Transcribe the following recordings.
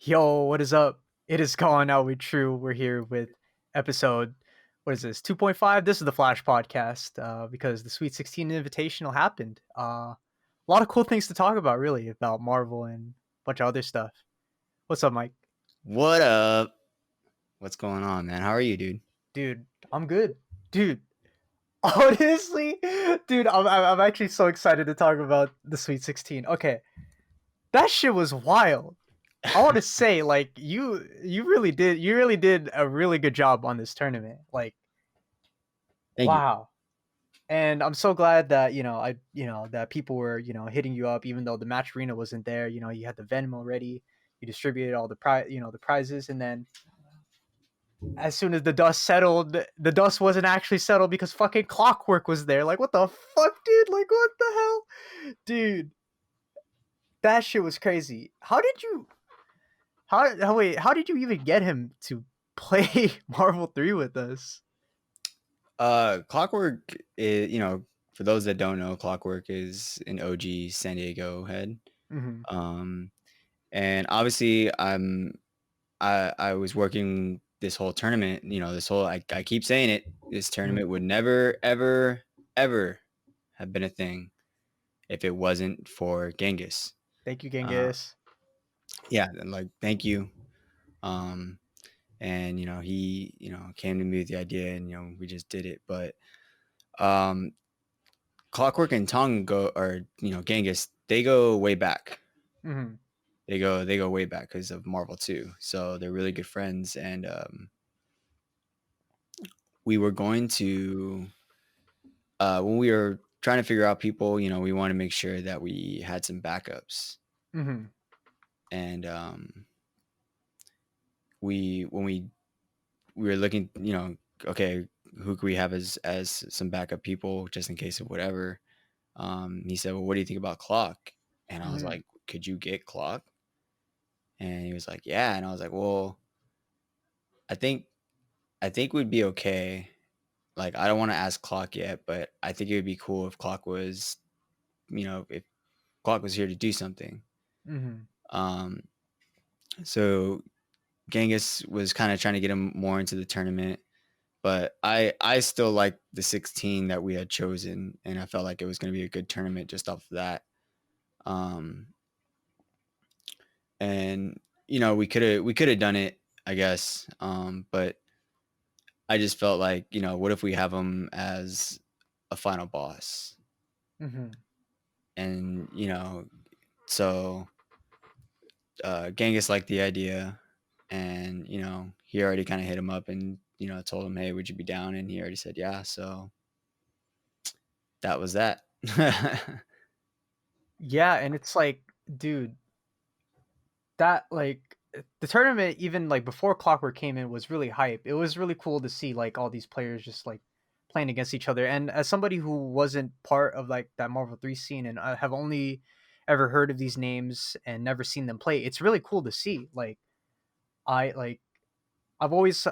Yo, what is up? It is going out with True. We're here with episode, what is this, 2.5? This is the Flash podcast because the Sweet 16 Invitational happened. A lot of cool things to talk about, really, about Marvel and a bunch of other stuff. What's up, Mike? What up? What's going on, man? How are you, dude? Dude, I'm good. Dude, honestly, dude, I'm actually so excited to talk about the Sweet 16. Okay, that shit was wild. I want to say, like, you really did a really good job on this tournament. Like, Thank you. wow. And I'm so glad that that people were hitting you up, even though the match arena wasn't there. You had the Venmo ready. You distributed all the prizes, and then as soon as the dust settled, the dust wasn't actually settled because fucking Clockwork was there. Like, what the fuck, dude? Like, what the hell, dude? That shit was crazy. How did you even get him to play Marvel 3 with us? Clockwork is, for those that don't know, Clockwork is an OG San Diego head. Mm-hmm. Um, and obviously, I was working this whole tournament. I keep saying it. This Mm-hmm. tournament would never, ever, ever have been a thing if it wasn't for Genghis. Thank you, Uh, Genghis. yeah, and like thank you. Um, and he came to me with the idea, and we just did it. But um, Clockwork and Tong go, or Genghis, they go way back. Mm-hmm. They go way back because of Marvel too. So they're really good friends, and we were going to when we were trying to figure out people, we want to make sure that we had some backups, Mm-hmm. and we when we were looking, okay, who could we have as some backup people just in case of whatever. He said, "Well, what do you think about Clock?" And I was Mm-hmm. like, "Could you get Clock?" And he was like, "Yeah." And I was like, "Well, I think we'd be okay. Like, I don't want to ask Clock yet, but I think it would be cool if Clock was, if Clock was here to do something." Mm-hmm. Um, so Genghis was kind of trying to get him more into the tournament, but I still like the 16 that we had chosen, and I felt like it was going to be a good tournament just off of that. Um, and we could have done it, I guess. But I just felt like, what if we have him as a final boss? Mm-hmm. And so Genghis liked the idea, and he already kind of hit him up and told him, "Hey, would you be down?" And he already said yeah. So that was that. Yeah, and it's like, dude, that like the tournament, even like before Clockwork came in, was really hype. It was really cool to see like all these players just like playing against each other. And as somebody who wasn't part of like that Marvel 3 scene, and I have only ever heard of these names and never seen them play, it's really cool to see. Like, I like I've always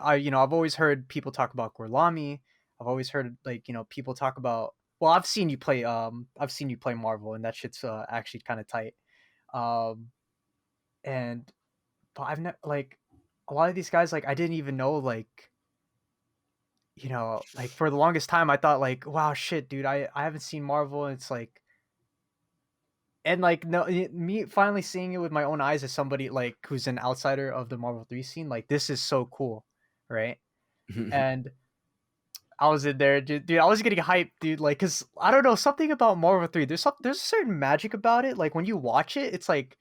heard people talk about Gorlami. I've always heard like people talk about. Well, I've seen you play Marvel, and that shit's actually kind of tight. Um, and but I've never like a lot of these guys, like, I didn't even know, like, like, for the longest time I thought like, wow, shit, dude, I haven't seen Marvel, and it's like, and like, no, me finally seeing it with my own eyes as somebody like who's an outsider of the Marvel 3 scene, like, this is so cool, right? And I was in there, dude. I was getting hyped, dude. Like, cause I don't know, something about Marvel 3. There's a certain magic about it. Like, when you watch it, it's like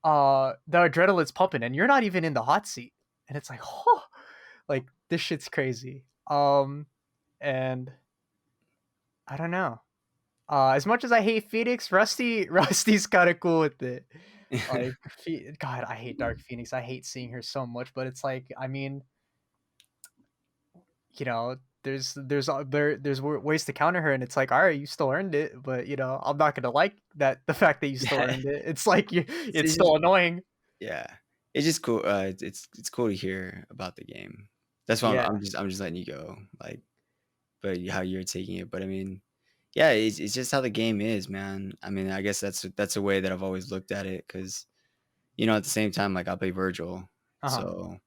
the adrenaline's pumping, and you're not even in the hot seat, and it's like, oh, like, this shit's crazy. And I don't know. As much as I hate Phoenix, Rusty's kind of cool with it. Like, God, I hate Dark Phoenix. I hate seeing her so much, but it's like, I mean, there's ways to counter her, and it's like, all right, you still earned it, but I'm not gonna like that the fact that you still Yeah, earned it. It's like it's it's just still annoying. yeah, it's just cool. It's cool to hear about the game. That's why Yeah, I'm just letting you go, like, but how you're taking it. But I mean, yeah, it's just how the game is, man. I mean, I guess that's a way that I've always looked at it because at the same time, like, I'll play Virgil. Uh-huh. So,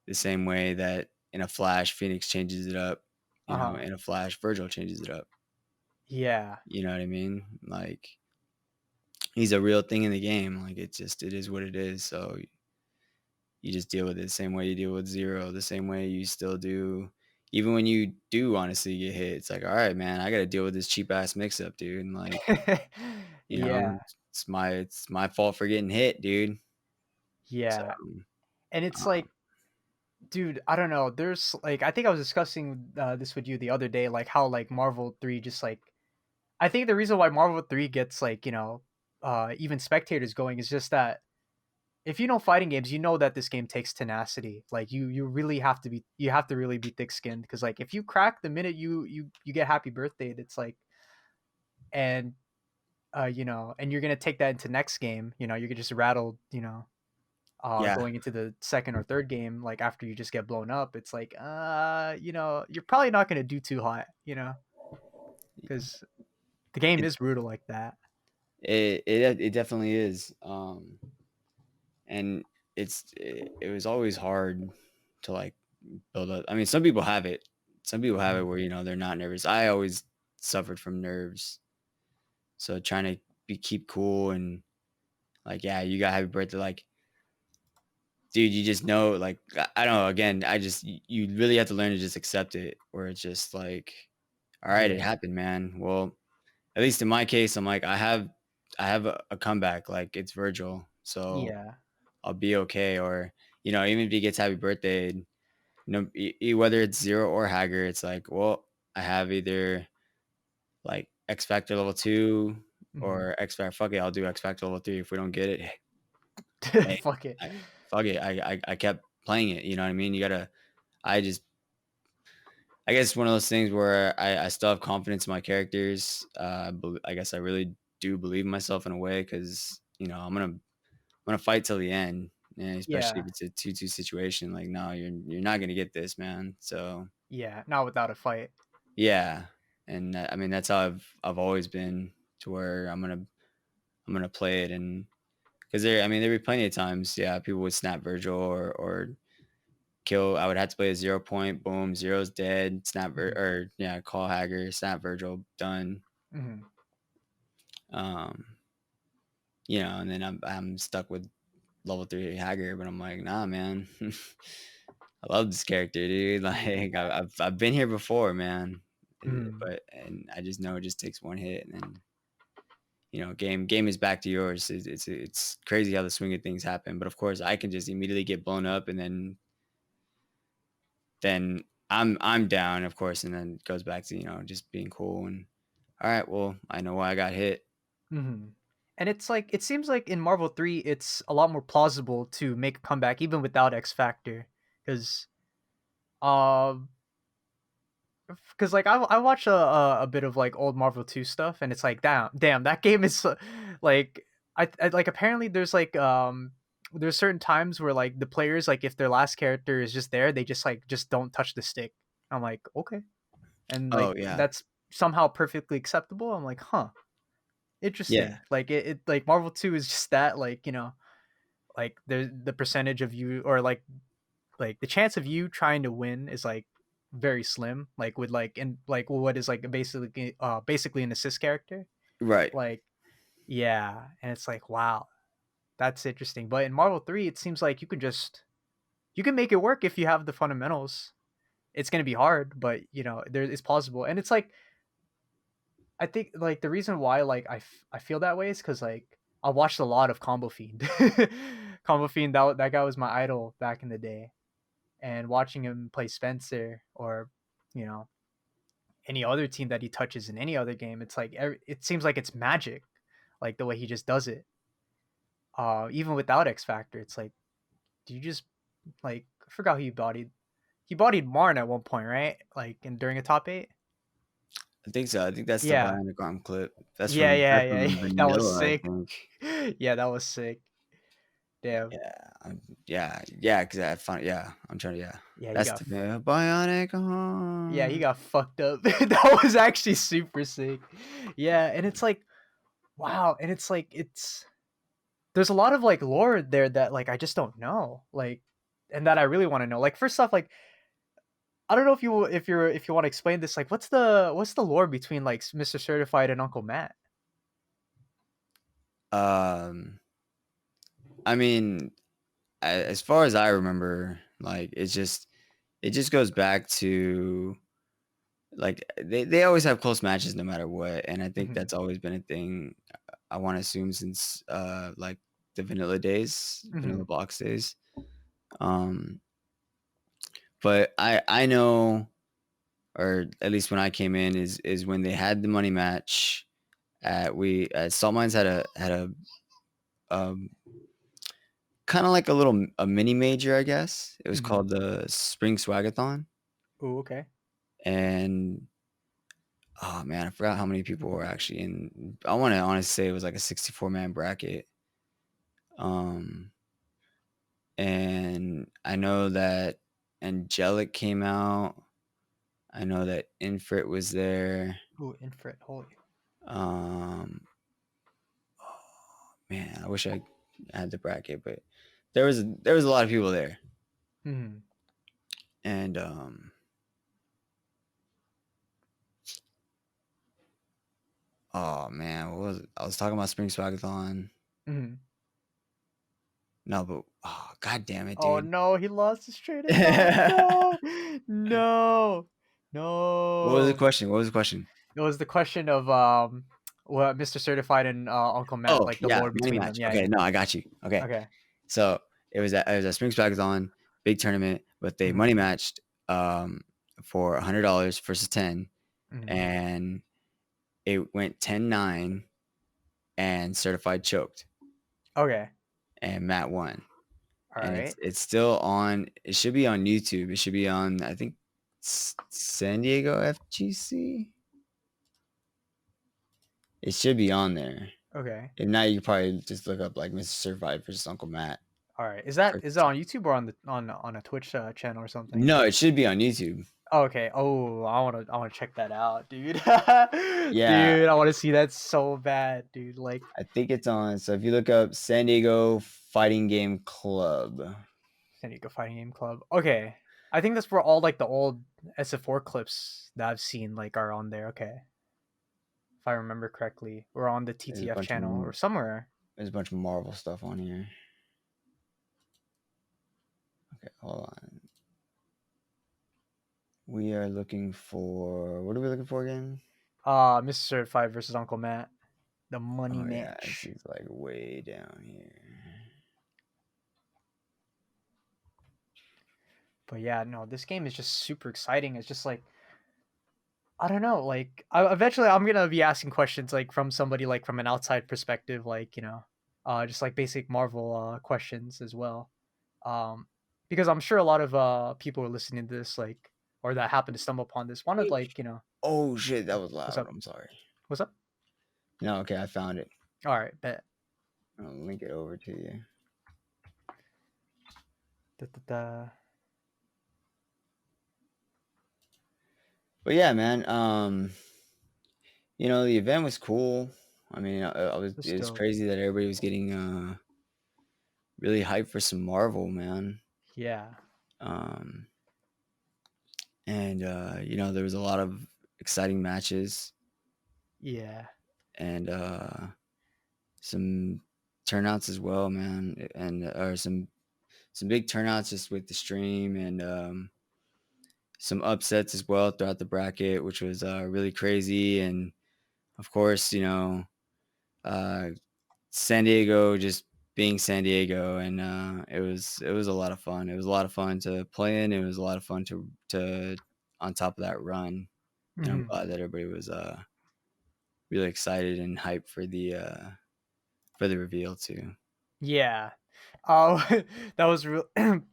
the same way that in a Flash, Phoenix changes it up, Uh-huh. in a Flash, Virgil changes it up. Yeah. You know what I mean? Like, he's a real thing in the game. Like, it is what it is. So, you just deal with it the same way you deal with Zero, the same way you still do even when you do honestly get hit, it's like, "Alright, man, I gotta deal with this cheap ass mix up, dude," and, like, Yeah. it's my fault for getting hit, dude. So, Yeah. And it's uh like, dude, I don't know. There's like I think I was discussing this with you the other day, like how like Marvel 3 just like I think the reason why Marvel 3 gets like, even spectators going is just that if you know fighting games, you know that this game takes tenacity. Like you really have to be you have to really be thick skinned because like if you crack the minute you get happy birthday, it's like and and you're gonna take that into next game, you're gonna just rattled, yeah, going into the second or third game, like after you just get blown up, it's like, you're probably not gonna do too hot, because the game it is brutal like that. it definitely is, and it was always hard to, like, build up I mean, some people have it. Some people have it Mhm. where, they're not nervous. I always suffered from nerves, so trying to keep cool and, like, yeah, you got happy birthday, like, dude, you just know, like, I don't know, again, you really have to learn to just accept it, where it's just like, "Alright, it Yeah, happened, man. Well," at least in my case, I'm like, I have a comeback, like, it's Virgil, so yeah. I'll be okay, or, even if he gets happy birthday, whether it's Zero or Hagger, it's like, well, I have either, like, X Factor level 2 Mhm. or X Factor fuck it, I'll do X Factor level 3. If we don't get it, hey, Fuck it. I fuck it, I kept playing it, you know what I mean? I just I guess one of those things where I still have confidence in my characters. I guess I really do believe in myself in a way because I'm gonna fight till the end, and especially Yeah, if it's a 2-2 situation. Like, no, you're not gonna get this, man. So yeah, not without a fight. yeah, and I mean that's how I've always been to where I'm gonna play it, and because there be plenty of times, yeah, people would snap Virgil or kill. I would have to play a 0 point. Boom, Zero's dead. Mhm, Or yeah, call Hagger. Snap Virgil. Done. mhm. Um, and then I'm stuck with level 3 Hagger, but I'm like, nah, man. I love this character, dude. Like, I've been here before, man. Mhm. And I just know it just takes one hit, and then game is back to yours. It's crazy how the swing of things happen. But of course, I can just immediately get blown up, and then I'm down, of course, and then it goes back to just being cool and all right. Well, I know why I got hit. Mhm. And it's like it seems like in Marvel 3, it's a lot more plausible to make a comeback even without X Factor, 'cause, um, like I watch a bit of like old Marvel 2 stuff, and it's like, damn, that game is like I like apparently there's certain times where like the players like if their last character is just there, they just don't touch the stick. I'm like, okay, and like Oh yeah, that's somehow perfectly acceptable. I'm like, huh, yeah, interesting. Like it like Marvel 2 is just that like like the percentage of you or like the chance of you trying to win is like very slim, like with like in like what is like basically an assist character, right. like yeah, and it's like wow, that's interesting. But in Marvel 3 it seems like you can make it work if you have the fundamentals. It's going to be hard, but there it's plausible. And it's like I think like the reason why like I feel that way is because like I watched a lot of Combo Fiend. Combo Fiend, that guy was my idol back in the day, and watching him play Spencer or you know any other team that he touches in any other game, it's like it seems like it's magic, like the way he just does it. Even without X Factor, it's like do you just like I forgot who he bodied. He bodied Marn at one point, right? Like in during a top eight. I think so. I think that's the Yeah, Bionic Arm clip. yeah, yeah, That's yeah. from That was Vanilla, I sick. think. Yeah, that was sick. Damn. Yeah, yeah. Because I found yeah. I'm trying to yeah. Yeah, That's the Bionic he Arm. got fucked up. That was actually super sick. Yeah, and it's like wow, and it's like there's a lot of like lore there that like I just don't know, like, and that I really want to know. Like first off, like I don't know if you want to explain this. Like, what's the lore between like Mr. Certified and Uncle Matt? Um, I mean, as far as I remember, like it just goes back to like they always have close matches no matter what, and I think Hmm. that's always been a thing. I want to assume since like the vanilla days, vanilla Hmm. box days. Um, but I know, or at least when I came in, is when they had the money match at we at Salt Mines had a um, kind of like a little a mini major, I guess. It was Hmm. called the Spring Swagathon, Ooh, okay. and oh man, I forgot how many people were actually in. I want to honestly say it was like a 64-man bracket. Um, and I know that Angelic came out. I know that Infrit was there. Ooh, Infrared. Holy. Um, oh, man, I wish I had the bracket, but there was a lot of people there, Hmm. and oh man, what was it? I was talking about Spring Swagathon. Hmm. No, but oh god damn it, Oh dude. no, he lost his train of thought. No, no, What was the no. question? What was the question? It was the question of what Mr. Certified and Uncle Matt, Oh, like the yeah, lore money between them. match. Yeah, Okay, yeah. no, I got you. Okay. Okay. So, it was a Springs Swagathon, big tournament, but they Hmm. money matched, for $100 versus 10, Hmm. and it went 10-9, and Certified choked, Okay. and Matt won. All And it's right. it's still on it should be on YouTube. It should be on, I think, San Diego FGC? It should be on there. Okay. If not, you could probably just look up, like, Mr. Certified versus Uncle Matt All right. for Is it on YouTube or on the on a Twitch channel or something? No, it should be on YouTube. Oh, okay. Oh, I wanna check that out, dude. Yeah, Dude, I want to see that so bad, dude. Like I think it's on. So if you look up San Diego Fighting Game Club. San Diego Fighting Game Club. Okay. I think that's where all like the old SF4 clips that I've seen like are on there. Okay. If I remember correctly. Or on the There's a TTF bunch of channel or somewhere. there's a bunch of Marvel stuff on here. Okay, hold on. We are looking for, what are we looking for again? Mr. Certified versus Uncle Matt. The money Oh yeah, this match. is like way down here. But yeah, no, this game is just super exciting. It's just like I don't know, like eventually I'm gonna be asking questions like from somebody like from an outside perspective, like just like basic Marvel questions as well, because I'm sure a lot of people who are listening to this like or that happen to stumble upon this wanted like Oh shit, that was what's loud. up, I'm sorry. what's up. No, okay, I found it. All right, bet. I'll link it over to you. Da, da, da. But yeah, man. The event was cool. I mean, That's it was dope. crazy that everybody was getting really hyped for some Marvel, man. Yeah, Um, and there was a lot of exciting matches, yeah, and some turnouts as well, man, and or some big turnouts just with the stream, and some upsets as well throughout the bracket, which was really crazy. And of course, uh, San Diego just being San Diego, and it was a lot of fun. It was a lot of fun to play in. It was a lot of fun to on top of that run. And I'm hmm, glad that everybody was really excited and hyped for the reveal too. yeah. Oh, that was real,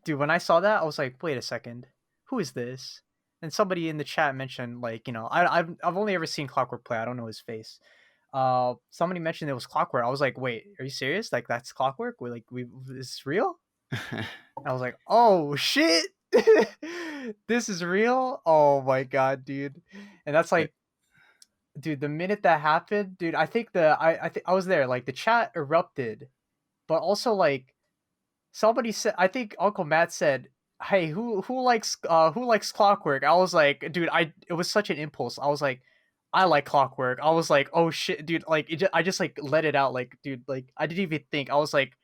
dude. When I saw that, I was like, wait a second, who is this? And somebody in the chat mentioned like I've only ever seen Clockwork play. I don't know his face. Somebody mentioned it was Clockwork. I was like, wait, are you serious? Like that's Clockwork? We is this real? I was like, oh shit, this is real. Oh my god, dude. And that's But like, dude, the minute that happened, dude, I think I was there. Like the chat erupted but also like somebody said, I think Uncle Matt said, "Hey, who likes Clockwork?" I was like, dude, I it was such an impulse. I was like, I like Clockwork. I was like, oh shit, dude, like I just like let it out, like, dude, like I didn't even think. I was like,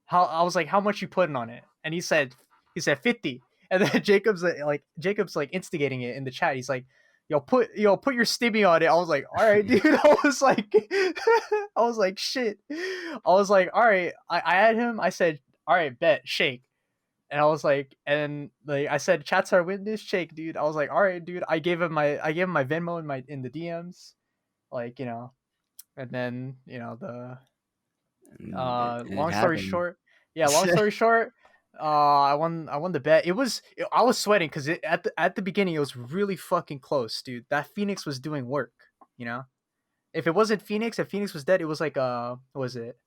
how much you putting on it? And he said 50. And then Jacob's like instigating it in the chat. He's like, put your stimmy on it. I was like, all right, dude. I was like, I was like, shit. I was like, all right. I had him. I said, all right, bet, shake. And I was like, and like I said, chat's our witness, shake, dude. I was like, all right, dude. I gave him my Venmo in the DMs, like, and then And it long story happened. short, yeah, long story short, I won the bet. I was sweating because at the beginning it was really fucking close, dude. That Phoenix was doing work, you know. If it wasn't Phoenix, if Phoenix was dead, it was like what was it?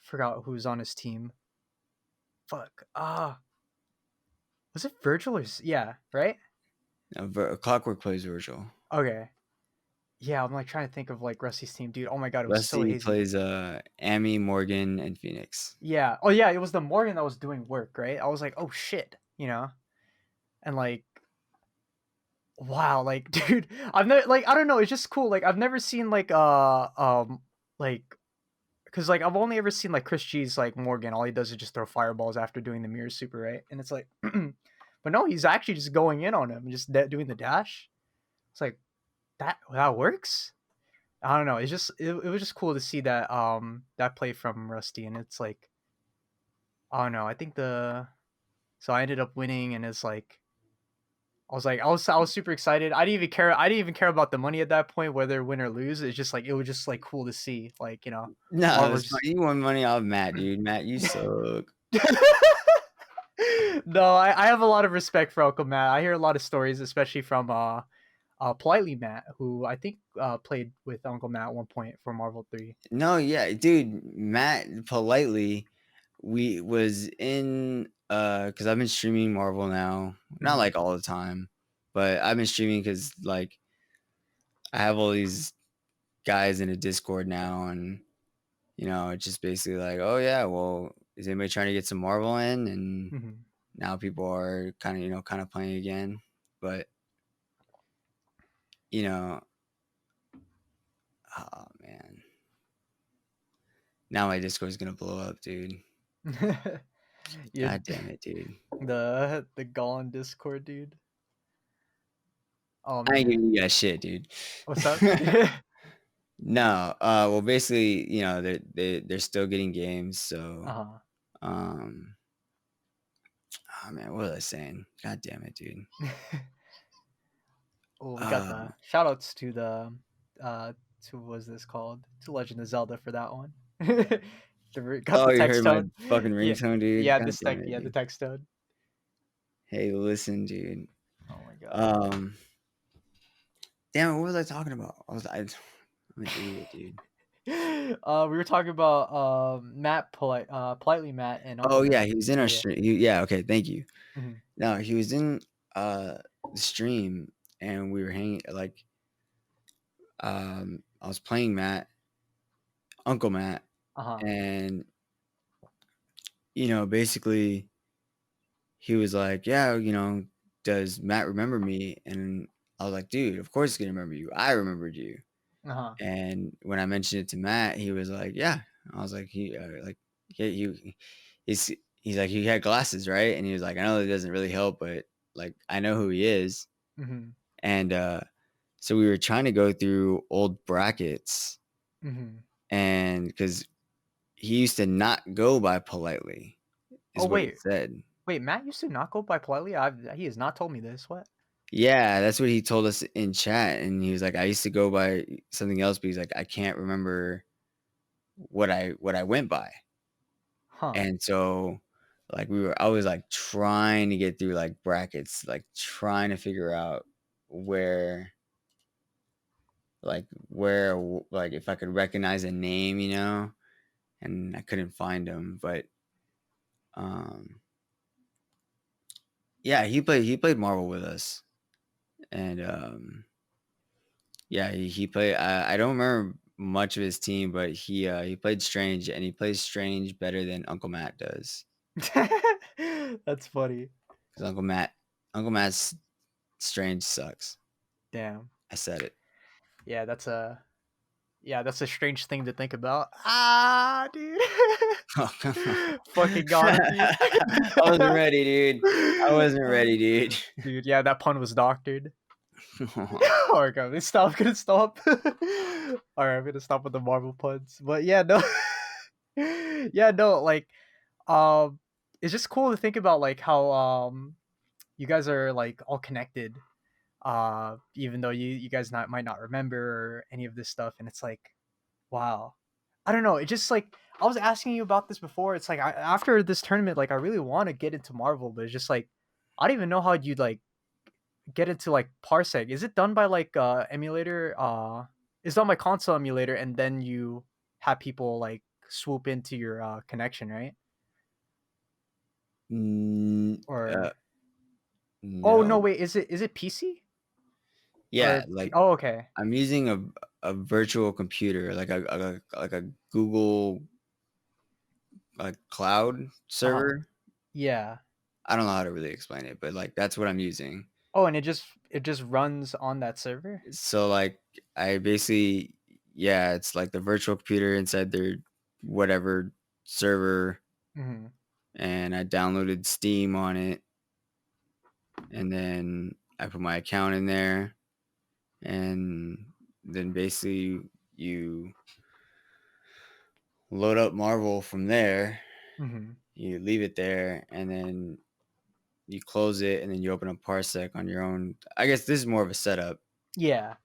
Forgot who was on his team. Fuck. Was it Virgil yeah, right? Clockwork plays Virgil. Okay. Yeah, I'm like trying to think of like Rusty's team, dude. Oh my god, it was so Rusty hazy. plays Amy, Morgan, and Phoenix. Yeah. Oh yeah, it was the Morgan that was doing work, right? I was like, oh shit, and like wow, like dude, I've never like I don't know, it's just cool. Like I've never seen like like because like I've only ever seen like Chris G's like Morgan. All he does is just throw fireballs after doing the mirror super, right? And it's like, but no, he's actually just going in on him and just doing the dash. It's like that works. I don't know. It's just it was just cool to see that play from Rusty, and it's like I don't know. I think the so I ended up winning, and it's like I was super excited. I didn't even care. I didn't even care about the money at that point, whether win or lose. It's just like it was just like cool to see, like No, it Marvel was fine. just. You won money off Matt, dude. Matt, you suck. No, I have a lot of respect for Uncle Matt. I hear a lot of stories, especially from Politely Matt, who I think played with Uncle Matt at one point for Marvel 3. No, yeah, dude. Matt politely, we was in because I've been streaming Marvel now, not Mm-hmm. like all the time, but I've been streaming because like I have all these guys in a Discord now, and it's just basically like, oh yeah, well, is anybody trying to get some Marvel in? And Mm-hmm. now people are kind of playing again, but you know, oh man, now my Discord is gonna blow up, dude. Yeah, God damn it, dude. the Gauln Discord, dude. Oh I ain't giving man, you guys shit, dude. what's up? No, well, basically, they're still getting games, so Uh um, oh man, what was I saying? God damn it, dude. huh. Oh, we got Uh, the shout outs to to what was this called? To Legend of Zelda for that one. Got oh, the you text heard my tone. fucking Yeah, ringtone, dude. God damn it, yeah, the dude. text tone. Hey, listen, dude. Oh my god. Um, damn it, what was I talking about? I'm an idiot, dude. We were talking about politely Matt and Uncle Oh yeah, Matt. he was in our Yeah. stream. Yeah, okay, thank you. Hmm. No, he was in the stream, and we were hanging like I was playing Uncle Matt, Uh huh. and basically he was like, "Yeah, does Matt remember me?" And I was like, "Dude, of course he's gonna remember you. I remembered you." Uh huh. And when I mentioned it to Matt, he was like, "Yeah." I was like, he's he's like, he had glasses, right? And he was like, "I know that doesn't really help, but like I know who he is." Hmm. And so we were trying to go through old brackets, Hmm. and because he used to not go by politely, Oh is what he wait, said. wait. Matt used to not go by politely. He has not told me this. What? Yeah, that's what he told us in chat, and he was like, "I used to go by something else, but he's like, I can't remember what I went by." Huh. And so, like, I was like trying to get through like brackets, like trying to figure out where, like if I could recognize a name, and I couldn't find him. But um, yeah, he played Marvel with us, and yeah, he played. I don't remember. much of his team, but he played Strange, and he plays Strange better than Uncle Matt does. That's funny. Because Uncle Matt's Strange sucks. Damn. I said it. Yeah, that's a strange thing to think about. Ah, dude. Oh, come on. Fucking got him, dude. I wasn't ready, dude. I wasn't Uh, ready, dude. dude, yeah, that pun was doctored. Alright, guys, stop. I'm gonna stop. Alright, I'm gonna stop with the Marvel puns. But yeah, no. Yeah, no, like, um, it's just cool to think about, like, how, you guys are, like, all connected, even though you guys might not remember any of this stuff, and it's like, wow. I don't know. It just like I was asking you about this before. It's like after this tournament, like I really want to get into Marvel, but it's just like I don't even know how you'd like get into like Parsec. Is it done by like emulator? It's done by console emulator, and then you have people like swoop into your connection, right? Mm, Or oh no, no. wait, is it PC Yeah, or like oh okay, I'm using a virtual computer, like a Google like cloud server. yeah. I don't know how to really explain it, but like that's what I'm using. Oh, and it just runs on that server. So like I basically yeah, it's like the virtual computer inside their whatever server, Hmm. and I downloaded Steam on it, and then I put my account in there, and then basically you load up Marvel from there. Hmm. You leave it there, and then you close it, and then you open up Parsec on your own. I guess this is more of a setup, Yeah.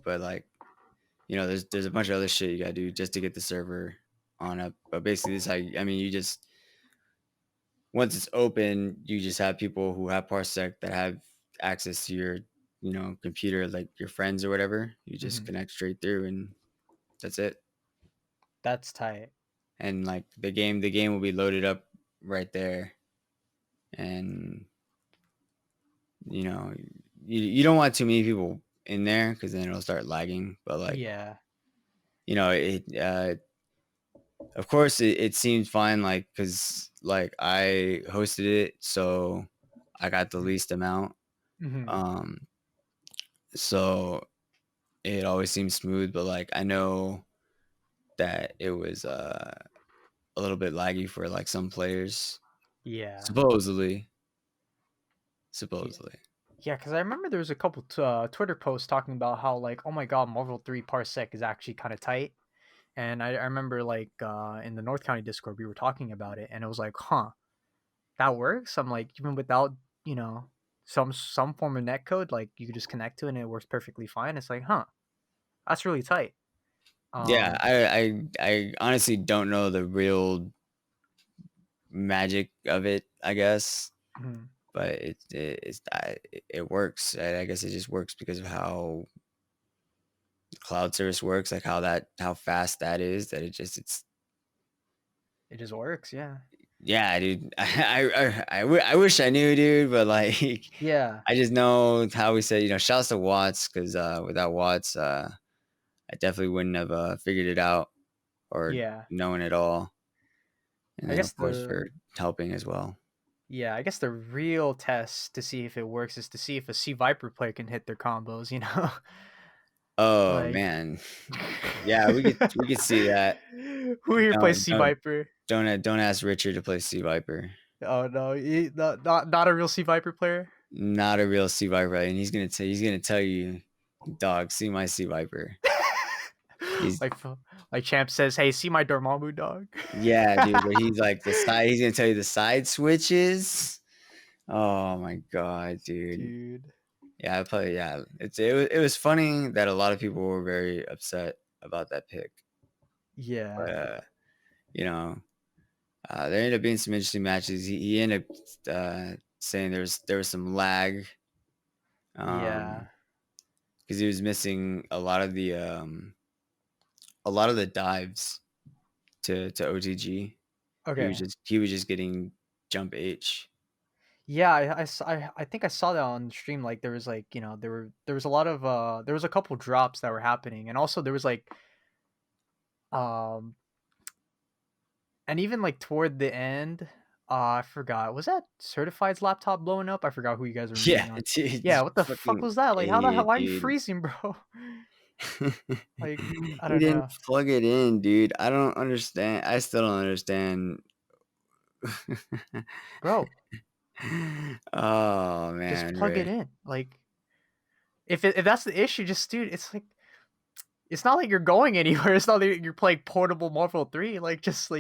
but like there's a bunch of other shit you gotta do just to get the server on up. But basically, this is how I mean, you just once it's open, you just have people who have Parsec that have access to your computer, like your friends or whatever. You just Hmm. connect straight through, and that's it. That's tight. And like the game will be loaded up right there, and you know you don't want too many people in there because then it'll start lagging. But like Yeah. it of course it seemed fine, like because like I hosted it, so I got the least amount. Hmm. um so it always seems smooth, but like I know that it was a little bit laggy for like some players, Yeah. supposedly. Yeah. Supposedly. Yeah, because I remember there was a couple Twitter posts talking about how like, oh my god, Marvel 3 Parsec is actually kind of tight. And I remember like in the North County Discord we were talking about it, and it was like, huh, that works. I'm like, even without you know some form of netcode, like you could just connect to it and it works perfectly fine. It's like, huh, that's really tight. Yeah, Um, I honestly don't know the real magic of it, I guess, mhm. but it works. I guess it just works because of how the cloud service works, like how fast that is. That it's It just works. Yeah. yeah, dude. I wish I knew, dude, but like Yeah. I just know how we said, shouts to Watts, because without Watts, I definitely wouldn't have figured it out or Yeah. known it all. And I then guess of course for the helping as well. Yeah, I guess the real test to see if it works is to see if a Sea Viper player can hit their combos, you know? Oh Like man, yeah, we could see that. who here plays Don't Sea don't Viper? don't ask Richard to play Sea Viper. Oh no, not a real Sea Viper player. Not a real Sea Viper, and he's gonna tell you, dog, see my Sea Viper. He's like like Champ says, "Hey, see my Dormammu dog." yeah, dude, but he's like the side. He's gonna tell you the side switches. Oh my god, dude. Dude. Yeah, I play. Yeah, it was funny that a lot of people were very upset about that pick, but Yeah. you know, there ended up being some interesting matches. He ended up saying there was some lag, Yeah. because he was missing a lot of the dives to OTG. Okay. He was just getting jump H. Yeah, I think I saw that on stream. Like there was like there was a lot of there was a couple drops that were happening, and also there was like Um, and even like toward the end, I forgot. Was that Certified's laptop blowing up? I forgot who you guys were Yeah, meeting on. dude, Yeah, what the fuck fucking was that? Like, how the hell? idiot, Why are you dude. freezing, bro? Like, I He don't didn't know, plug it in, dude. I don't understand. I still don't understand. bro. Oh Just man, plug it Ray. in. Like, if that's the issue, just dude, it's like it's not like you're going anywhere. It's not like you're playing portable Marvel 3. Like just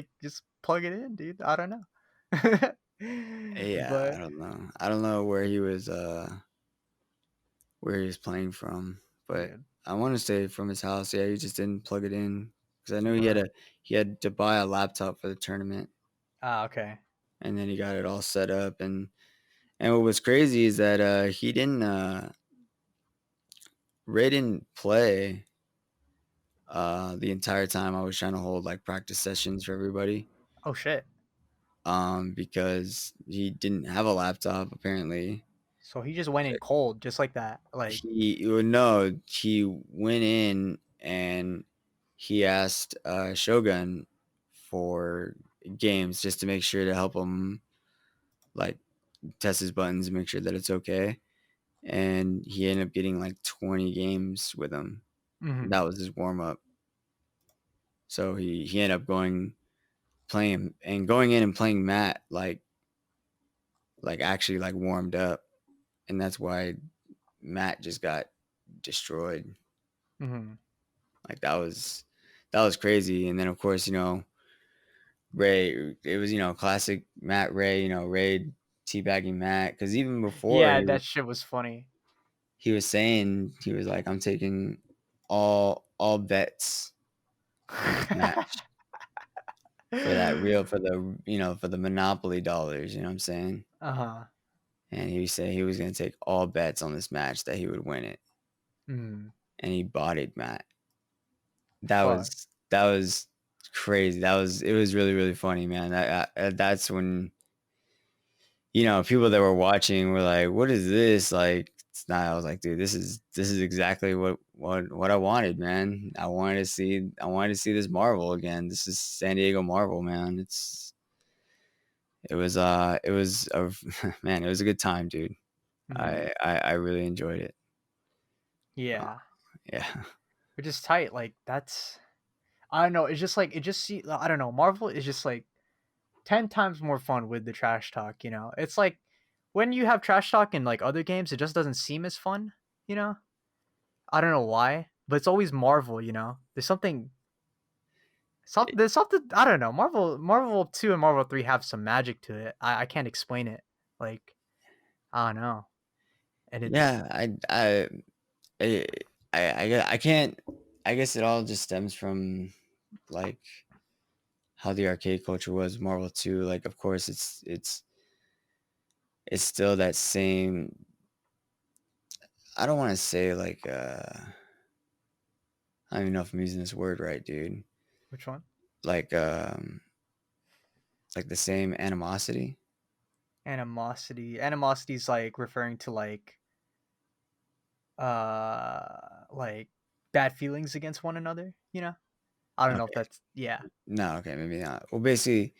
plug it in, dude. I don't know. Yeah, I But don't know. I don't know where he was playing from, but dude, I want to say from his house. Yeah, he just didn't plug it in because I know bro. he had to buy a laptop for the tournament, Ah, okay. and then he got it all set up. And what was crazy is that he didn't Ray didn't play the entire time I was trying to hold like practice sessions for everybody. Oh shit. Because he didn't have a laptop apparently. So he just went in cold, just like that. Like, He well, no, he went in and he asked Shogun for games just to make sure to help him like test his buttons and make sure that it's okay. And he ended up getting like 20 games with him. mhm, That was his warm up. So he ended up playing and going in and playing Matt like actually like warmed up, and that's why Matt just got destroyed. mhm. Like that was crazy. And then of course, Ray, it was, classic Matt Ray, Ray teabagging Matt. Cause even before Yeah, that shit was funny. he was saying, he was like, I'm taking all bets on this match for that real, for the Monopoly dollars, you know what I'm saying? Uh-huh. And he said he was going to take all bets on this match that he would win it. Mm. And he bodied Matt. Fuck. That was crazy. It was really, really funny, man. That's when, people that were watching were like, "What is this?" Like, it's not. I was like, "Dude, this is exactly what I wanted, man. I wanted to see this Marvel again. This is San Diego Marvel, man. It was a man. It was a good time, dude. Mhm. I really enjoyed it. Uh, Yeah. yeah, Which is tight. Like, that's I don't know. It's just like it just see. I don't know. Marvel is just like 10 times more fun with the trash talk. It's like when you have trash talk in like other games, it just doesn't seem as fun. You know, I don't know why, but it's always Marvel. There's there's something I don't know. Marvel 2 and Marvel 3 have some magic to it. I can't explain it. Like, I don't know, and it's yeah. I I can't. I guess it all just stems from like how the arcade culture was Marvel 2. Like, of course, it's still that same. I don't want to say like I don't even know if I'm using this word right, dude. which one? Like like the same animosity. Animosity. Animosity is like referring to like bad feelings against one another. I don't know if Okay, that's yeah no, okay, maybe not. Well, basically,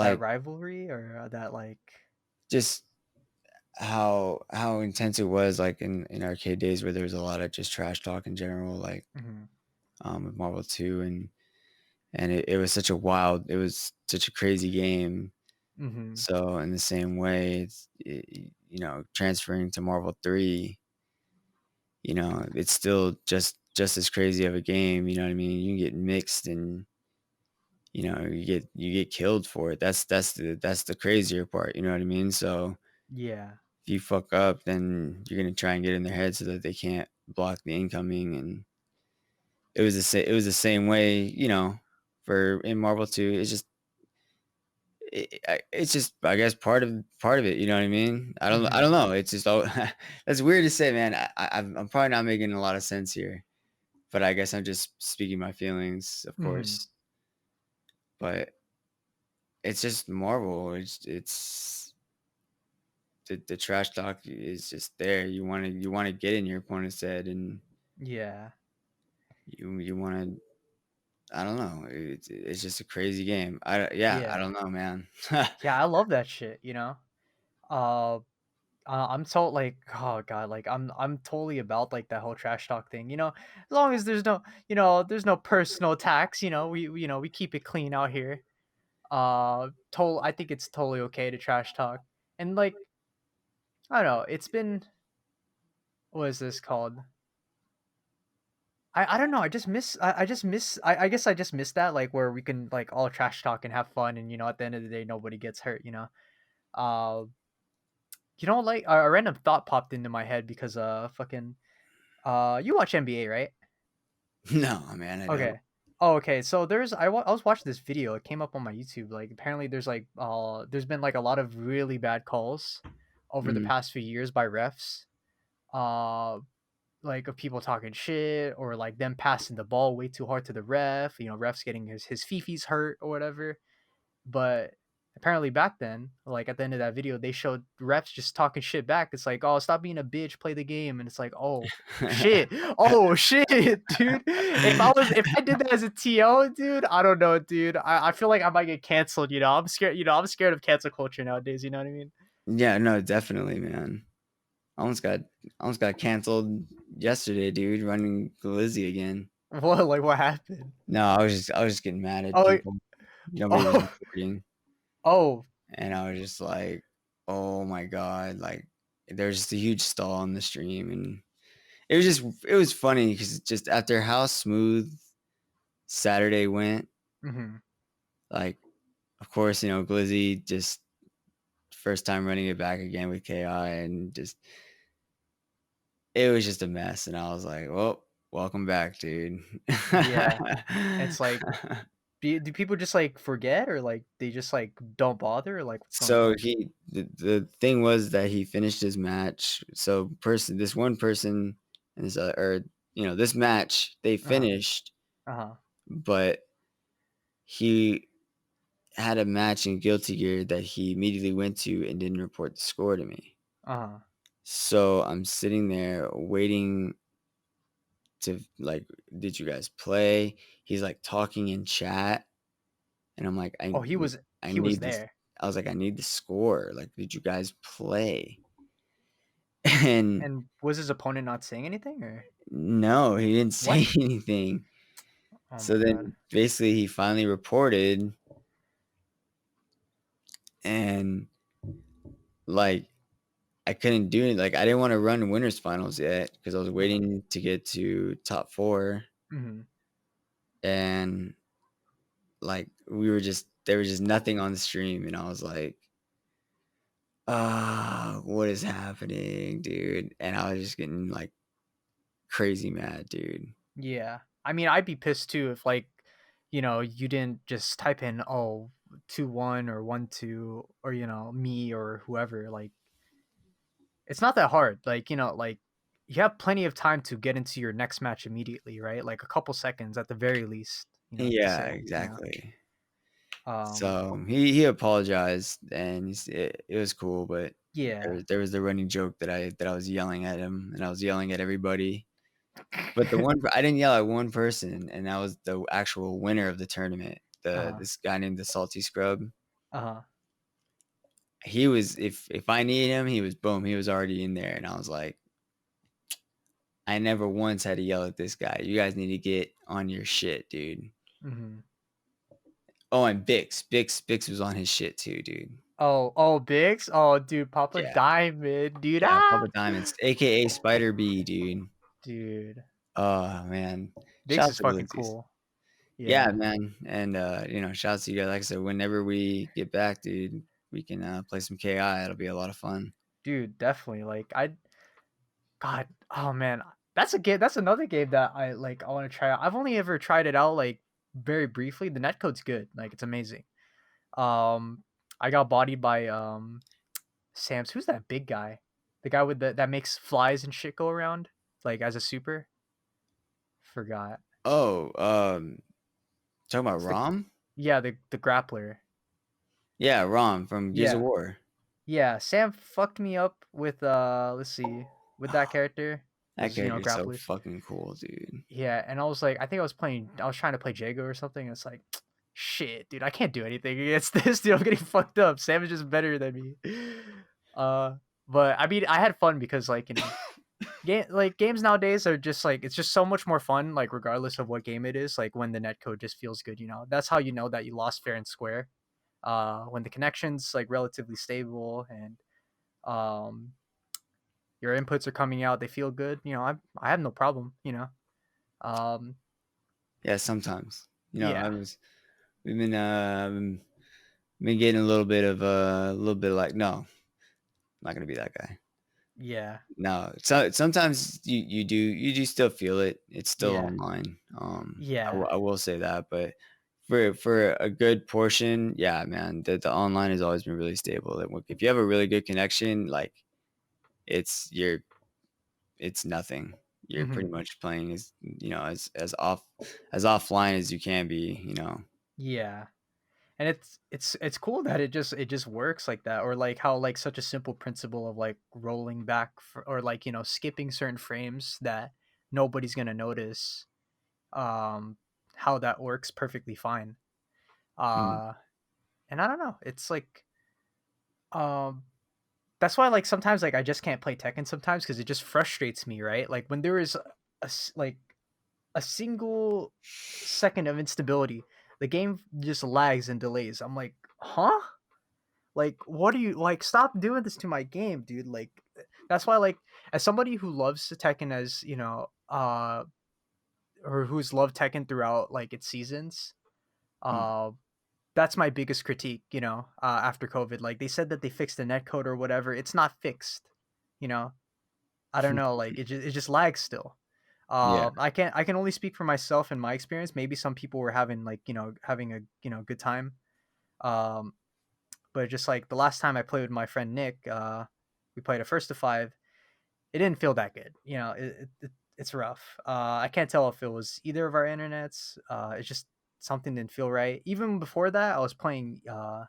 that like rivalry or that like. just how intense it was, like in arcade days where there was a lot of just trash talk in general, like Mhm, with Marvel 2, and it was such a crazy game. mhm, So in the same way, transferring to Marvel 3, it's still just as crazy of a game. You know what I mean? You can get mixed, and you get killed for it. That's the crazier part. You know what I mean? So yeah, if you fuck up, then you're gonna try and get in their head so that they can't block the incoming. And it was the same way. For in Marvel 2, it's just, I guess, part of it. You know what I mean? I mhm, don't know. It's just all that's weird to say, man. I'm probably not making a lot of sense here, but I guess I'm just speaking my feelings, of mhm, course. But it's just Marvel. It's the trash talk is just there. You want to get in your opponent's head, and yeah, you want to. I don't know. It's just a crazy game. I Yeah. don't know, man. Yeah, I love that shit, you know? Uh, I'm so like, oh god, like I'm totally about like that whole trash talk thing, you know? As long as there's no, there's no personal attacks, we keep it clean out here. I think it's totally okay to trash talk. And like, I don't know, it's been what is this called? I don't know. I guess I just miss that like where we can like all trash talk and have fun and at the end of the day nobody gets hurt, you know. Uh like a random thought popped into my head because fucking you watch NBA, right? No, man, I don't. Okay. Oh, okay. So I was watching this video. It came up on my YouTube. Like apparently there's been like a lot of really bad calls over the Mm. past few years by refs. Uh like of people talking shit or like them passing the ball way too hard to the ref, refs getting his fifis hurt or whatever. But apparently back then, like at the end of that video, they showed refs just talking shit back. It's like, oh, stop being a bitch, play the game. And it's like, shit. Oh shit, dude. If I did that as a TO, dude, I don't know, dude. I feel like I might get canceled, I'm scared, I'm scared of cancel culture nowadays, you know what I mean? Yeah, no, definitely, man. I almost got canceled yesterday, dude, running Glizzy again. What happened? No, I was just getting mad at Oh, people. Nobody was oh, reporting, oh, and I was just like, "Oh my god!" Like, there's just a huge stall on the stream, and it was funny because just after how smooth Saturday went, hmm like, of course, Glizzy just first time running it back again with KI, and just it was just a mess, and I was like, "Well, welcome back, dude." yeah. It's like, do people just like forget or like they just like don't bother or like what's going So on? the thing was that he finished his match. So this one person and this or this match they Uh-huh. finished, Uh-huh. but he had a match in Guilty Gear that he immediately went to and didn't report the score to me. Uh-huh. So I'm sitting there waiting to like, did you guys play? He's like talking in chat, and I'm like, Oh, I he was need this. there. I was like, I need the score. Like, did you guys play? And And was his opponent not saying anything or no, he didn't what? say anything. Oh So my god. then basically he finally reported, and like I couldn't do it. Like I didn't want to run winners finals yet because I was Uh-huh. waiting to get to top 4, Mhm. and like there was just nothing on the stream, and I was like, "Ah, what is happening, dude?" And I was just getting like crazy mad, dude. Yeah. I mean, I'd be pissed too if like, you didn't just type in 2-1 or 1-2 or me or whoever like it's not that hard. Like, like you have plenty of time to get into your next match immediately, right? Like a couple seconds at the very least, to Yeah, say. exactly. Um So he apologized, and it was cool, but yeah. there was the running joke that I was yelling at him, and I was yelling at everybody. But I didn't yell at one person, and that was the actual winner of the tournament. Uh-huh. This guy named the Salty Scrub. Uh-huh. He was if I needed him, he was boom, he was already in there, and I was like, I never once had to yell at this guy. You guys need to get on your shit, dude. Mhm. Oh, and Bix was on his shit too, dude. Oh, Biggs? Oh, dude, Papa Yeah. Diamond, dude. Yeah, Ah, Papa Diamonds, aka Spider B, dude. dude. Oh man. Biggs Shout out is to fucking Glizzies. cool. Yeah, Yeah, man. And shout out to you guys. Like I said, whenever we get back, dude, we can play some KI. It'll be a lot of fun. dude, definitely. Like, God, oh man, that's a game. That's another game that I like. I want to try out. I've only ever tried it out like very briefly. The netcode's good. Like, it's amazing. Um, I got bodied by Sam's. Who's that big guy? The guy with that makes flies and shit go around like as a super. Forgot. Oh, talking about It's the Rom? yeah the grappler. Yeah, Rom from Gears of Yeah. War. Yeah, Sam fucked me up with let's see, with that character. That because you know character's so grapplers. fucking cool, dude. Yeah, and I was like, I think I was trying to play Jago or something. And it's like, shit, dude, I can't do anything against this. Dude, I'm getting fucked up. Savage is better than me. Uh, but I mean, I had fun because like you know, games nowadays are just like it's just so much more fun. Like regardless of what game it is, like when the netcode just feels good. You know, that's how you know that you lost fair and square. When the connection's like relatively stable and um your inputs are coming out, they feel good. You know, I have no problem. You know, um, Yeah, sometimes. You know, yeah, we've been getting a little bit like, no, I'm not gonna be that guy. yeah, No, so sometimes you do still feel it. It's still yeah, online. yeah. I will say that, but for a good portion, yeah, man, the online has always been really stable. Like, if you have a really good connection, like it's you're it's nothing. You're Hmm. pretty much playing as as offline as you can be. You know. Yeah. And it's cool that it just works like that, or like how like such a simple principle of like rolling back or like you know skipping certain frames that nobody's gonna notice, um, how that works perfectly fine. Mm, Uh, and I don't know, it's like um, that's why like sometimes like I just can't play Tekken sometimes because it just frustrates me, right? Like when there is like a single second of instability, the game just lags and delays. I'm like, huh? Like, what are you like? Stop doing this to my game, dude. Like, that's why, like, as somebody who loves Tekken, as you know, or who's loved Tekken throughout like its seasons, mm. uh, that's my biggest critique. You know, after COVID, like they said that they fixed the netcode or whatever. It's not fixed. You know, I don't know. Like, it just lags still. Yeah, I can only speak for myself and my experience. Maybe some people were having like you know having a good time. Um, but just like the last time I played with my friend Nick, we played a first to five. It didn't feel that good. You know, it's rough. I can't tell if it was either of our internets. It's just something didn't feel right. Even before that, I was playing. Uh,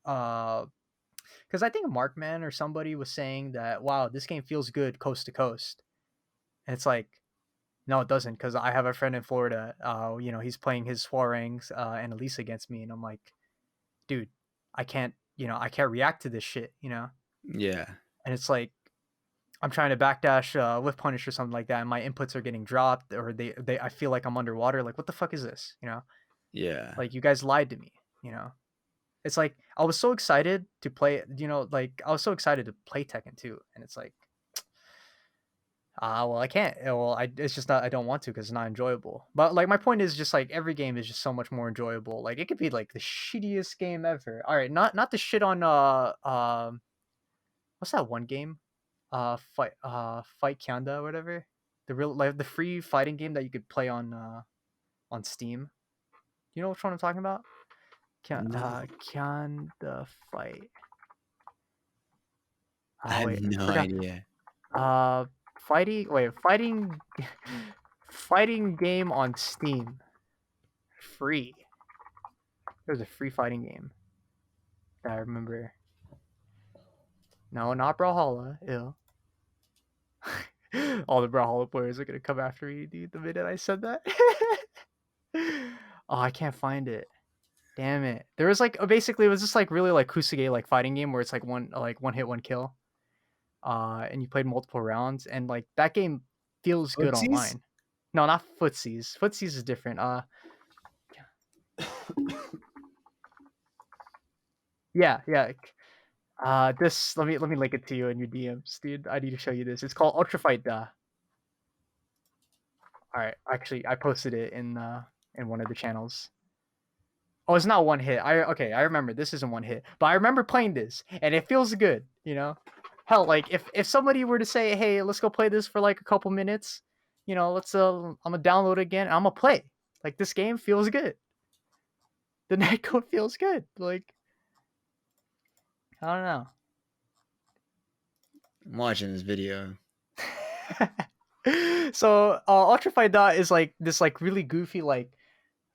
because I think Markman or somebody was saying that wow, this game feels good coast to coast, and it's like no, it doesn't. Because I have a friend in Florida. You know, he's playing his Swarangs and Elise against me, and I'm like, dude, I can't. You know, I can't react to this shit. You know, yeah, and it's like I'm trying to backdash with punish or something like that, and my inputs are getting dropped, or they I feel like I'm underwater. Like, what the fuck is this? You know, yeah. like you guys lied to me. You know, it's like I was so excited to play. You know, like I was so excited to play Tekken 2, and it's like, well, I can't. Well, it's just not. I don't want to because it's not enjoyable. But like my point is just like every game is just so much more enjoyable. Like it could be like the shittiest game ever. All right, not the shit on what's that one game? Fight Kyanda or whatever. The real like the free fighting game that you could play on Steam. You know which one I'm talking about? No, Kyanda Fight. I have Wait, I no forgot. idea. Uh, fighting fighting game on Steam. Free. There's a free fighting game that I remember. No, not Brawlhalla. Ew. All the Brawlhalla players are gonna come after me, dude. The minute I said that. Oh, I can't find it. Damn it. There was like basically it was just like really like Kusage like fighting game where it's like one hit one kill. And you played multiple rounds and like that game feels good Footsies? online. No, not footsies. Footsies is different. Yeah, yeah. This let me link it to you in your DMs, dude. I need to show you this. It's called Ultra Fight Da. All right, actually, I posted it in one of the channels. Oh, it's not one hit. I remember this isn't one hit, but I remember playing this and it feels good. You know, hell, like if somebody were to say, hey, let's go play this for like a couple minutes, you know, I'm gonna download it again. I'm gonna play. Like this game feels good. The netcode feels good. Like I don't I'm watching this video. know. So Ultra Fight Dot is like this like really goofy like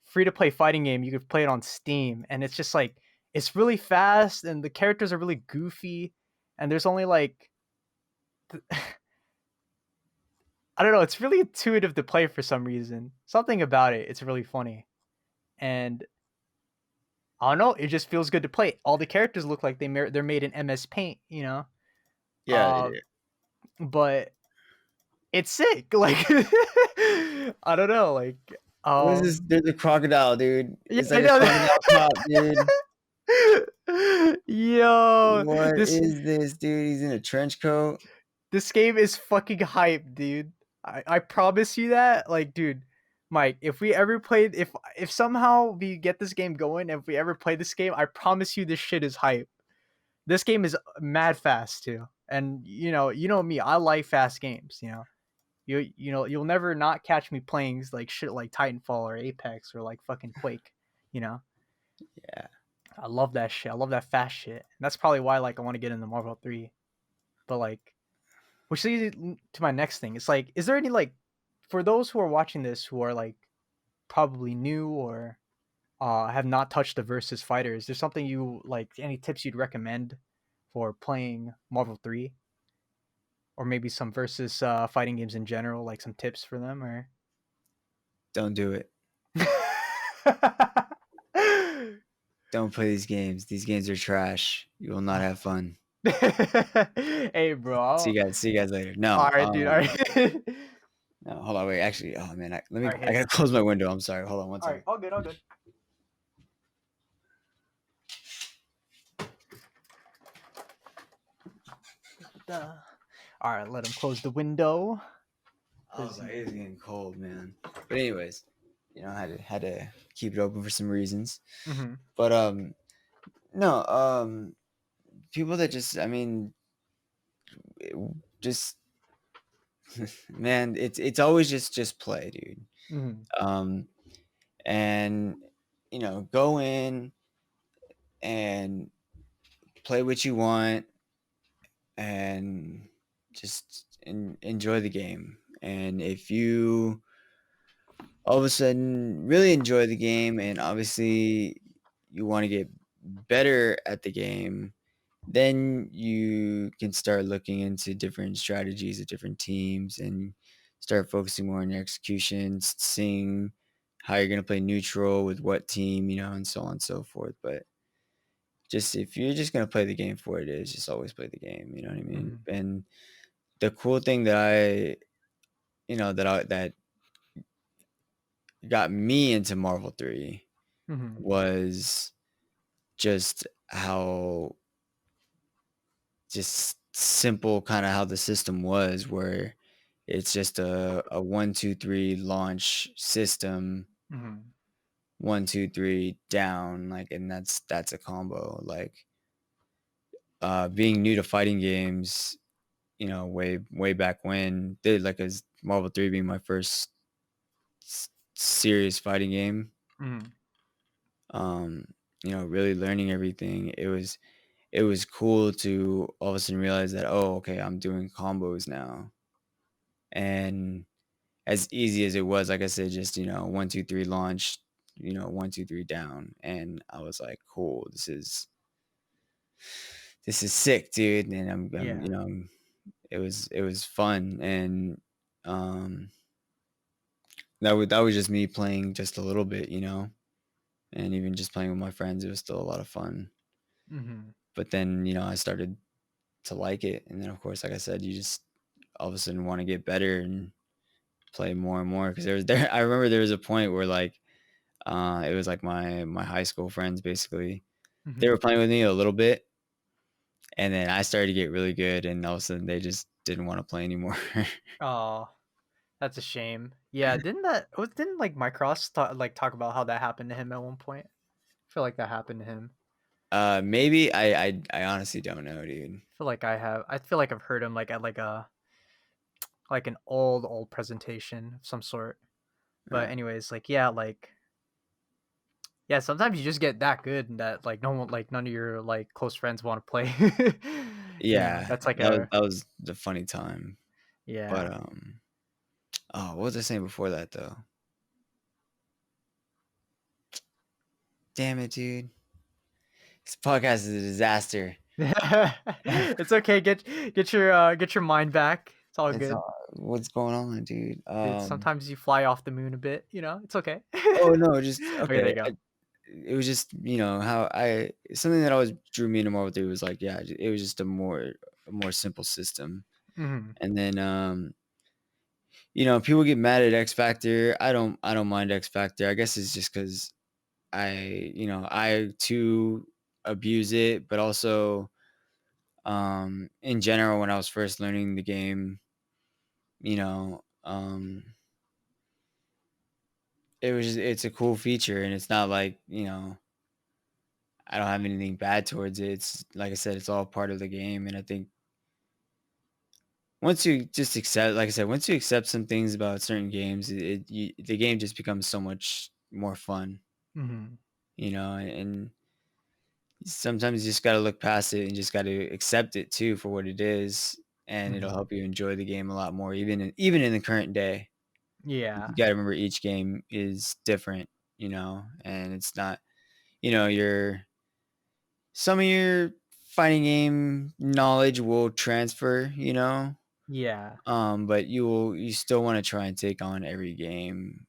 free to play fighting game. You could play it on Steam, and it's just like it's really fast, and the characters are really goofy, and there's only like I don't know. It's really intuitive to play for some reason. Something about it. It's really funny, and I don't know. It just feels good to play. All the characters look like they're made in MS Paint, you know. Yeah, they Uh, do. but it's sick. Like I don't know. Like What is this? um, There's a crocodile, dude. yeah, It's I like a crocodile top, dude. know. Yo, What this is this, dude? He's in a trench coat. this game is fucking hype, dude. I promise you that. Like, dude, Mike, if we ever played, if somehow we get this game going, if we ever play this game, I promise you this shit is hype. This game is mad fast too, and you know me, I like fast games. You'll never not catch me playing like shit like Titanfall or Apex or like fucking Quake. You know, Yeah. I love that shit. I love that fast shit. And that's probably why like I want to get into Marvel 3. But like, which leads to my next thing. It's like, is there any like, for those who are watching this who are like probably new or have not touched the versus fighter, is there something you like? Any tips you'd recommend for playing Marvel 3, or maybe some versus fighting games in general? Like some tips for them, or Don't do it. Don't play these games. These games are trash. You will not have fun. hey, bro. See you guys later. All No, right, dude. All right. no, hold on, wait. Actually, oh man, All right, I hit gotta it. close my window. I'm sorry. Hold on one All right, second. all good, all good. All right, let him close the window. I was like, it's getting cold, man. But anyways, had to keep it open for some reasons. Mm-hmm. But no, people that just, I mean, just man, it's always just play, dude. Mm-hmm. Um, and go in and play what you want and just enjoy the game. And if you all of a sudden really enjoy the game and obviously you want to get better at the game, then you can start looking into different strategies of different teams and start focusing more on your execution, seeing how you're going to play neutral with what team, and so on and so forth. But just if you're just going to play the game for what it is, just always play the game. You know what I mean? Mm-hmm. And the cool thing that that got me into Marvel 3 Mm-hmm. was just how just simple kind of how the system was, where it's just a 1 2 3 launch system, Mm-hmm. 1 2 3 down, like, and that's a combo. Like, being new to fighting games, way back when, did like as Marvel 3 being my first serious fighting game, Mm-hmm. um, really learning everything. It was cool to all of a sudden realize that, oh, okay, I'm doing combos now. And as easy as it was, like I said, just 1 2 3 launch, 1 2 3 down, and I was like, cool, this is sick, dude. And Yeah. it was fun, and um, that was just me playing just a little bit, and even just playing with my friends, it was still a lot of fun. Mm-hmm. But then I started to like it, and then of course, like I said, you just all of a sudden want to get better and play more and more, because there I remember there was a point where, like, it was like my high school friends, basically, they Mm-hmm. were playing with me a little bit, and then I started to get really good, and all of a sudden they just didn't want to play anymore. Oh, that's a shame. Yeah, didn't like Micross talk about how that happened to him at one point? I feel like that happened to him. Maybe I honestly don't know, dude. I feel like I have. I feel like I've heard him like at like an old presentation of some sort. But Uh, anyways, like yeah, like yeah, sometimes you just get that good that like no one like none of your like close friends want to play. yeah, That's like that was a that was the funny time. yeah. But oh, what was I saying before that though? Damn it, dude! This podcast is a disaster. It's okay. Get your mind back. It's all It's good. what's going on, dude? Dude, sometimes you fly off the moon a bit, you know? It's okay. Oh, no, just Okay, there okay, you go. it was just, how I something that always drew me into Marvel 3 was, like, yeah, it was just a more simple system, Mhm, and then, people get mad at X Factor. I don't mind X Factor. I guess it's just because I too abuse it, but also, in general, when I was first learning the game, you know, it's a cool feature, and it's not like, I don't have anything bad towards it. It's like I said, it's all part of the game, and I think once you just accept, like I said, once you accept some things about certain games, the game just becomes so much more fun, mhm, and sometimes you just got to look past it and just got to accept it too for what it is, and it'll mhm. help you enjoy the game a lot more, even in the current day. You Yeah, got to remember each game is different, and it's not, your some of your fighting game knowledge will transfer, yeah, but you still want to try and take on every game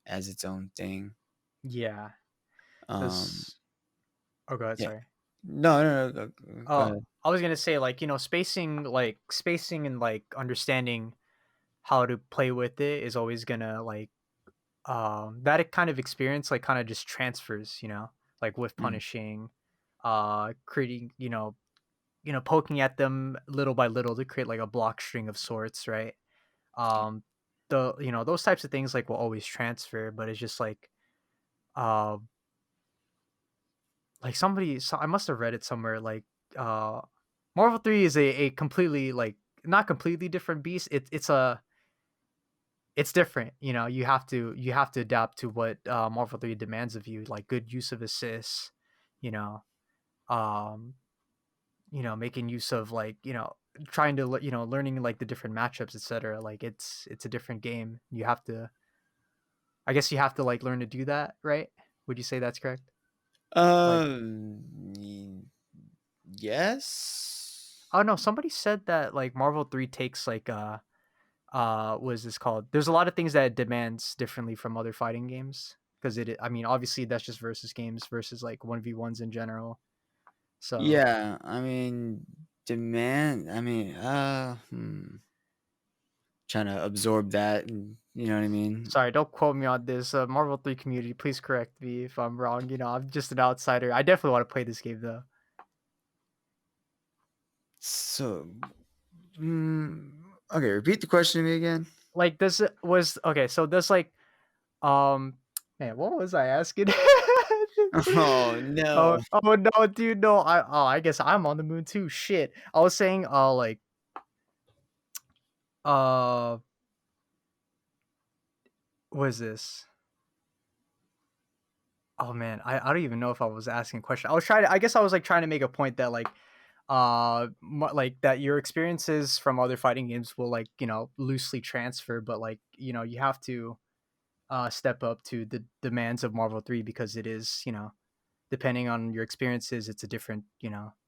as its own thing. yeah. Um, 'Cause oh, go ahead, yeah. sorry. No, no, no. Go Oh, ahead. I was gonna say, like, spacing and, like, understanding how to play with it is always gonna, like, that kind of experience, like, kinda just transfers, like, with Mm. punishing, creating, poking at them little by little to create, like, a block string of sorts, right? Um, those types of things, like, will always transfer, but it's just uh, I must have read it somewhere, like, uh, Marvel 3 is a completely, like, not completely different beast. It's different, you have to adapt to what, Marvel 3 demands of you, like good use of assists, you know, um, making use of, like, trying to learning, like, the different matchups, etc. Like, it's a different game. I guess you have to, like, learn to do that, right? Would you say that's correct? Like, Y yes? oh no, somebody said that, like, Marvel 3 takes, like, what is this called? There's a lot of things that it demands differently from other fighting games because I mean, obviously that's just versus games versus, like, 1v1s in general. So, Yeah, I mean, trying to absorb that, and you know what I mean? sorry, don't quote me on this. Marvel 3 community, please correct me if I'm wrong. I'm just an outsider. I definitely want to play this game though. So, okay, repeat the question to me again. Like, does it was okay, so does, like, um man, what was I asking? Oh, Oh, no. oh no, dude, no. I guess I'm on the moon too. Shit. I was saying, like, uh what is this? Oh man, I don't even know if I was asking a question. I guess I was, like, trying to make a point that, like, like, that your experiences from other fighting games will, like, loosely transfer, but, like, you have to step up to the demands of Marvel 3 because it is, depending on your experiences, it's a different, it's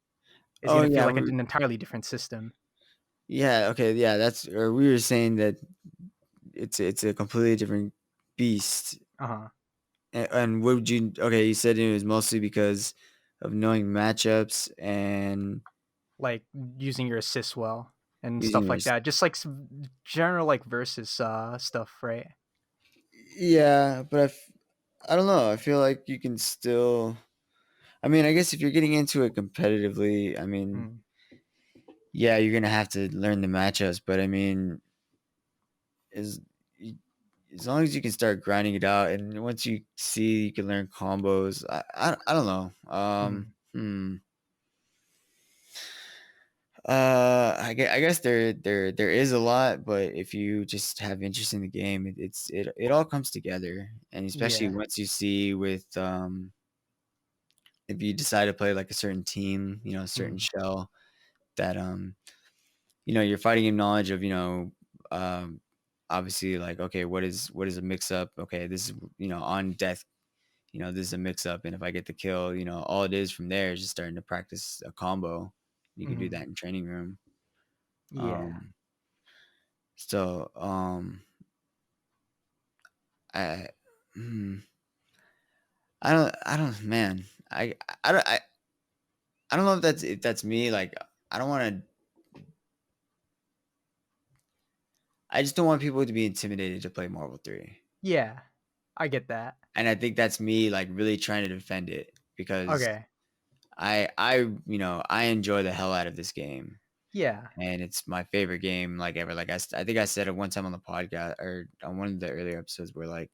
Oh, gonna feel yeah, like an entirely different system. yeah, okay, yeah, or we were saying that it's a completely different beast. Uh-huh. And what would you okay, you said it was mostly because of knowing matchups and Like, using your assists well and using stuff your like that. Just, like, general, like, versus stuff, right? yeah, but I don't know, I feel like you can still I mean, I guess if you're getting into it competitively, I mean, Mm. yeah, you're gonna have to learn the matchups, but I mean, as y as long as you can start grinding it out, and once you see you can learn combos, I don't know, Mm. I guess there is a lot, but if you just have interest in the game, it all comes together, and especially Yeah. once you see if you decide to play like a certain team, a certain Mm. shell that your fighting game knowledge of um, obviously like okay, what is a mix up? Okay, this is on death. This is a mix up, and if I get the kill, all it is from there is just starting to practice a combo. You can do Mhm. that in training room. Yeah. Um, So, I hmm, I don't man, I don't I don't know if that's me, like, I don't wanna I just don't want people to be intimidated to play Marvel 3, Yeah, I get that. and I think that's me, like, really trying to defend it because Okay. I enjoy the hell out of this game, Yeah. and it's my favorite game, like, ever, like, I think I said it one time on the podcast or on one of the earlier episodes where, like,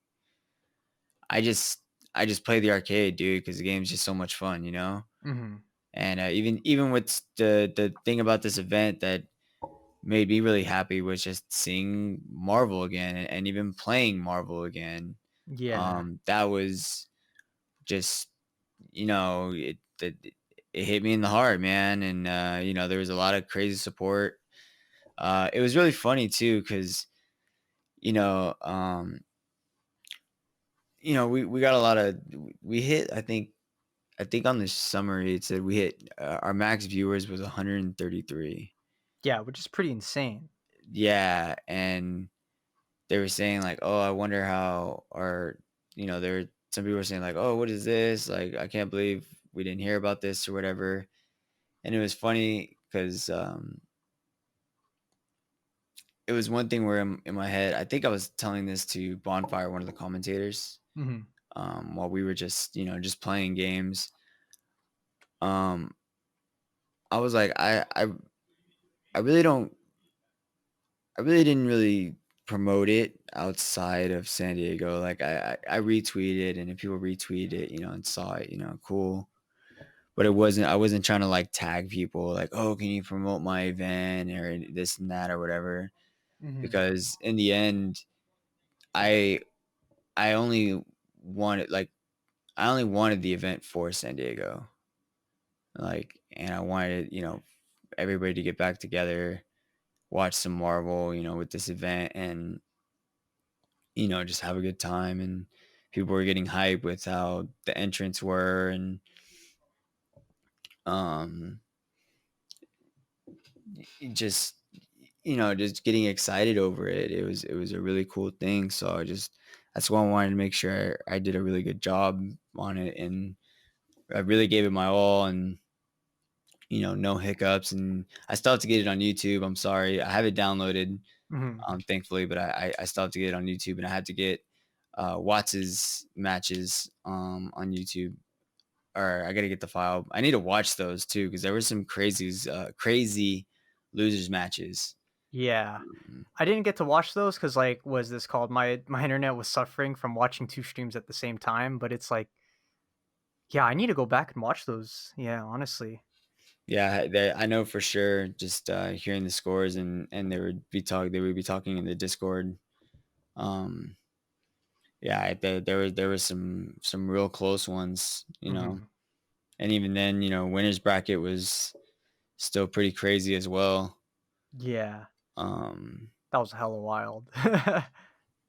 I just I just play the arcade, dude, because the game's just so much fun, you know? Mhm. And, even with the thing about this event that made me really happy was just seeing Marvel again and even playing Marvel again. Yeah. That was just, it hit me in the heart, man, and, there was a lot of crazy support. It was really funny too because you know, um, we got a lot of we hit, I think on the summary, it said we hit, our max viewers was 133. Yeah, which is pretty insane. Yeah, and they were saying like, "Oh, I wonder how," or, there were some people were saying like, "Oh, what is this? Like, I can't believe we didn't hear about this," or whatever. And it was funny 'cause, it was one thing where in my head, I think I was telling this to Bonfire, one of the commentators, Mhm. while we were just, just playing games. Um, I was like, I really don't I really didn't really promote it outside of San Diego. Like I retweeted, and if people retweeted it, and saw it, cool. But I wasn't trying to like tag people like, oh, can you promote my event or this and that or whatever. Mhm. Because in the end, I I only wanted like I only wanted the event for San Diego. Like, and I wanted, everybody to get back together, watch some Marvel, with this event, and just have a good time. And people were getting hyped with how the entrants were, and um, just just getting excited over it. It was a really cool thing. So that's why I wanted to make sure I did a really good job on it, and I really gave it my all, and no hiccups. And I still have to get it on YouTube. I'm sorry, I have it downloaded, Mhm. thankfully, but I still have to get it on YouTube, and I had to get Watts's matches on YouTube, or I gotta get the file. I need to watch those too because there were some crazy losers matches. Yeah. Mm, I didn't get to watch those because, like, was this called? My internet was suffering from watching 2 streams at the same time, but it's like, yeah, I need to go back and watch those. Yeah, honestly. Yeah, I know for sure. Just hearing the scores, and they would be talking in the Discord. Um, yeah, there was some real close ones, Mhm. and even then, winners bracket was still pretty crazy as well. Yeah. Um, That was hella wild.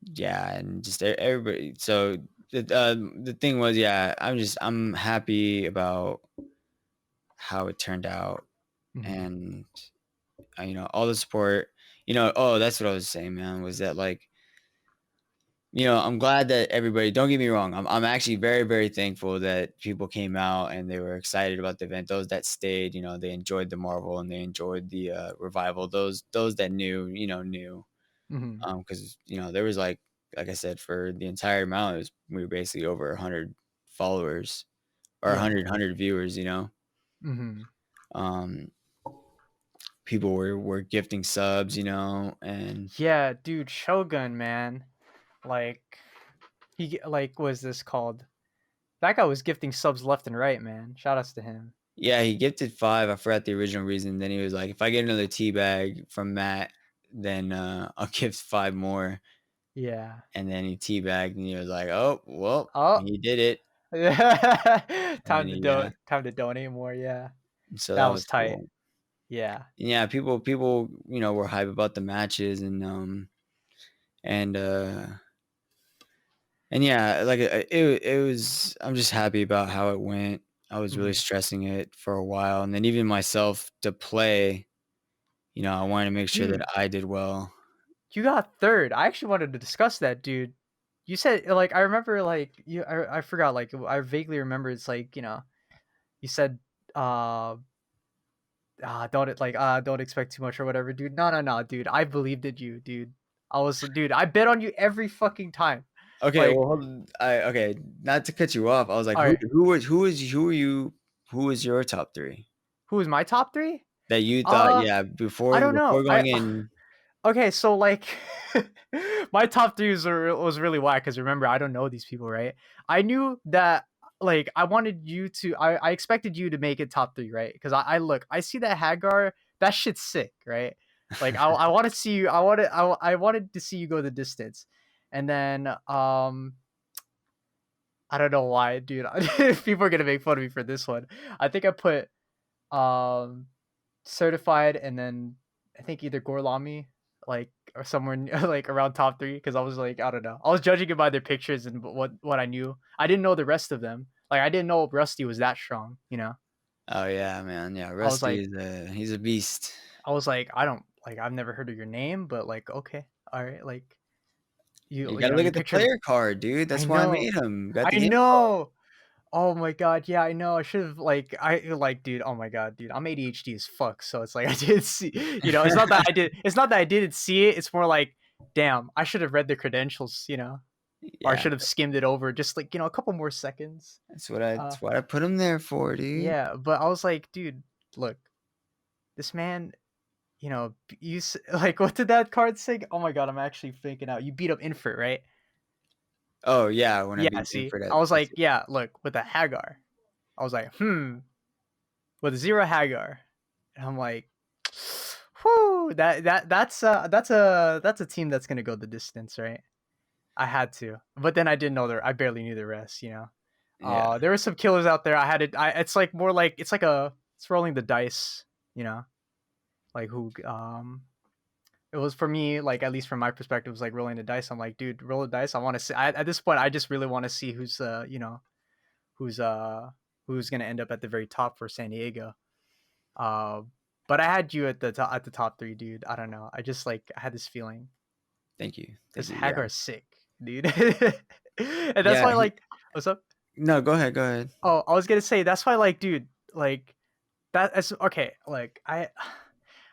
yeah, and just everybody. So the thing was, yeah, I'm happy about how it turned out, Mhm. and all the support. Oh, that's what I was saying, man. Was that like, I'm glad that everybody. Don't get me wrong. I'm actually very very thankful that people came out and they were excited about the event. Those that stayed, they enjoyed the Marvel and they enjoyed the revival. Those that knew, knew. Mhm. Because there was like I said, for the entire amount, we were basically over 100 followers or Yeah. 100 viewers. Mhm. Um, people were gifting subs, and Yeah, dude, Shogun, man. Like, like, was this called? That guy was gifting subs left and right, man. Shout outs to him. yeah, he gifted 5. I forgot the original reason. Then he was like, if I get another tea bag from Matt, then I'll gift 5 more. Yeah. And then he teabagged, and he was like, oh well, Oh, he did it. yeah. And yeah, Time to donate more. Yeah, so that that was was tight. cool. Yeah. Yeah, people, were hype about the matches, and yeah, like it was. I'm just happy about how it went. I was really Hmm. stressing it for a while, and then even myself to play. I wanted to make sure that Dude, I did well. You got third. I actually wanted to discuss that, dude. You said like I remember like I forgot like I vaguely remember it's like you said uh don't expect too much or whatever, dude. No, dude. I believed in you, dude. Dude. I bet on you every fucking time. Okay, Like, well, hold on. Okay, not to cut you off. I was like, all right, who are you? Who was your top three who is my top three? that you thought? Uh, Yeah, I before don't know. going in. Okay, so like my top three was really whack because remember I don't know these people, right? I knew that like I wanted you to I expected you to make it top three, right? Because I look I see that Hagar, that shit's sick, right? Like I want to see you I wanted to see you go the distance, and then I don't know why, dude. People are gonna make fun of me for this one. I think I put um certified, and then I think either Gorlami, like or somewhere like around top three, because I was like I don't know. I was judging it by their pictures and what I knew. I didn't know the rest of them. Like I didn't know Rusty was that strong. Oh yeah, man. Yeah, I was Rusty like is he's a beast. I don't like I've never heard of your name, but like okay, all right, like You you gotta know look you at the picture. player card, dude. I That's why I know, made him. Got I the info. know. Oh my god, yeah, I know. I should have dude. Oh my god, dude. I'm ADHD as fuck, so it's like I didn't see. It's not that I did. It's not that I didn't see it. It's more like, damn, I should have read the credentials, or I Yeah, should have skimmed it over just like a couple more seconds. Uh, that's what I put him there for, dude. yeah, but I was like, dude, look, this man, like what did that card say? Oh my god, I'm actually freaking out. You beat up Infert, right? Oh yeah, when I Yeah. beat him See, for that. I was That's like, yeah, look with a Hagar. I was like, with zero Hagar. And I'm like, whoo, that's a team that's gonna go the distance, right? I had to, but then I didn't know I barely knew the rest. yeah. There were some killers out there. I had it. It's like more like it's rolling the dice, like who it was for me, like at least from my perspective, it was like rolling the dice. I'm like, dude, roll the dice. I want to see. At this point, I just really want to see who's who's gonna end up at the very top for San Diego. Uh, but I had you at the top three, dude. I don't know. I just like I had this feeling Thank you, thank because you. Yeah, Hagar's sick, dude. And that's yeah. why like what's up? No, go ahead, go ahead. Oh, I was gonna say that's why like, dude, like that's okay. Like I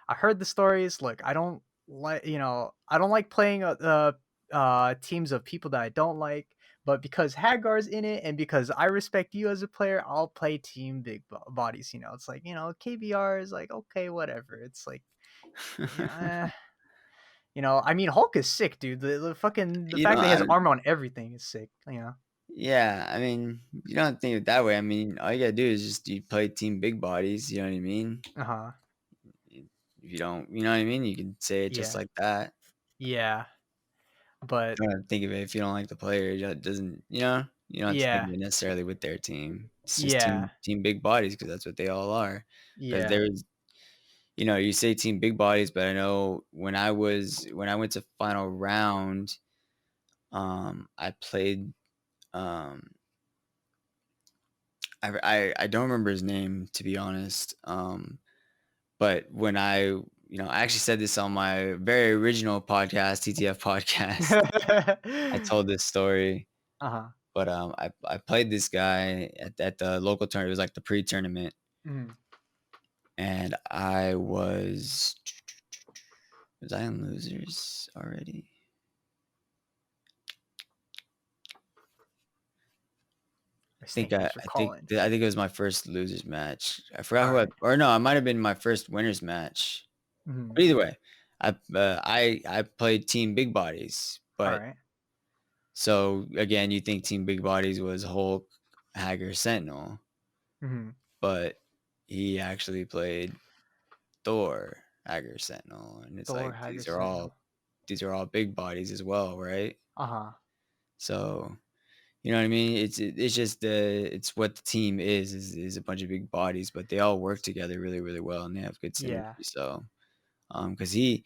heard the stories. Look, I don't like playing teams of people that I don't like. But because Hagar's in it, and because I respect you as a player, I'll play team big bodies. It's like KBR is like okay, whatever. It's like yeah, I mean Hulk is sick, dude. The fucking the You know, fact that he has armor on everything is sick. yeah. I mean, you don't think of it that way. I mean, all you gotta do is just you play team big bodies. You know what I mean? Uh huh. If you don't, you know what I mean? You can say it just Yeah. like that. Yeah. But You don't have to think of it if you don't like the player. It doesn't, you don't have to think yeah. of it necessarily with their team. It's just Yeah. team big bodies because that's what they all are. Because Yeah. there's, you say team big bodies, but I know when I went to final round, I played, um, I don't remember his name to be honest. But when I actually said this on my very original podcast, TTF podcast. I told this story, Uh-huh. but I played this guy at the local tournament. It was like the pre-tournament, Mhm. and was I in losers already? This thing keeps recalling. I think it was my first losers match. I forgot All who I right. or no, it might have been my first winners match. Mhm. But either way, I played team big bodies, All but right. so again, you think team big bodies was Hulk, Hager, Sentinel, Mhm. but he actually played Thor, Hager, Sentinel, and it's Thor, like Hager, Sentinel. these are all big bodies as well, right? Uh-huh. So you know what I mean? It's just it's what the team is a bunch of big bodies, but they all work together really really well and they have good synergy. Yeah. So because he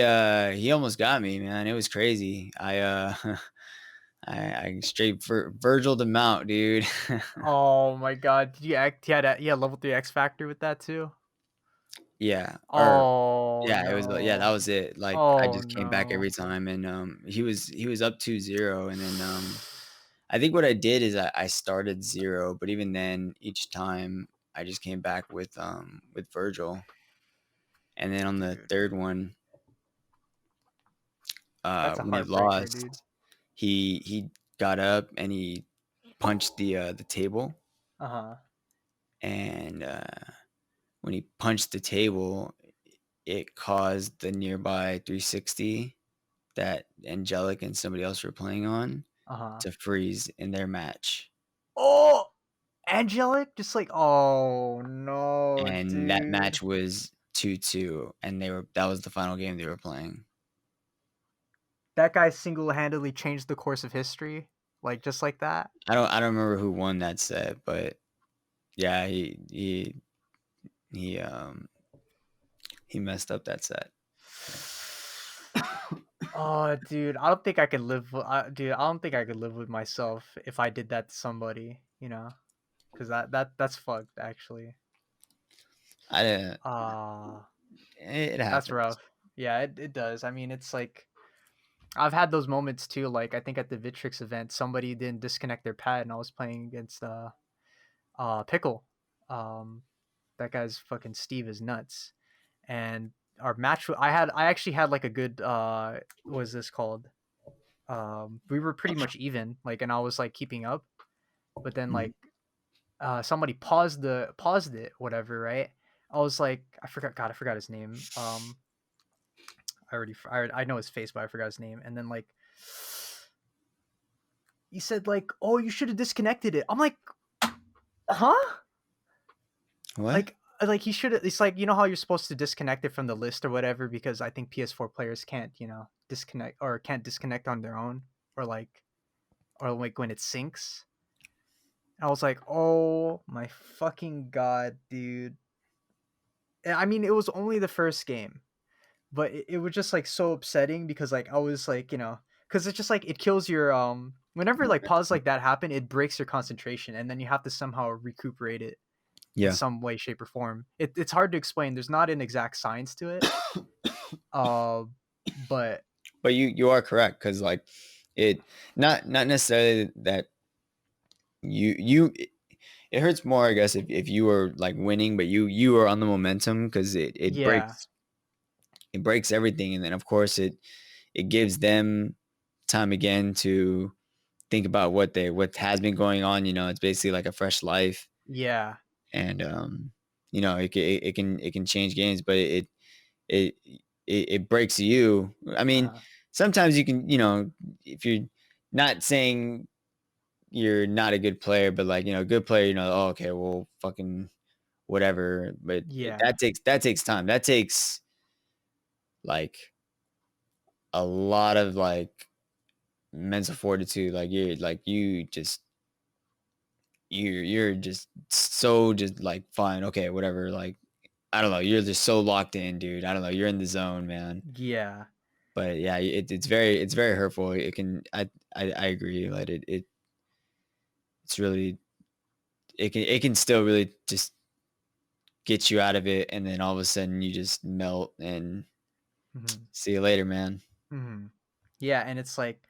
almost got me, man. It was crazy. I straight Virgil him out, dude. Oh my god. Did you act? Yeah, level 3 X Factor with that too? Yeah, or Oh yeah, it was yeah, that no. was it. Like, I Oh just came back every no. time, and, he was up 2-0, and then, I think what I did is I started 0, but even then, each time, I just came back with Virgil, and then on the Dude, 3rd one, that's a when he heartbreaker, dude. lost, he got up and he punched the table, Uh-huh. and, when he punched the table, it caused the nearby 360 that Angelic and somebody else were playing on Uh-huh. to freeze in their match, Oh, Angelic? Just like, oh no, and that dude. match was 2-2, and that was the final game they were playing. That guy single-handedly changed the course of history. Like just like that. I don't remember who won that set, but yeah, he, he messed up that set. Oh, dude, I don't think I could live. Dude, I don't think I could live with myself if I did that to somebody. Because that's fucked. Actually, I didn't ah, it that's happens. rough. Yeah, it does. I mean, it's like I've had those moments too. Like I think at the Vitrix event, somebody didn't disconnect their pad, and I was playing against Pickle. Um, that guy's fucking Steve is nuts, and our match. I actually had like a good what is this called? We were pretty much even, like, and I was like keeping up, but then Mhm, like somebody paused it, whatever, right? I was like, I forgot his name. I know his face, but I forgot his name. And then like he said like, oh, you should have disconnected it. I'm like, huh? what? Like he should have. It's like, you know how you're supposed to disconnect it from the list or whatever, because I think PS4 players can't, disconnect, or can't disconnect on their own, or like when it syncs. I was like, "Oh my fucking god, dude!" I mean, it was only the first game, but it was just like so upsetting because like I was like, because it's just like it kills your whenever like pause like that happen, it breaks your concentration, and then you have to somehow recuperate it in Yeah. some way, shape, or form. It's hard to explain. There's not an exact science to it. Uh, but But you are correct, because like, it not necessarily that you it hurts more, I guess, if you were, like, winning, but you are on the momentum, because yeah, it breaks everything, and then, of course, it gives them time again to think about what has been going on, it's basically like a fresh life, yeah, and, it can change games, but it it breaks you. I mean, uh-huh. sometimes you can, if you're not saying you're not a good player, but, like, a good player, "Oh, okay, well, fucking whatever," but Yeah, that takes time. That takes, like, a lot of, like, mental fortitude, like, you're just so just, like, "Fine, okay, whatever," like, I don't know, you're just so locked in, dude. I don't know, you're in the zone, man. yeah. But, yeah, it's very hurtful. It can I agree, like, it's really it can still really just get you out of it, and then all of a sudden you just melt, and Hmm. see you later, man. Hmm. Yeah, and it's like,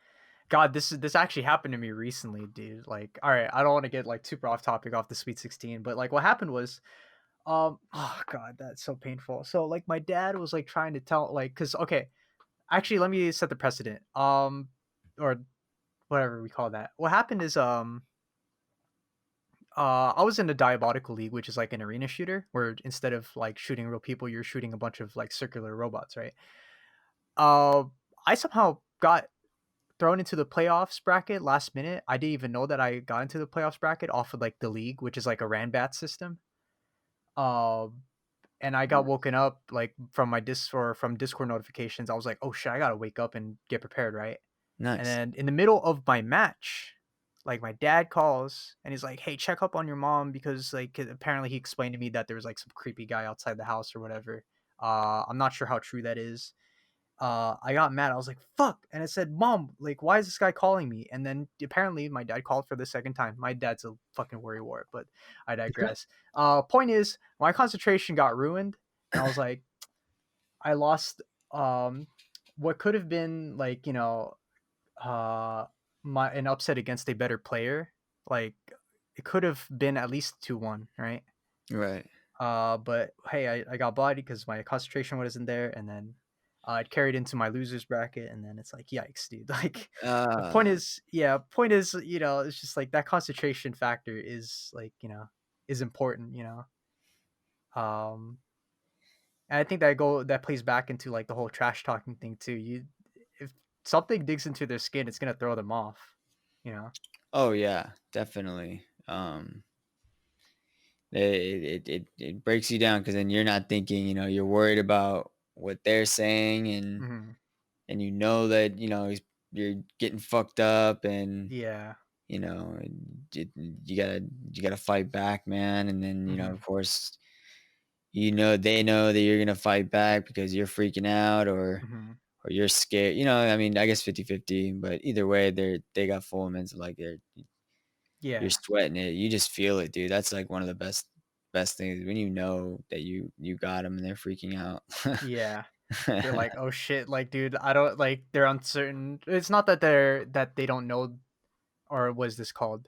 God, this actually happened to me recently, dude. Like, all right, I don't want to get like super off topic off the Sweet 16, but like what happened was, oh God, that's so painful. So like my dad was like trying to tell, like, cause okay, actually let me set the precedent. Or whatever we call that. What happened is, I was in the Diabolical League, which is like an arena shooter, where instead of like shooting real people, you're shooting a bunch of like circular robots, right? Uh, I somehow got thrown into the playoffs bracket last minute. I didn't even know that I got into the playoffs bracket off of like the league, which is like a Ranbat system. Um, and I got woken up like from my from Discord notifications. I was like, "Oh shit, I gotta wake up and get prepared, right?" And Nice. then in the middle of my match, like my dad calls and he's like, "Hey, check up on your mom because like apparently he explained to me that there was like some creepy guy outside the house or whatever." I'm not sure how true that is. I got mad. I was like, "Fuck!" And I said, "Mom, like, why is this guy calling me?" And then apparently my dad called for the second time. My dad's a fucking worry wart, but I digress. Point is, my concentration got ruined, and I was like, I lost um what could have been like, uh my an upset against a better player. Like it could have been at least 2-1, right? Right. But hey, I got bodied because my concentration wasn't there, and then it carried into my losers bracket, and then it's like, yikes, dude. Like, the point Uh, is, yeah, point is, it's just like that concentration factor is like, is important, Um, and I think that plays back into like the whole trash talking thing too. If something digs into their skin, it's gonna throw them off, you know. oh yeah, definitely. It breaks you down because then you're not thinking, you're worried about what they're saying, Hmm. and you know that you're getting fucked up, and Yeah. you know it, you gotta fight back, man. And then Hmm. of course they know that you're gonna fight back because you're freaking out, Hmm. or you're scared. I mean, I guess 50-50, but either way, they got full mental, like you're Yeah. sweating it. You just feel it, dude. That's like one of the best things when you know that you got them and they're freaking out. Yeah. They're like, "Oh shit, like dude, I don't like they're uncertain." It's not that they don't know, or what is this called?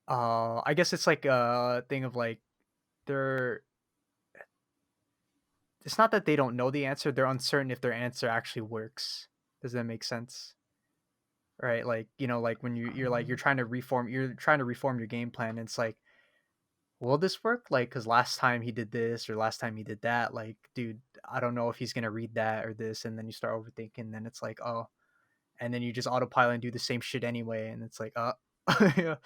I guess it's like a thing of like they're it's not that they don't know the answer, they're uncertain if their answer actually works. Does that make sense? Right? Like, like when you're like you're trying to reform your game plan, and it's like, will this work? Like, cuz last time he did this or last time he did that, like, dude, I don't know if he's going to read that or this, and then you start overthinking, then it's like, oh, and then you just autopilot and do the same shit anyway, and it's like, yeah.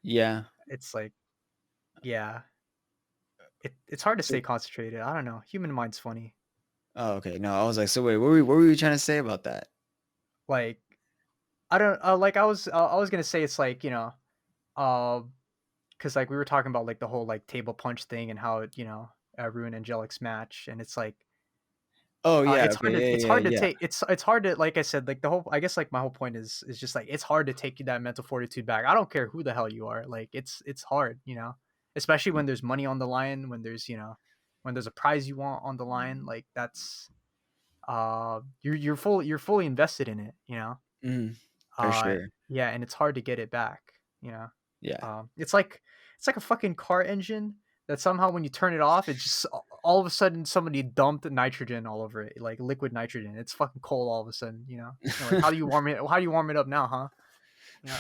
Yeah. It's like, yeah, it's hard to stay So, concentrated. I don't know. Human mind's funny. oh, okay. No, I was like, so wait, what were you trying to say about that? Like, I don't like I was gonna say it's like, uh, because like we were talking about like the whole like table punch thing and how it ruined Angelic's match, and it's like Oh yeah, it's okay, hard to yeah, it's yeah, hard to yeah. take it's hard to, like I said, like the whole, I guess like my whole point is just like it's hard to take that mental fortitude back. I don't care who the hell you are, like it's hard, especially when there's money on the line, when there's when there's a prize you want on the line, like that's you're fully invested in it, Mhm, for uh sure. yeah, and it's hard to get it back, Yeah. it's like a fucking car engine that somehow when you turn it off, it just all of a sudden somebody dumped nitrogen all over it, like liquid nitrogen. It's fucking cold all of a sudden, like how do you warm it? How do you warm it up now, huh? You know,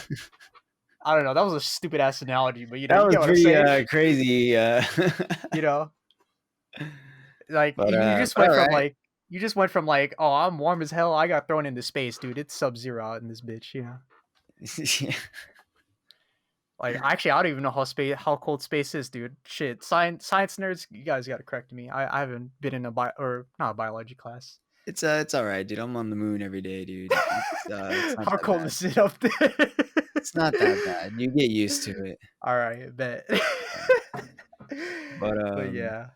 I don't know. That was a stupid ass analogy, but That you was get what I'm pretty saying. crazy. You know, like But you just all went from right. like oh, I'm warm as hell. I got thrown into space, dude. It's sub-zero out in this bitch. Yeah. Like actually, I don't even know how cold space is, dude. Shit, science nerds, you guys got to correct me. I haven't been in a or not a biology class. It's all right, dude. I'm on the moon every day, dude. It's not How that cold bad. is it up there? It's not that bad. You get used to it. All right, bet. But But yeah.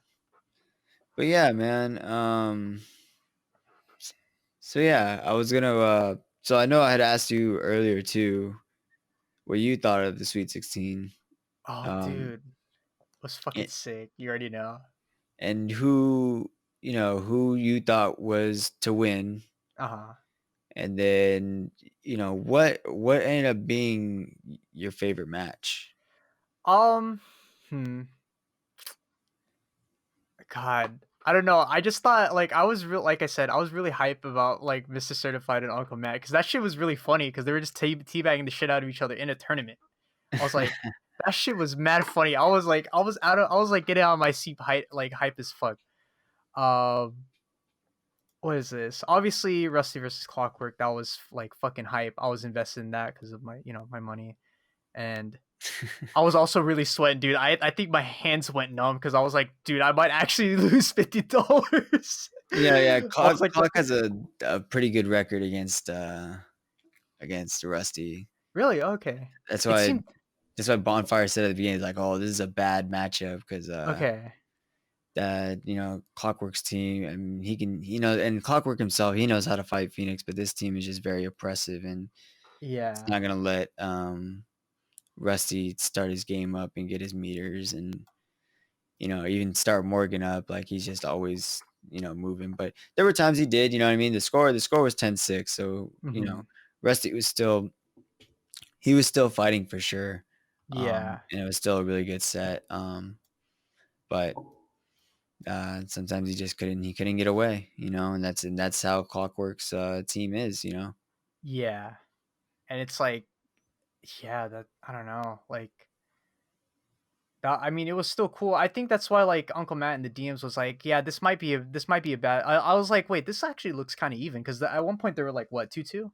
but yeah, man. So yeah, I was gonna so I know I had asked you earlier too what you thought of the Sweet 16. Oh, Um dude, was fucking and, sick. You already know. and who you thought was to win, Uh huh. and then what ended up being your favorite match. Um. Hmm. God, I don't know. I just thought like I was real. Like I said, I was really hype about like Mr. Certified and Uncle Matt because that shit was really funny because they were just teabagging the shit out of each other in a tournament. I was like, that shit was mad funny. I was like getting out of my seat, hype as fuck. Um, what is this? Obviously, Rusty versus Clockwork. That was like fucking hype. I was invested in that because of my, my money, and I was also really sweating, dude. I think my hands went numb because I was like, dude, I might actually lose $50. Yeah, yeah. I was like, Clock has a pretty good record against Rusty. really? Okay. That's It why seemed Bonfire said at the beginning, like, "Oh, this is a bad matchup because okay. that Clockwork's team. I mean, he can, and Clockwork himself, he knows how to fight Phoenix, but this team is just very oppressive, and it's Yeah. not gonna let Rusty start his game up and get his meters, and even start Morgan up. Like he's just always, moving. But there were times he did, you know what I mean? The score was 10-6. So, Mm-hmm. Rusty he was still fighting for sure. Yeah. And it was still a really good set. But sometimes he couldn't get away, and that's how Clockwork's team is. Yeah. And it's like, yeah, that I don't know, like that, I mean, it was still cool. I think that's why like Uncle Matt in the DMs was like, yeah, this might be a bad. I was like, wait, this actually looks kind of even because at one point they were like what 2-2,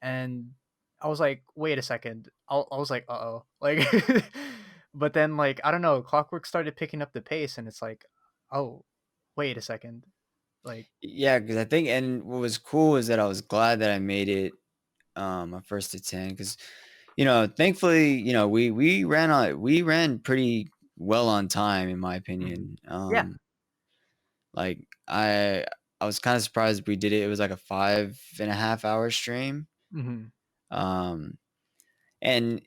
and I was like, wait a second. I was like, uh oh, like, but then like I don't know, Clockwork started picking up the pace, and it's like, oh, wait a second, like, Yeah, because I think, and what was cool is that I was glad that I made it a first to 10 because thankfully, we ran pretty well on time in my mhm. opinion. Yeah, Like I was kind of surprised we did it. It was like a 5.5 hour stream. hmm Um, and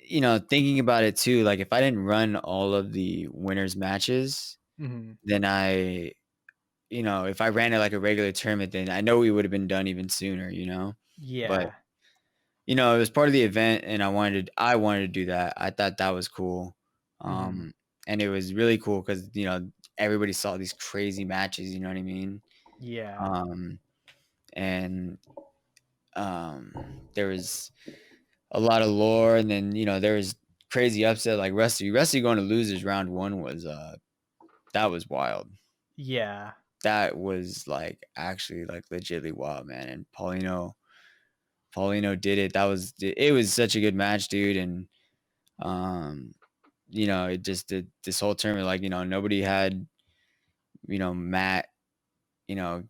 thinking about it too, like if I didn't run all of the winners matches, hmm then if I ran it like a regular tournament, then I know we would have been done even sooner. But yeah, it was part of the event, and I wanted to do that. I thought that was cool, hmm um, and it was really cool because everybody saw these crazy matches. You know what I mean? yeah, Um, and there was a lot of lore, and then there was crazy upset like Rusty going to losers round one was that was wild. yeah, That was like actually like legitly wild, man. And Paulino did it. It was such a good match, dude. And um, it just did this whole tournament. Like, nobody had, Matt, you know,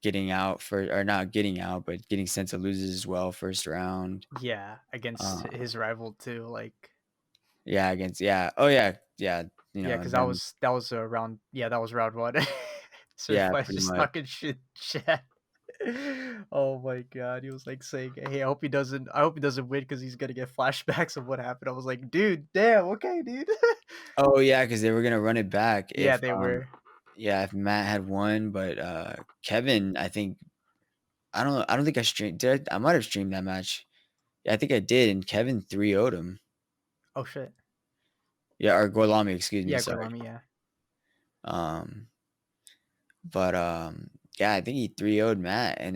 getting out for or not getting out, but getting sent to losers as well, first round. yeah, against Uh, his rival too, like. yeah, against yeah. Oh yeah, yeah. Yeah, because that Them. was that was a round. Yeah, that was round one. Yeah, Surflash pretty just much. talking shit chat. Oh my god, he was like saying, "Hey, I hope he doesn't. I hope he doesn't win because he's gonna get flashbacks of what happened." I was like, "Dude, damn, okay, dude." Oh yeah, because they were gonna run it back Yeah, if they were. yeah, if Matt had won, but Kevin, I think I don't think I streamed. Did I might have streamed that match. Yeah, I think I did, and Kevin 3-0'd him. Oh shit. Yeah, or Gorlami, excuse me, Yeah, sorry. Gorlami. Yeah. Um, but yeah, I think he 3-0'd Matt, and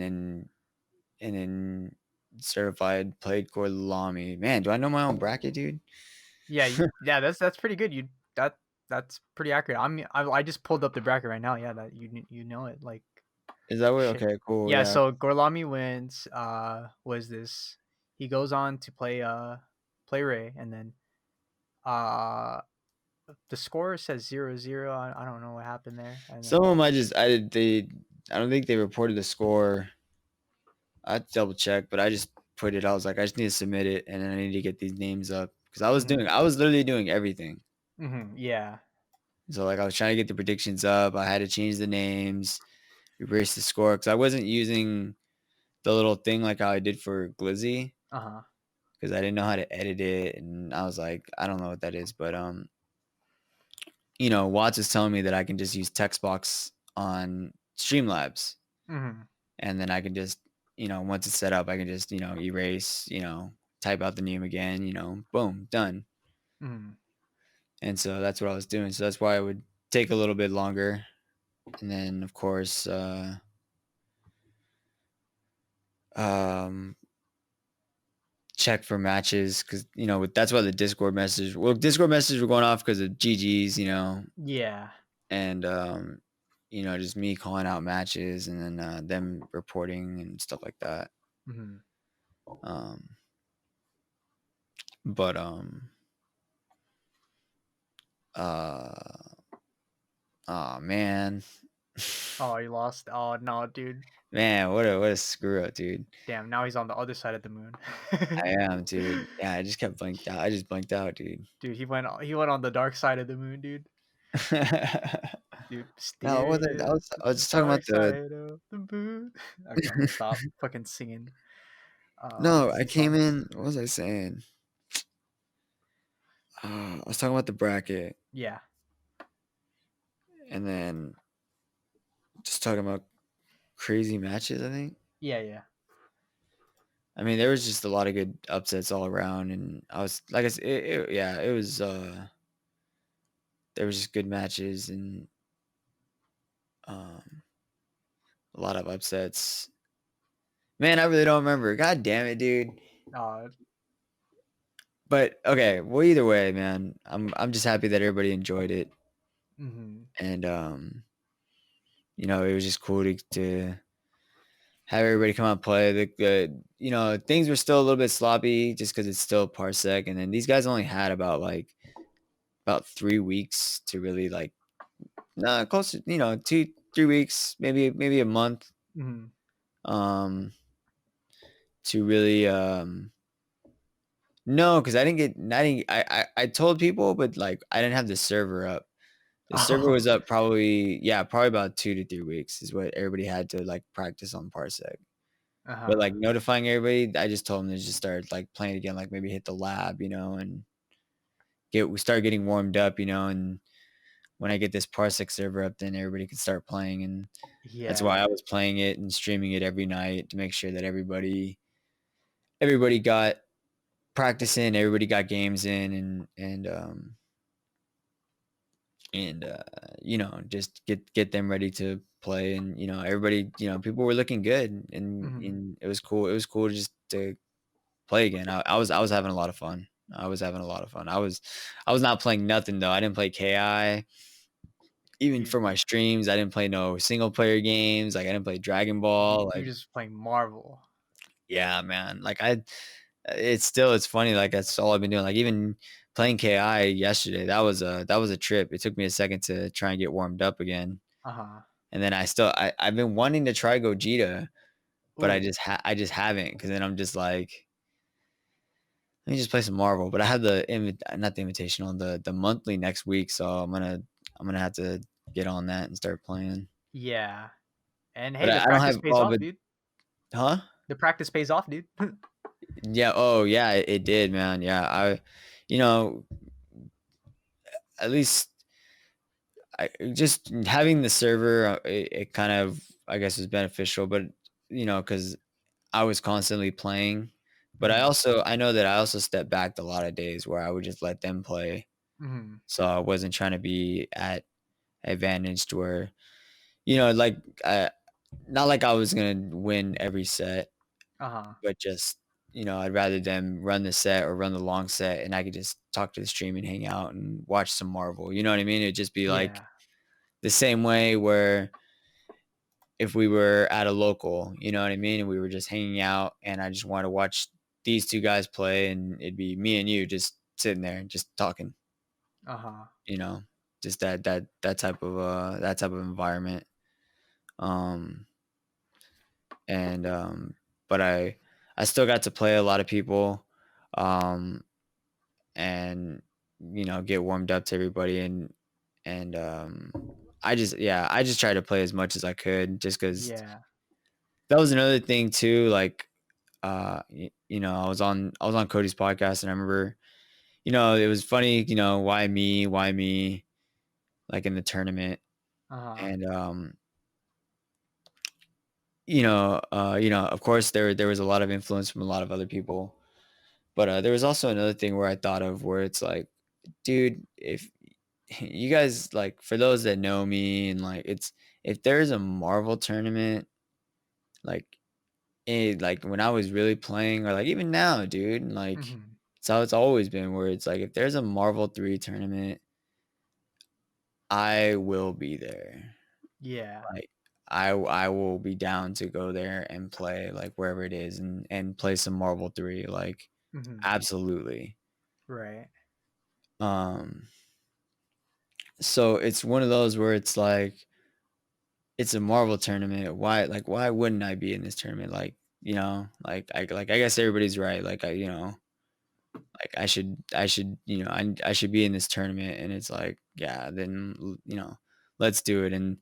then certified played Gorlami. Man, do I know my own bracket, dude? Yeah. Yeah. That's pretty good. That's pretty accurate. I just pulled up the bracket right now. Yeah, that you know it like Is that what? shit. Okay, cool. Yeah. Yeah. So Gorlami wins. Was this? He goes on to play Ray, and then Uh, the score says 0-0. I don't know what happened there. And Some then of them I don't think they reported the score. I had to double check, but I just put it. I was like, I just need to submit it, and then I need to get these names up because mhm, I was literally doing everything. yeah. So like, I was trying to get the predictions up. I had to change the names, erase the score because I wasn't using the little thing like how I did for Glizzy Uh-huh. because I didn't know how to edit it, and I was like, I don't know what that is, but Watts is telling me that I can just use text box on Streamlabs, Mhm. and then I can just, once it's set up, I can just, erase, type out the name again, boom, done. Mhm. And so that's what I was doing. So that's why it would take a little bit longer. And then of course, um, check for matches because that's why the Discord messages were going off because of GGs, Yeah. and just me calling out matches and then them reporting and stuff like that. Mhm. Um, but uh, oh man, Oh, you lost. Oh no, dude. man, what a screw up, dude. Damn, now he's on the other side of the moon. I am, dude. Yeah, I just kept blanked out. I just blanked out, dude. Dude, he went on the dark side of the moon, dude. Dude, No, what was I? I mysterious was I was just talking about dark the. side of the moon. Okay, I'm gonna stop fucking singing. No, I Sing came songs. in. What was I saying? I was talking about the bracket. Yeah. and then just talking about crazy matches, I think. Yeah, yeah. I mean, there was just a lot of good upsets all around, and I was like I said, yeah, it was. There was just good matches and um, a lot of upsets. Man, I really don't remember. God damn it, dude. Uh, But okay, well, either way, man, I'm just happy that everybody enjoyed it, mhm. and it was just cool to have everybody come out and play. Things were still a little bit sloppy just because it's still Parsec, and then these guys only had about 3 weeks to really like, nah, close to 2-3 weeks, maybe a month, Mhm. um, to really no, because I told people, but like I didn't have the server up. The server Oh. was up probably about 2 to 3 weeks is what everybody had to like practice on Parsec. But, Uh-huh. like, notifying everybody, I just told them to just start, like, playing again, like, maybe hit the lab, and we start getting warmed up, and when I get this Parsec server up, then everybody can start playing, and that's why Yeah. I was playing it and streaming it every night to make sure that everybody got practice in, everybody got games in, just get them ready to play, and, everybody, people were looking good, Mhm. and it was cool just to play again. I was having a lot of fun. I was having a lot of fun. I was not playing nothing though. I didn't play KI. Even You for my streams, I didn't play no single player games. Like I didn't play Dragon you Ball. you're Like just playing Marvel. yeah, man. It's funny. Like that's all I've been doing. Like even playing KI yesterday. That was a trip. It took me a second to try and get warmed up again. Uh-huh. And then I've been wanting to try Gogeta, but Ooh. I just haven't because then I'm just like let me just play some Marvel, but I have not the invitational, the monthly next week, so I'm gonna have to get on that and start playing. Yeah. And But hey, the I don't practice have pays all off, but dude. huh? The practice pays off, dude. Yeah, oh yeah, it did, man. Yeah, you know, at least just having the server, it kind of I guess was beneficial, but because I was constantly playing, but Mhm. I know that I also stepped back a lot of days where I would just let them play, Mhm. so I wasn't trying to be at advantaged where like not like I was gonna win every set, Uh-huh. but just I'd rather them run the set or run the long set, and I could just talk to the stream and hang out and watch some Marvel. You know what I mean? It'd just be like Yeah. the same way where if we were at a local, you know what I mean, and we were just hanging out, and I just wanted to watch these two guys play, and it'd be me and you just sitting there and just talking. Uh-huh. You know, just that type of environment. Um, and but I still got to play a lot of people, um, and get warmed up to everybody, and I just tried to play as much as I could, just because Yeah. that was another thing too. Like, I was on Cody's podcast, and I remember, it was funny, why me, like in the tournament, Uh-huh. and of course there was a lot of influence from a lot of other people. But, there was also another thing where I thought of where it's like, dude, if you guys like for those that know me and like it's if there's a Marvel tournament, like like when I was really playing or like even now, dude, like Mhm. it's how it's always been where it's like if there's a Marvel 3 tournament, I will be there. Yeah. Like I will be down to go there and play like wherever it is and play some Marvel 3, like Mhm. absolutely. Right. Um So it's one of those where it's like, it's a Marvel tournament. Why wouldn't I be in this tournament? Like, I guess everybody's right. Like like I should be in this tournament. And it's like, yeah, then let's do it. And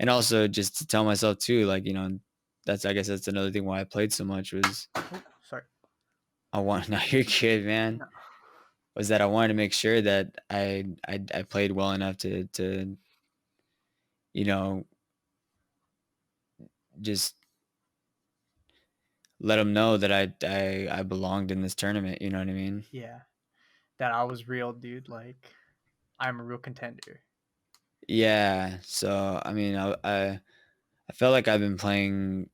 also just to tell myself too, like, I guess that's another thing why I played so much was Oh, sorry. I want now you're good, man. No. Was that I wanted to make sure that I played well enough to you know, just let them know that I belonged in this tournament. You know what I mean? Yeah, that I was real, dude. Like, I'm a real contender. Yeah. So I mean, I felt like I've been playing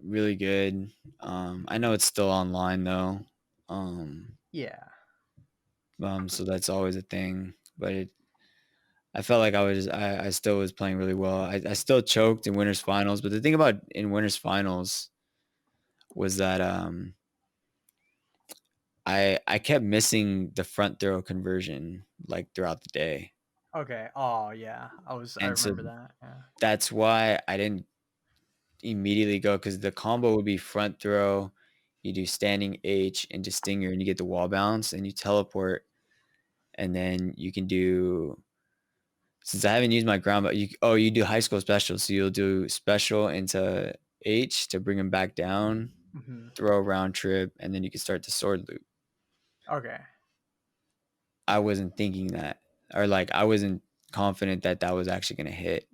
really good. I know it's still online though. Um, Yeah. so that's always a thing. But I felt like I still was playing really well. I still choked in winners finals, but the thing about in winners finals was that I kept missing the front throw conversion like throughout the day, Okay. Oh yeah, I and so remember that. Yeah. that's why I didn't immediately go because the combo would be front throw, you do standing H into stinger, and you get the wall bounce, and you teleport, and then you can do. Since I haven't used my ground, but you do high school special, so you'll do special into H to bring him back down, Hmm. throw a round trip, and then you can start the sword loop. Okay. I wasn't thinking that, or like I wasn't confident that that was actually gonna hit.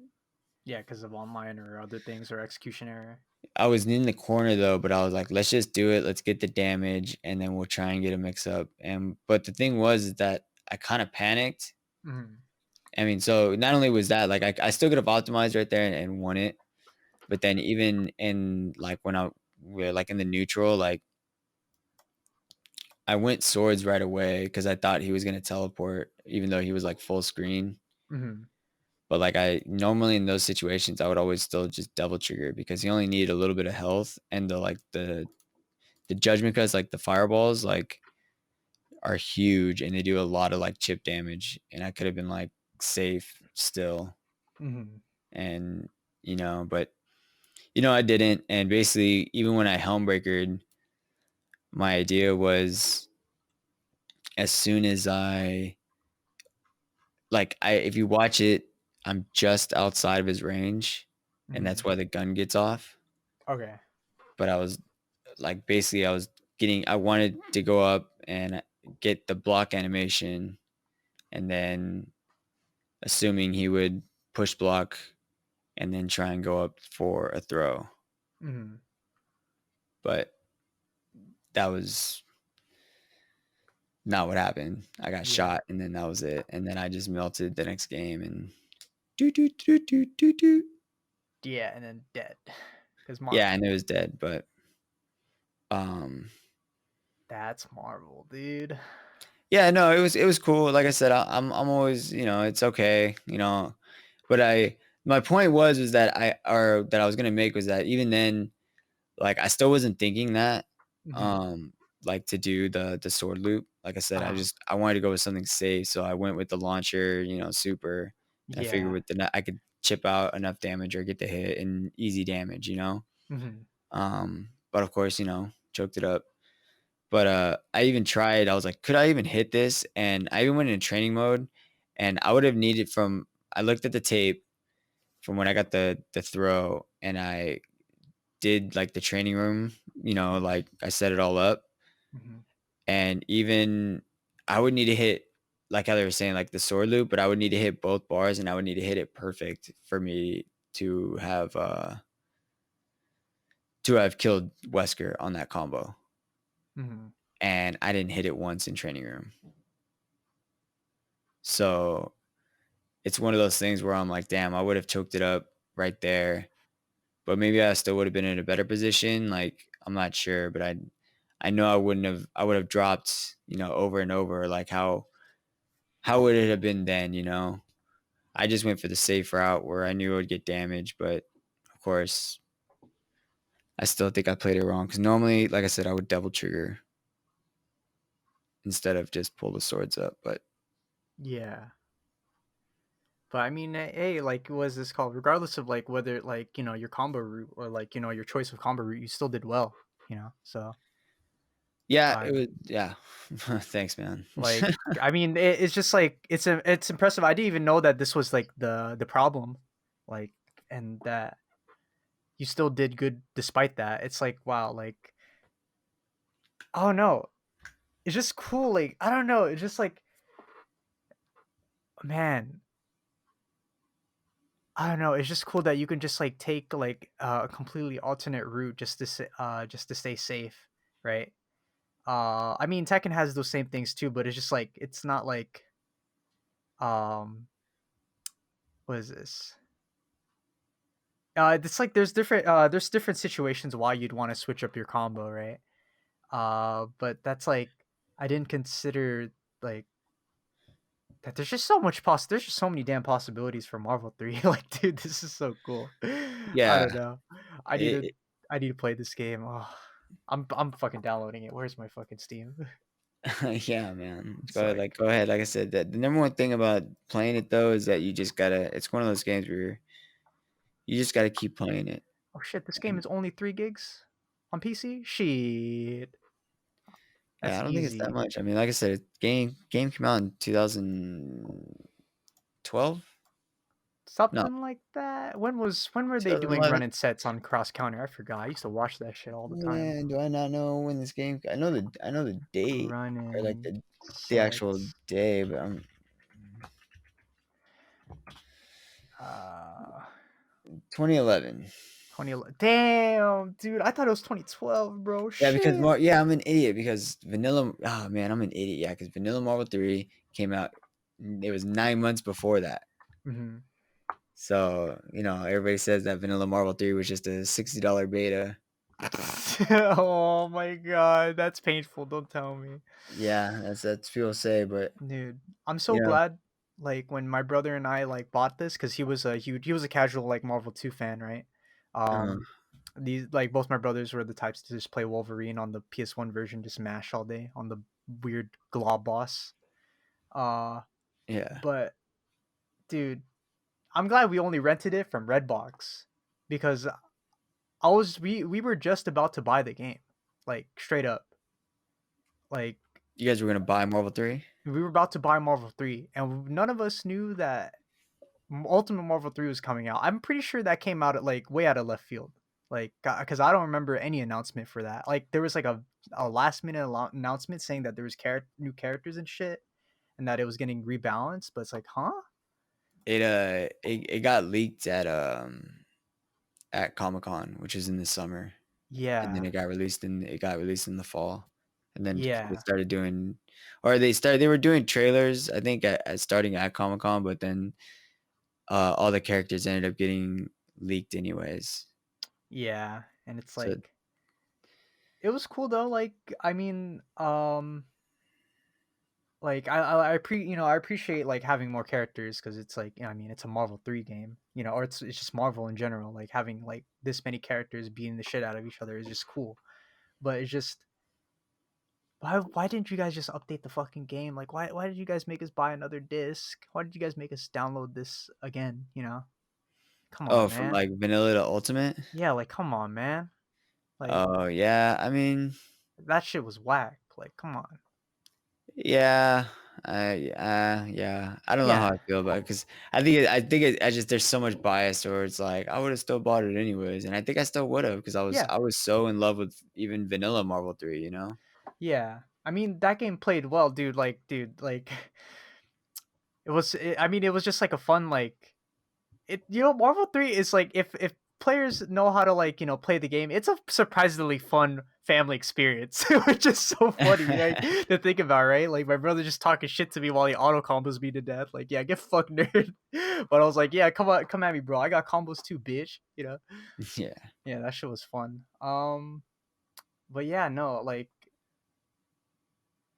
Yeah, because of online or other things or execution error. I was in the corner though, but I was like, let's just do it. Let's get the damage, and then we'll try and get a mix up. And but the thing was is that I kind of panicked. Hmm. I mean, so not only was that like I still could have optimized right there and won it, but then even in like when we're like in the neutral, like I went swords right away because I thought he was gonna teleport, even though he was like full screen. Hmm. But like I normally in those situations, I would always still just double trigger because he only needed a little bit of health, and the judgment cuts like the fireballs like are huge and they do a lot of like chip damage, and I could have been like safe still, Hmm. and but I didn't, and basically even when I helmbreakered, my idea was as soon as I if you watch it, I'm just outside of his range, and that's Hmm. why the gun gets off. Okay. But I was like basically I wanted to go up and get the block animation, and then assuming he would push block and then try and go up for a throw. Hmm. But that was not what happened. I got Yeah. shot and then that was it. And then I just melted the next game and do do do do do do. Yeah, and then dead. Because Yeah, and Marvel. it was dead. But um That's Marvel, dude. yeah, no, it was cool. Like I said, I'm always, it's okay, but my point was that I was gonna make was that even then, like I still wasn't thinking that, Hmm. um, like to do the sword loop. Like I said, Uh-huh. I wanted to go with something safe, so I went with the launcher, super, and I figured Yeah. with I could chip out enough damage or get the hit and easy damage. Hmm. But of course, choked it up. But I even tried. I was like, could I even hit this? And I even went in training mode, and I would have needed from. I looked at the tape from when I got the throw, and I did like the training room. Like I set it all up, Hmm. and even I would need to hit like how they were saying like the sword loop, but I would need to hit both bars, and I would need to hit it perfect for me to have killed Wesker on that combo. Hmm. And I didn't hit it once in training room. So it's one of those things where I'm like, damn, I would have choked it up right there, but maybe I still would have been in a better position. Like I'm not sure, but I know I wouldn't have. I would have dropped, over and over. Like how would it have been then? I just went for the safe route where I knew I would get damage, but of course, I still think I played it wrong because normally, like I said, I would double trigger instead of just pull the swords up. But Yeah. But I mean, hey, like, what is this called? Regardless of like whether like your combo route or like your choice of combo route, you still did well. So yeah, I it was. Yeah, thanks, man. like I mean, it's just like it's impressive. I didn't even know that this was like the problem, like, and that you still did good despite that. It's like wow, like oh no, it's just cool. Like I don't know, it's just like man, I don't know, it's just cool that you can just, like, take, like, a completely alternate route just to stay safe, right? I mean, Tekken has those same things too, but it's just, like, it's not like, um, what is this? It's like there's different situations why you'd wanna switch up your combo, right? But that's, like I didn't consider, like, that there's just so many damn possibilities for Marvel 3. Like, dude, this is so cool. I Yeah, don't know. I need to it, I need to play this game. Oh, I'm fucking downloading it. Where's my fucking Steam? yeah, man. It's like Go ahead. Like I said, that the number one thing about playing it though is that you just gotta. It's one of those games where you just gotta keep playing it. oh shit, this game And is only 3 gigs on PC? Shit. yeah, That's I don't think it's that easy. much. I mean, like I said, game came out in 2012. No, Something like that. When were they doing 2011. run and sets on Cross Counter? I forgot. I used to watch that shit all the time. Man, do I not know when this game? I know the date Run or like and the actual sets. day, but I'm Uh 2011. 2011. Damn, dude. I thought it was 2012, bro. Yeah, because Shit. yeah, I'm an idiot because Vanilla. Oh man, I'm an idiot. Yeah, because Vanilla Marvel 3 came out. It was 9 months before that. Mhm. So everybody says that Vanilla Marvel 3 was just a $60 beta. Oh my god, that's painful. Don't tell me. Yeah, that's people say, but Dude, I'm so you know, glad like when my brother and I like bought this cuz he was a casual like Marvel 2 fan, right? uh, Um these like both my brothers were the types to just play Wolverine on the PS1 version, just mash all day on the weird glob boss. Uh yeah. but dude, I'm glad we only rented it from Redbox because we were just about to buy the game. Like straight up. Like You guys were gonna buy Marvel 3? we were about to buy Marvel 3 and none of us knew that Ultimate Marvel 3 was coming out. I'm pretty sure that came out at like way out of left field. Like cuz I don't remember any announcement for that. Like there was like a last minute announcement saying that there was new characters and shit and that it was getting rebalanced, but it's like, "Huh?" It got leaked at Comic-Con, which is in the summer, and then Yeah. it got released in the fall, and then they Yeah. started doing, or they were doing trailers, I think starting at Comic-Con, but then all the characters ended up getting leaked anyways. Yeah. And it's So like it was cool though. Like I mean, like I appreciate like having more characters because it's like I mean it's a Marvel 3 game, or it's just Marvel in general. Like having like this many characters beating the shit out of each other is just cool. But it's just why didn't you guys just update the fucking game? Like why did you guys make us buy another disc? Why did you guys make us download this again? Come on, oh, from man. like vanilla to ultimate. Yeah, like come on, man. Like Oh yeah, I mean, that shit was whack. Like come on. yeah, yeah. I don't know how Yeah, I feel about it because I just there's so much bias, or it's like I would have still bought it anyways, and I think I still would have because yeah, I was so in love with even vanilla Marvel 3. yeah. I mean that game played well, dude. Like I mean, it was just like a fun like Marvel 3 is like if players know how to like play the game, it's a surprisingly fun family experience, which is so funny like to think about, right? Like my brother just talking shit to me while he auto combos me to death. Like, yeah, get fucked, nerd. But I was like, yeah, come on, come at me, bro. I got combos too, bitch. Yeah. Yeah, that shit was fun. But yeah, no, like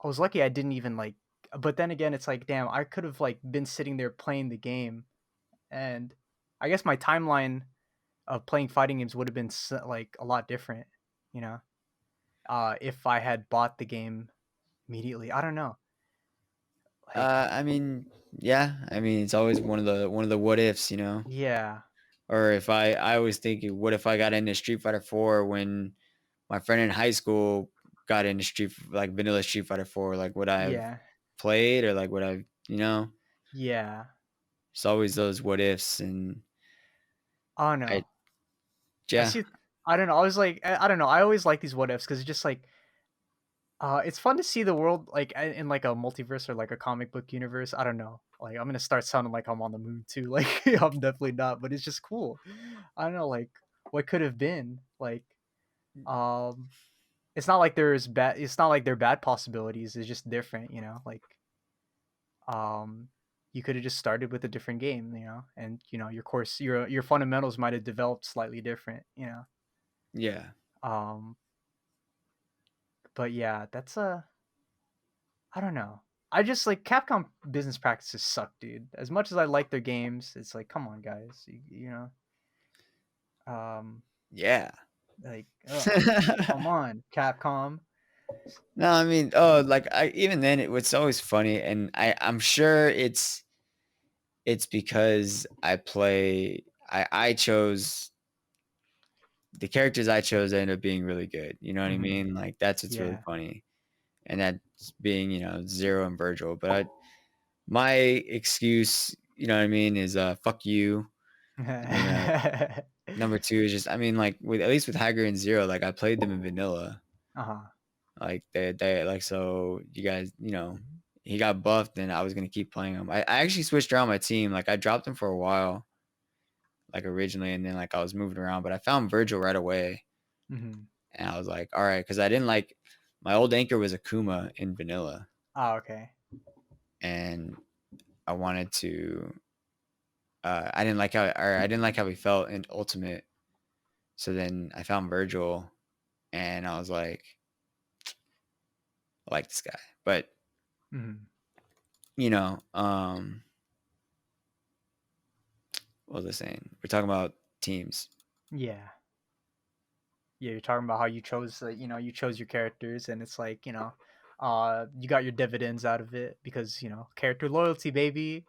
I was lucky I didn't even like. But then again, it's like, damn, I could have like been sitting there playing the game, and I guess my timeline of playing fighting games would have been like a lot different, you know, if I had bought the game immediately. I don't know. Like, I mean, yeah. I mean, it's always one of the what ifs. yeah, Or if I always think, what if I got into Street Fighter 4 when my friend in high school got into like vanilla Street Fighter 4? Like, would I have yeah, played, or like would I, yeah. it's always those what ifs, and I don't I know. I yeah. see. I don't know. I was like, I don't know. I always like these what ifs because it's just like It's fun to see the world like in like a multiverse or like a comic book universe. I don't know. Like I'm gonna start sounding like I'm on the moon too. Like I'm definitely not, but it's just cool. I don't know, like what could have been. Like um, it's not like there's bad. It's not like they're bad possibilities. It's just different, you know. Like um, you could have just started with a different game, you know, and you know your course, your fundamentals might have developed slightly different, you know. Yeah. Um, but yeah, that's a I don't know. I just like Capcom business practices suck, dude. As much as I like their games, it's like, come on, guys. You know, um, Yeah. like, come on, Capcom. No, I mean, oh, like I even then it was always funny, and I'm sure it's because I chose the characters I chose ended up being really good. You know what I Hmm. mean? Like that's what's really Yeah. funny, and that's being Zero and Virgil. But my excuse, you know what I mean, is fuck you. And then number two is just I mean like with at least with Hager and Zero, like I played them in vanilla. Uh-huh. Like they like so you guys, he got buffed and I was gonna keep playing him. I actually switched around my team. Like I dropped him for a while, like originally, and then like I was moving around, but I found Virgil right away, Hmm. and I was like, all right, because I didn't like my old anchor was Akuma in vanilla, Oh, okay. and I wanted to. I didn't like how he felt in Ultimate. So then I found Virgil, and I was like, I like this guy, but Hmm. you know, what was I saying? We're talking about teams. Yeah. Yeah, you're talking about how you chose, you chose your characters, and it's like, you got your dividends out of it because character loyalty, baby.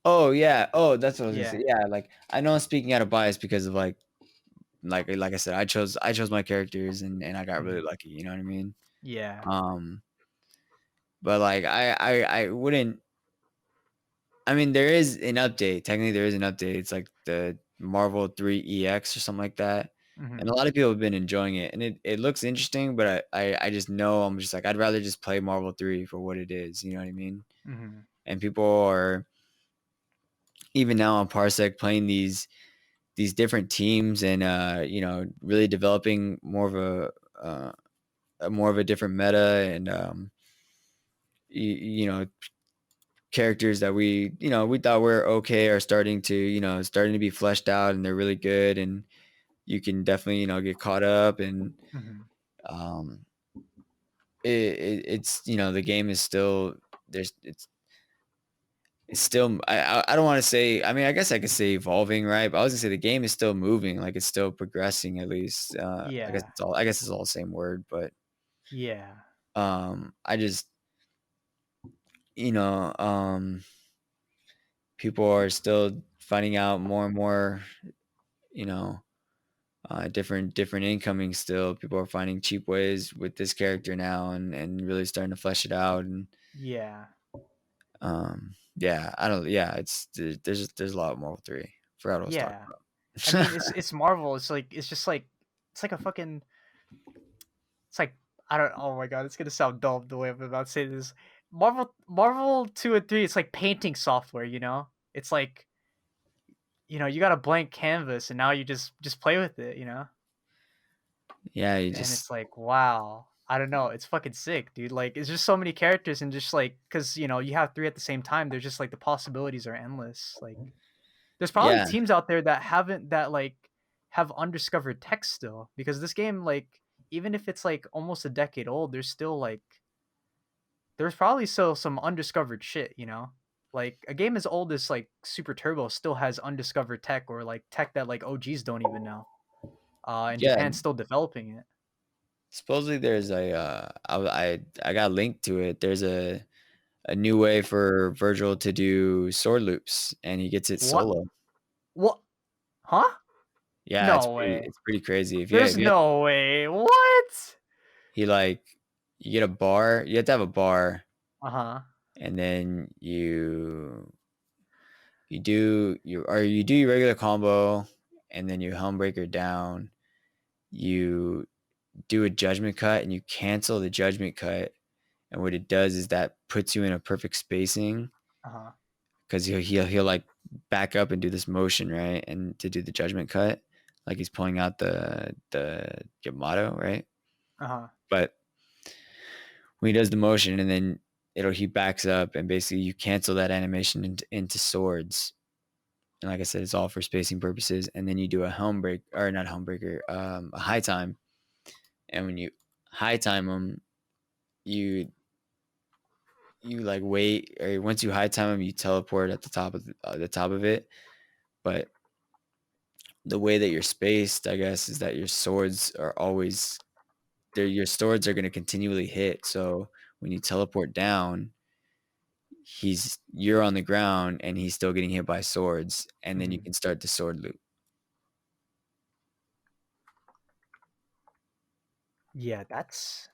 Oh yeah. Oh, that's what I was gonna Yeah. say. Yeah, like I know I'm speaking out of bias because of like I said, I chose my characters and I got really Hmm. lucky. You know what I mean? Yeah. Um, but like I wouldn't. I mean, there is an update. Technically, there is an update. It's like the Marvel 3 EX or something like that. And a Hmm. lot of people have been enjoying it, and it looks interesting. But I just know I'm just like I'd rather just play Marvel 3 for what it is. You know what I mean? Hmm. And people are even now on Parsec playing these different teams and really developing more of a different meta and you know characters that we thought were okay are starting to be fleshed out and they're really good and you can definitely get caught up and Hmm. um it's the game is still there's it's still I don't want to say I mean I guess I could say evolving right but I was gonna say the game is still moving like it's still progressing at least Yeah. I guess it's all the same word but Yeah. I just you know people are still finding out more and more you know different incoming still people are finding cheap ways with this character now and really starting to flesh it out and Yeah. yeah I don't yeah it's there's a lot more 3 forgot what I was talking Yeah. I about. mean, it's Marvel. It's just like it's like a fucking it's like I don't. Oh my god, it's gonna sound dumb the way I'm about to say this. Marvel 2 and 3. It's like painting software. It's like you got a blank canvas, and now you just play with it. Yeah, you And just it's like wow. I don't know. It's fucking sick, dude. Like, it's just so many characters, and just like, cause you have three at the same time. There's just like the possibilities are endless. Like, there's probably yeah, teams out there that like have undiscovered tech still because this game like even if it's like almost a decade old, there's probably still some undiscovered shit. Like a game as old as like Super Turbo still has undiscovered tech or like tech that like OGs don't even know. And yeah. Japan's still developing it. Supposedly there's I got linked to it. There's a new way for Virgil to do sword loops, and he gets it What? solo. What? Huh? Yeah, No way. it's pretty crazy. There's If you no way. What? he like you get a bar, you have to have a bar, Uh-huh. and then you do your regular combo, and then you helm breaker down. You do a judgment cut and you cancel the judgment cut, and what it does is that puts you in a perfect spacing Uh-huh. because he'll like back up and do this motion, right? And to do the judgment cut, like he's pulling out the Yamato, right? Uh-huh. But when he does the motion and then he backs up and basically you cancel that animation into swords. And like I said, it's all for spacing purposes. And then you do a helm break or not helm breaker, a high time. And when you high time them, you like wait, or once you high time them, you teleport at the top of it. But the way that you're spaced, I guess, is that your swords are always there. Your swords are going to continually hit. So when you teleport down, you're on the ground and he's still getting hit by swords, and then you Mhm. can start the sword loop. Yeah, that's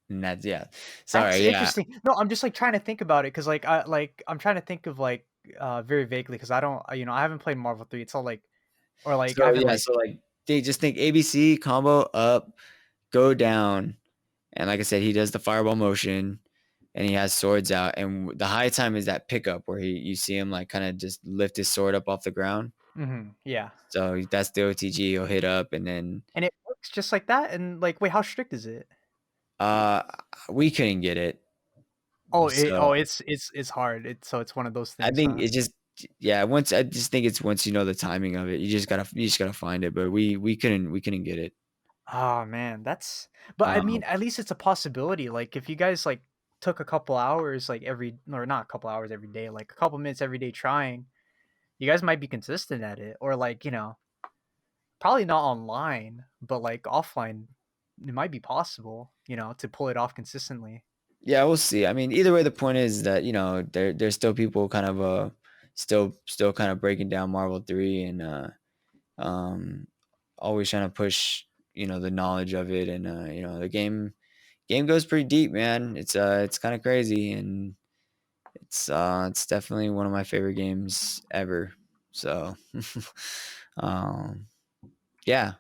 And that's yeah. that's Sorry, yeah. interesting. No, I'm just like trying to think about it because I'm trying to think of like very vaguely because I don't I haven't played Marvel 3. It's all like or like I So haven't yeah, like so like they just think ABC combo up, go down, and like I said, he does the fireball motion, and he has swords out, and the high time is that pickup where you see him like kind of just lift his sword up off the ground. yeah. So that's the OTG. He'll hit up, and then And it works just like that and like wait, how strict is it? uh we couldn't get it. Oh, So it's hard. It's one of those I things, think huh? it's just yeah. Once I just think it's once you know the timing of it, you just gotta find it. But we couldn't get it. Oh man, that's but I Um, mean, at least it's a possibility. Like if you guys like took a couple hours like every or not a couple hours every day, like a couple minutes every day trying, you guys might be consistent at it. Or like, probably not online, but like offline, it might be possible, to pull it off consistently. yeah, we'll see. I mean, either way, the point is that there's still people kind of still kind of breaking down Marvel 3 and um always trying to push the knowledge of it, and the game goes pretty deep, man. It's kind of crazy, and it's definitely one of my favorite games ever. So um yeah,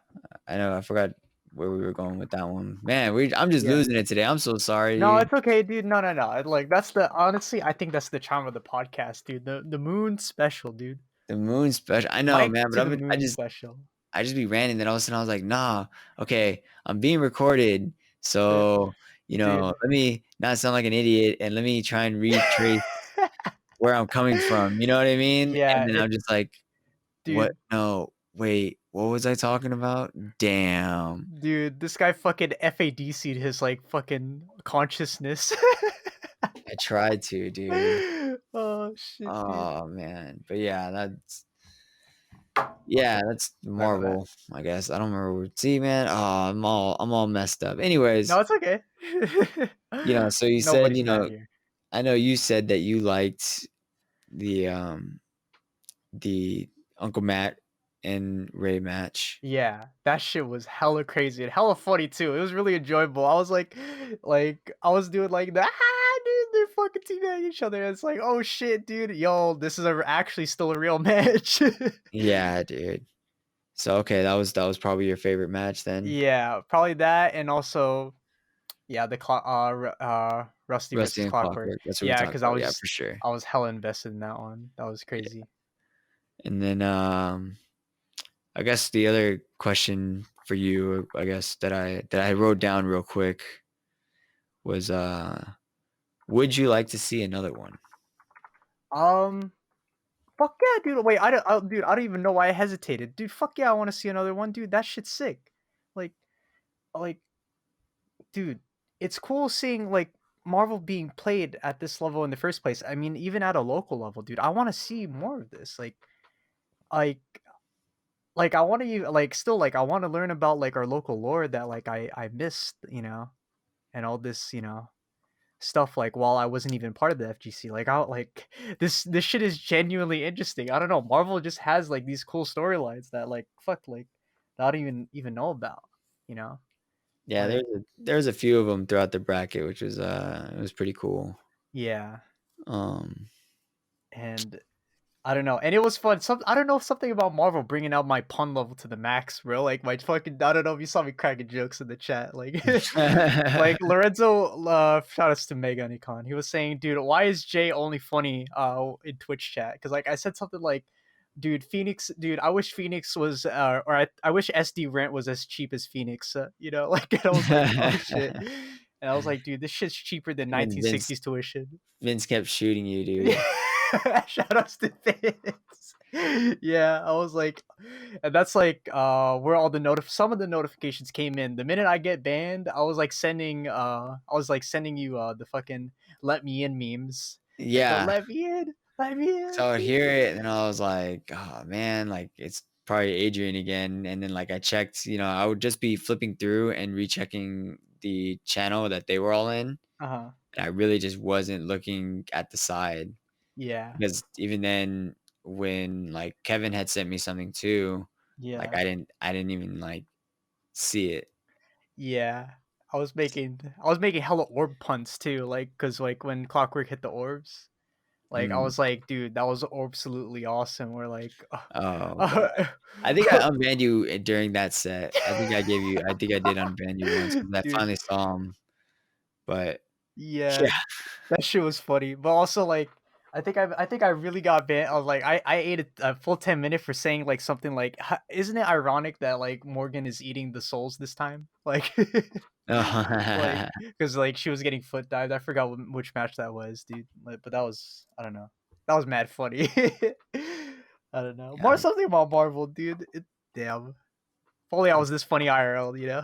I know I forgot where we were going with that one. Man, I'm just Yeah. losing it today. I'm so sorry, No, dude. it's okay, dude. No, no, no. Like that's the honestly, I think that's the charm of the podcast, dude. The moon special, dude. The moon special. I know, Mike man, but to the moon special. I just be ranting. Then all of a sudden I was like, nah, okay, I'm being recorded, Uh, so dude. let me not sound like an idiot, and let me try and retrace where I'm coming from. You know what I mean? Yeah, And then I'm just like, what? dude, No, wait, what was I talking about? Damn, dude, this guy fucking FADC'd his like fucking consciousness. I tried to, dude. Oh shit, dude. Oh man, but that's Sorry about that. Marvel, I guess. I don't remember. See, man, oh, I'm all messed up. No, Anyways, it's okay. so you said, Nobody's mad here. I know you said that you liked the the Uncle Matt and Ray match. Yeah, that shit was hella crazy and hella funny too. It was really enjoyable. I was like I was doing like the dude, they're fucking teaming each other. It's like, oh shit, dude, yo, this is actually still a real match. Yeah, dude. So okay, that was probably your favorite match then. Yeah, probably that, and also yeah, the Rusty Rusty versus and Clockwork. Clockwork. That's what we Yeah, talked because about. Yeah, for sure. I was hella invested in that one. That was Yeah. crazy. And then I guess the other question for you, I guess that I wrote down real quick was would you like to see another one? Um, fuck yeah, dude. Wait, dude, I don't even know why I hesitated, dude. Fuck yeah, I want to see another one, dude. That shit's sick. Like, like, dude, it's cool seeing like Marvel being played at this level in the first place. I mean, even at a local level, dude. I want to see more of this. Like, I want to like still like I want to learn about like our local lore that like I missed, and all this, stuff like while I wasn't even part of the FGC. Like I like this shit is genuinely interesting. I don't know. Marvel just has like these cool storylines that like fuck like that I don't even know about. You know, Yeah, like there's a few of them throughout the bracket, which was it was pretty cool. yeah, Um, and I don't know, and it was fun. I don't know, something about Marvel bringing out my pun level to the max, bro. Like my fucking, I don't know if you saw me cracking jokes in the chat, like, like Lorenzo, shout outs to Mega Nikon. He was saying, dude, why is Jay only funny in Twitch chat? Because like I said something like, dude, Phoenix, dude, I wish Phoenix was, or I wish SD rent was as cheap as Phoenix, you know, like, and I was like, oh shit, and I was like, dude, this shit's cheaper than And then Vince 1960s tuition. Vince kept shooting you, dude. Yeah. Shout outs to Fitz. Yeah, I was like, and that's like where all the some of the notifications came in. The minute I get banned, I was like sending you the fucking let me in memes. Like the Yeah. let me in, let me So in. I would hear it, and I was like, "Oh, man, like, it's probably Adrian again," and then, like, I checked, I would just be flipping through and rechecking the channel that they were all in, Uh-huh. and I really just wasn't looking at the side, Yeah. because even then, when, like, Kevin had sent me something too, like, Yeah. I didn't even, like, see it. Yeah. I was making hella orb puns too, like, cause like when Clockwork hit the orbs. Like, I Mm. was like, "Dude, that was absolutely awesome." We're like, Oh, God. uh, I think I unbanned you, during that set. I think I did unban you once because I dude, finally saw him, but yeah, yeah. that shit was funny, but also, like, I think I really got banned. I was like, I ate a full 10 minute for saying, like, something like, "Isn't it ironic that, like, Morgan is eating the souls this time?" Like like, cause like, she was getting foot dived. I forgot which match that was, dude, like, but that was, I don't know. That was mad funny. I don't know. More Yeah. something about Marvel, dude. Damn. If only I was this funny IRL, you know?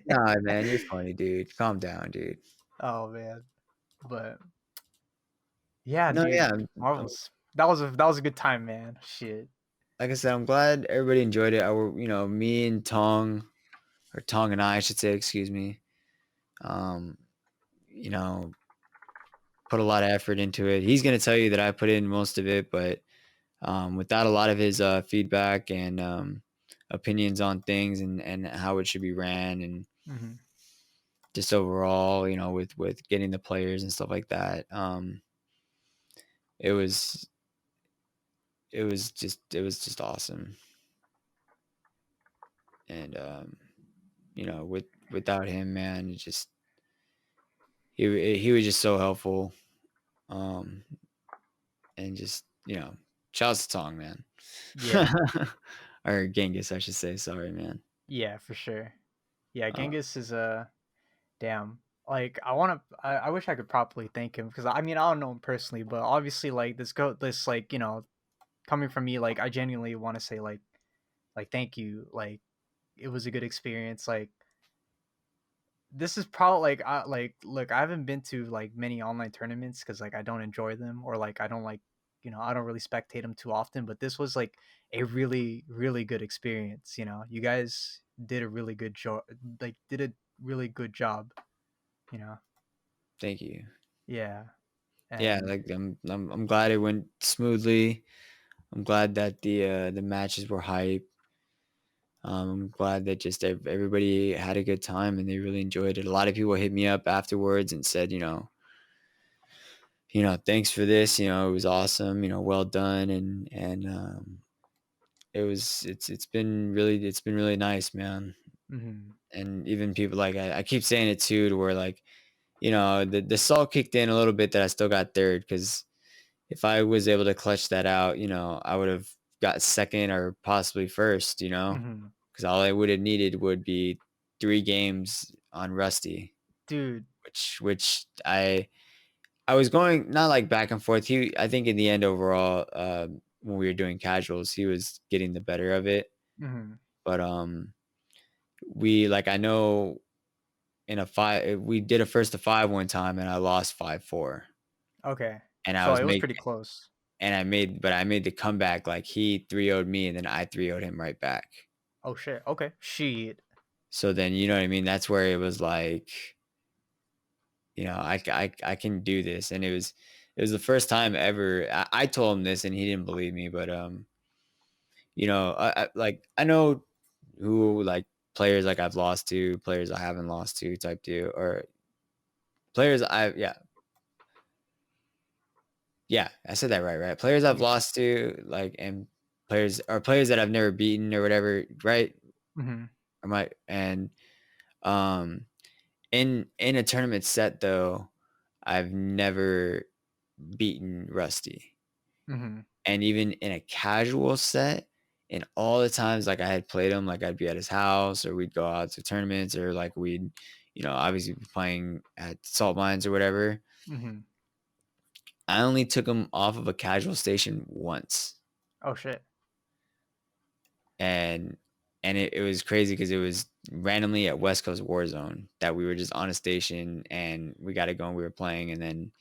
Nah, man, you're funny, dude. Calm down, dude. Oh, man. But, yeah, No, dude, yeah, Marvel's that was a good time, man. Shit. like I said, I'm glad everybody enjoyed it. Me and Tong, or Tong and I should say, excuse me, um, you know, put a lot of effort into it. He's gonna tell you that I put in most of it, but without a lot of his feedback and opinions on things and how it should be ran and Mhm. just overall, with getting the players and stuff like that, it was it was just awesome. And without him, man, it just he was just so helpful. Um, and just shouts to Tong, man. Yeah. Or Genghis, I should say. Sorry, man. Yeah, for sure. Yeah, Uh, Genghis is a damn. Like, I wish I could properly thank him because I mean, I don't know him personally, but obviously, like, like, coming from me, like, I genuinely wanna say, like, thank you. Like, it was a good experience. Like, this is probably like, look, I haven't been to like many online tournaments because like I don't enjoy them, or like I don't like, I don't really spectate them too often. But this was like a really really good experience. You guys did a really good job. Like, did a really good job. You know, Thank you. yeah, Yeah, and like I'm glad it went smoothly. I'm glad that the matches were hype. I'm glad that just everybody had a good time and they really enjoyed it. A lot of people hit me up afterwards and said, thanks for this. It was awesome. Well done, and it's been really nice, man. mhm, And even people, like, I keep saying it too, to where, like, the salt kicked in a little bit that I still got third, because if I was able to clutch that out, I would have got second or possibly first. mhm. Because all I would have needed would be 3 games on Rusty, Dude, which I was going, not like back and forth. I think in the end overall, when we were doing casuals, he was getting the better of it. mhm. But I know in a five, we did a first to five one time, and I lost 5-4, Okay, and I so was it was make pretty close. and I made the comeback. Like, he 3-0'd me, and then I 3-0'd him right back. Oh shit. Okay, shit. So then, you know what I mean. That's where it was like, I can do this, and it was the first time ever. I told him this, and he didn't believe me, but I know who, like, players, like, I've lost to, players I haven't lost to, type deal, or players I yeah Yeah, I said that right. Players I've Yeah. lost to, like, and players that I've never beaten or whatever, right? Mhm. Am I and um in a tournament set though, I've never beaten Rusty. Mhm. And even in a casual set, and all the times like I had played him, like I'd be at his house or we'd go out to tournaments or like we'd, obviously be playing at salt mines or whatever. Mhm. I only took him off of a casual station once. Oh shit. And it was crazy because it was randomly at West Coast Warzone that we were just on a station and we got it going. We were playing and then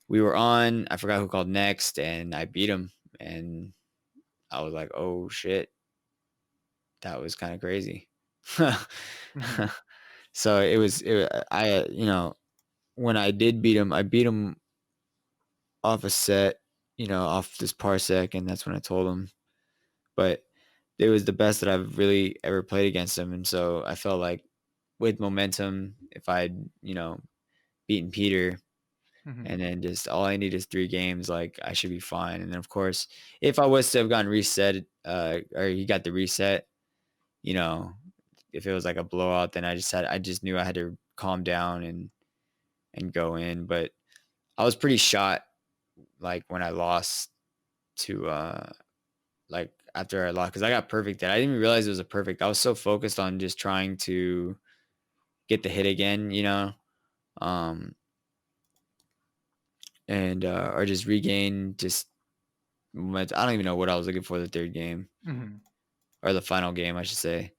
we were on. I forgot who called next, and I beat him. And I was like, "Oh shit, that was kind of crazy." Mhm. So it was. When I did beat him, I beat him off a set, off this parsec, and that's when I told him. But it was the best that I've really ever played against him, and so I felt like with momentum, if I'd, beaten Peter Mhm. and then just all I need is 3 games, like, I should be fine, and then, of course, if I was to have gotten reset, or he got the reset, you know, if it was like a blowout, then I just knew I had to calm down and go in, but I was pretty shot, like, when I lost to, like, after I lost because I got perfect then. I didn't even realize it was a perfect. I was so focused on just trying to get the hit again, um, and, or just regain just I don't even know what I was looking for the 3rd game, Mhm. or the final game, I should say,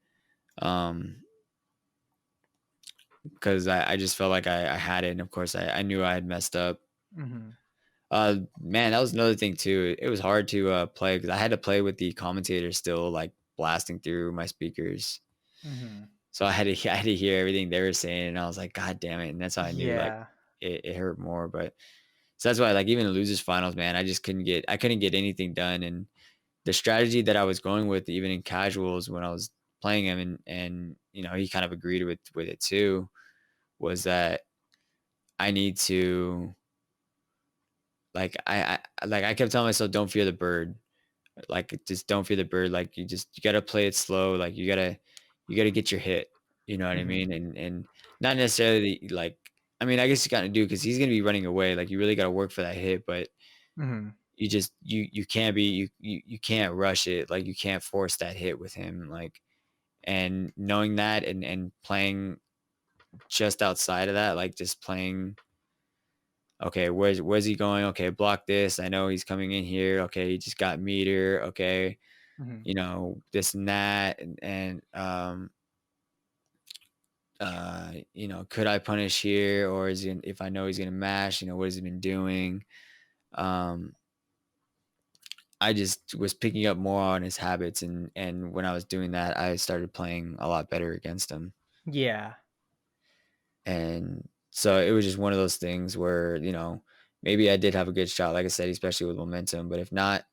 because I just felt like I had it, and of course, I knew I had messed up. Mhm. Man, that was another thing too. It was hard to, play because I had to play with the commentator still, like, blasting through my speakers. Mhm. So I had to I had to hear everything they were saying, and I was like, "God damn it," and that's how I knew, like, Yeah. it hurt more, but so that's why, like, even the losers finals, man, I couldn't get anything done, and the strategy that I was going with even in casuals when I was playing him and he kind of agreed with it too, was that I need to I kept telling myself, "Don't fear the bird." Like, just don't fear the bird, like, you gotta play it slow, like, you gotta get your hit, you know what I Mhm. mean? And not necessarily, like I mean, I guess you gotta do because he's gonna be running away, like, you really gotta work for that hit, but Mhm. you can't be you can't rush it, like, you can't force that hit with him, like and knowing that and playing just outside of that, like, just playing, "Okay, where's he going? Okay, block this, I know he's coming in here, okay, he just got meter, okay." Mhm. This and that, could I punish here or if I know he's gonna mash, what has he been doing? Um, I just was picking up more on his habits and when I was doing that, I started playing a lot better against him. Yeah. And so it was just one of those things where, maybe I did have a good shot, like I said, especially with momentum. But if not,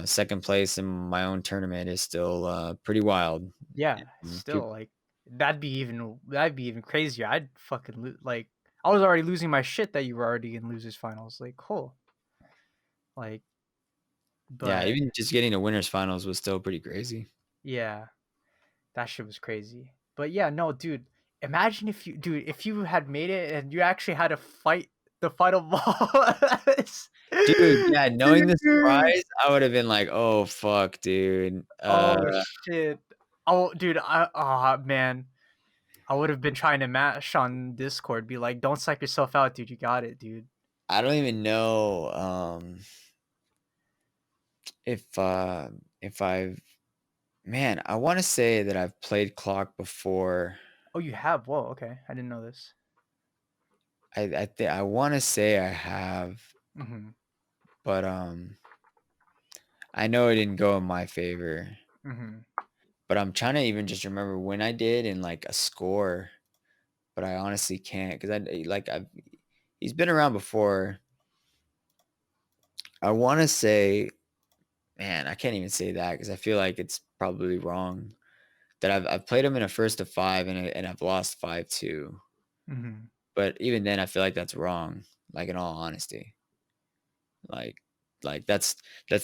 second place in my own tournament is still pretty wild. Yeah. And Still, like, that'd be even crazier. I'd fucking like, I was already losing my shit that you were already in losers finals. Like, cool. Like, Yeah, but even just getting to winners finals was still pretty crazy. yeah, that shit was crazy. But yeah, no, dude. Imagine if you had made it and you actually had to fight the final boss. Dude, yeah, knowing the Dude. surprise, I would have been like, "Oh, fuck, dude." Oh shit. Oh, dude. Man. I would have been trying to mash on Discord, be like, "Don't psych yourself out, dude. You got it, dude." I don't even know, if, if I've man, I wanna say that I've played Clock before. Oh, you have? Whoa, okay. I didn't know this. I wanna say I have, Mhm. but, I know it didn't go in my favor, Mhm. but I'm trying to even just remember when I did and, like, a score, but I honestly can't 'cause I've he's been around before. I wanna say man, I can't even say that because I feel like it's probably wrong. That I've played him in a first to 5 and I've lost 5-2. Mhm. But even then, I feel like that's wrong, like, in all honesty. Like that's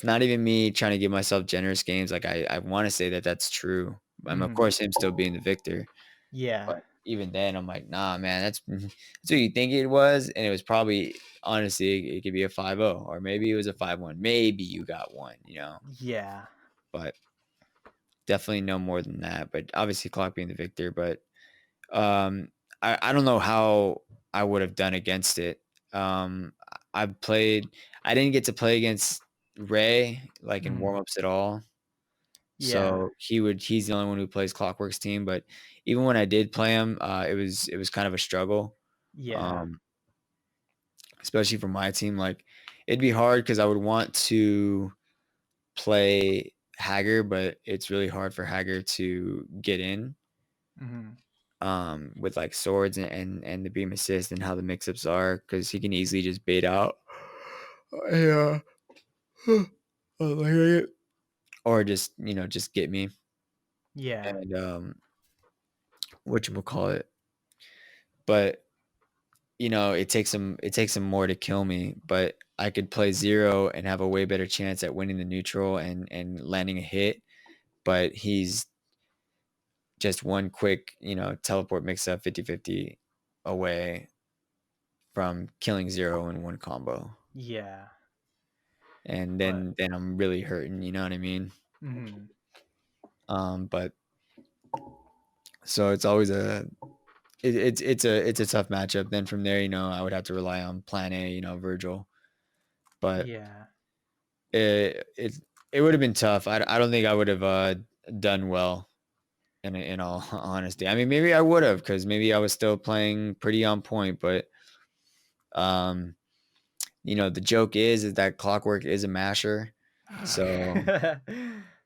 not even me trying to give myself generous games, like, I wanna say that that's true. Of Mhm. course, him still being the victor, Yeah. but even then, I'm like, "Nah, man, that's that's what you think it was," and it was probably honestly, it could be a 5-0, or maybe it was a 5-1. Maybe you got 1, Yeah. but definitely no more than that, but obviously Clock being the victor, but, um, I don't know how I would have done against it. I've played I didn't get to play against Ray, like, in Mhm. warm-ups at all, Yeah. so he's the only one who plays Clockwork's team, but even when I did play him, it was kind of a struggle, Yeah. um, especially for my team, like, it'd be hard because I would want to play Hager, but it's really hard for Hager to get in, Mhm. with, like, swords and the beam assist and how the mix-ups are, because he can easily just bait out. Yeah. Or just, just get me, Yeah. and, whatchamacallit, but, it takes him more to kill me, but I could play 0 and have a way better chance at winning the neutral and landing a hit, but he's just one quick, teleport mix-up 50-50 away from killing 0 in one combo, Yeah. and But then I'm really hurting, you know what I mean? mhm. But so it's always it's a tough matchup. Then from there, I would have to rely on Plan A, Virgil. But Yeah. it it would have been tough. I don't think I would have done well in all honesty. I mean, maybe I would have because maybe I was still playing pretty on point. But um, the joke is that Clockwork is a masher, so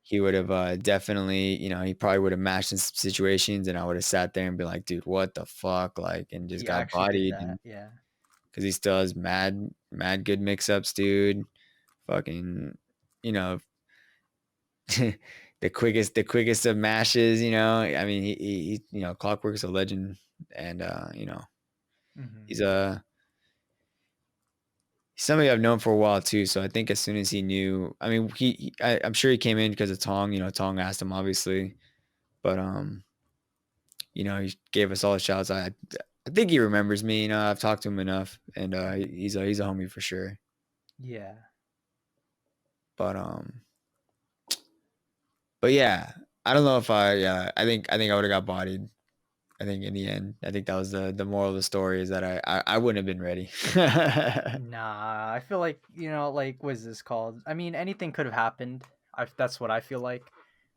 he would have definitely, he probably would have mashed in some situations, and I would have sat there and be like, dude, what the fuck, like, and just He got actually did bodied, that. and Yeah. because he still has mad good mix ups, dude. Fucking, you know, the quickest of mashes. I mean, Clockwork's a legend, and Mhm. he's a he's somebody I've known for a while too. So I think as soon as he knew, I mean, I'm sure he came in because of Tong. Tong asked him obviously, but he gave us all the shouts. I think he remembers me. I've talked to him enough, and he's a homie for sure. Yeah. But yeah, I don't know if I think I would have got bodied. I think in the end, I think that was the moral of the story is that I wouldn't have been ready. Nah, I feel like, like what is this called? I mean, anything could have happened. That's what I feel like.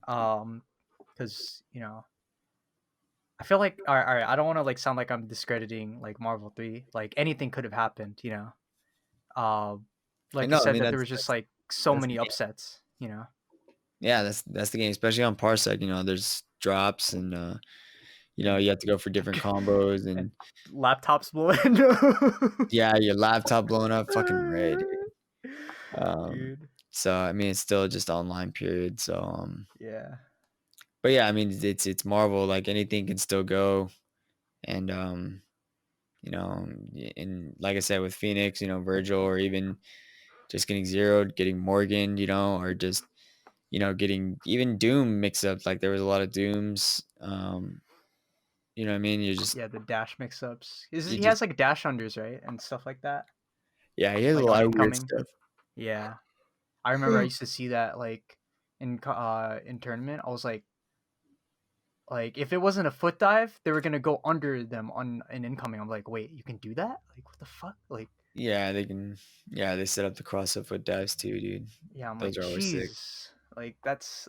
Um, because I feel like all right, I don't want to like sound like I'm discrediting like Marvel 3. Like anything could have happened, Um, I like you know. I said mean, that there that's was just that's like so that's the many game. upsets. Yeah, that's the game, especially on Parsec. There's drops, and And you have to go for different combos, and and laptops blowing. yeah, your laptop blowing up, fucking red, dude. Dude. So I mean, it's still just online period. So Yeah. but yeah, I mean, it's Marvel. Like anything can still go, and and like I said with Phoenix, Virgil, or even just getting zeroed, getting Morgan, or just getting even Doom mix ups. Like there was a lot of Dooms. You know what I mean? Yeah, the dash mix-ups. You He just has like dash unders, right? And stuff like that. yeah, he has a Like on lot of weird incoming. stuff. Yeah. I remember I used to see that like in tournament. I was like if it wasn't a foot dive, they were gonna go under them on an incoming. I'm like, wait, you can do that? Like what the fuck? Like Yeah, they can. Yeah, they set up the cross up foot dives too, dude. yeah, I'm Those like, are always sick. jeez. Like that's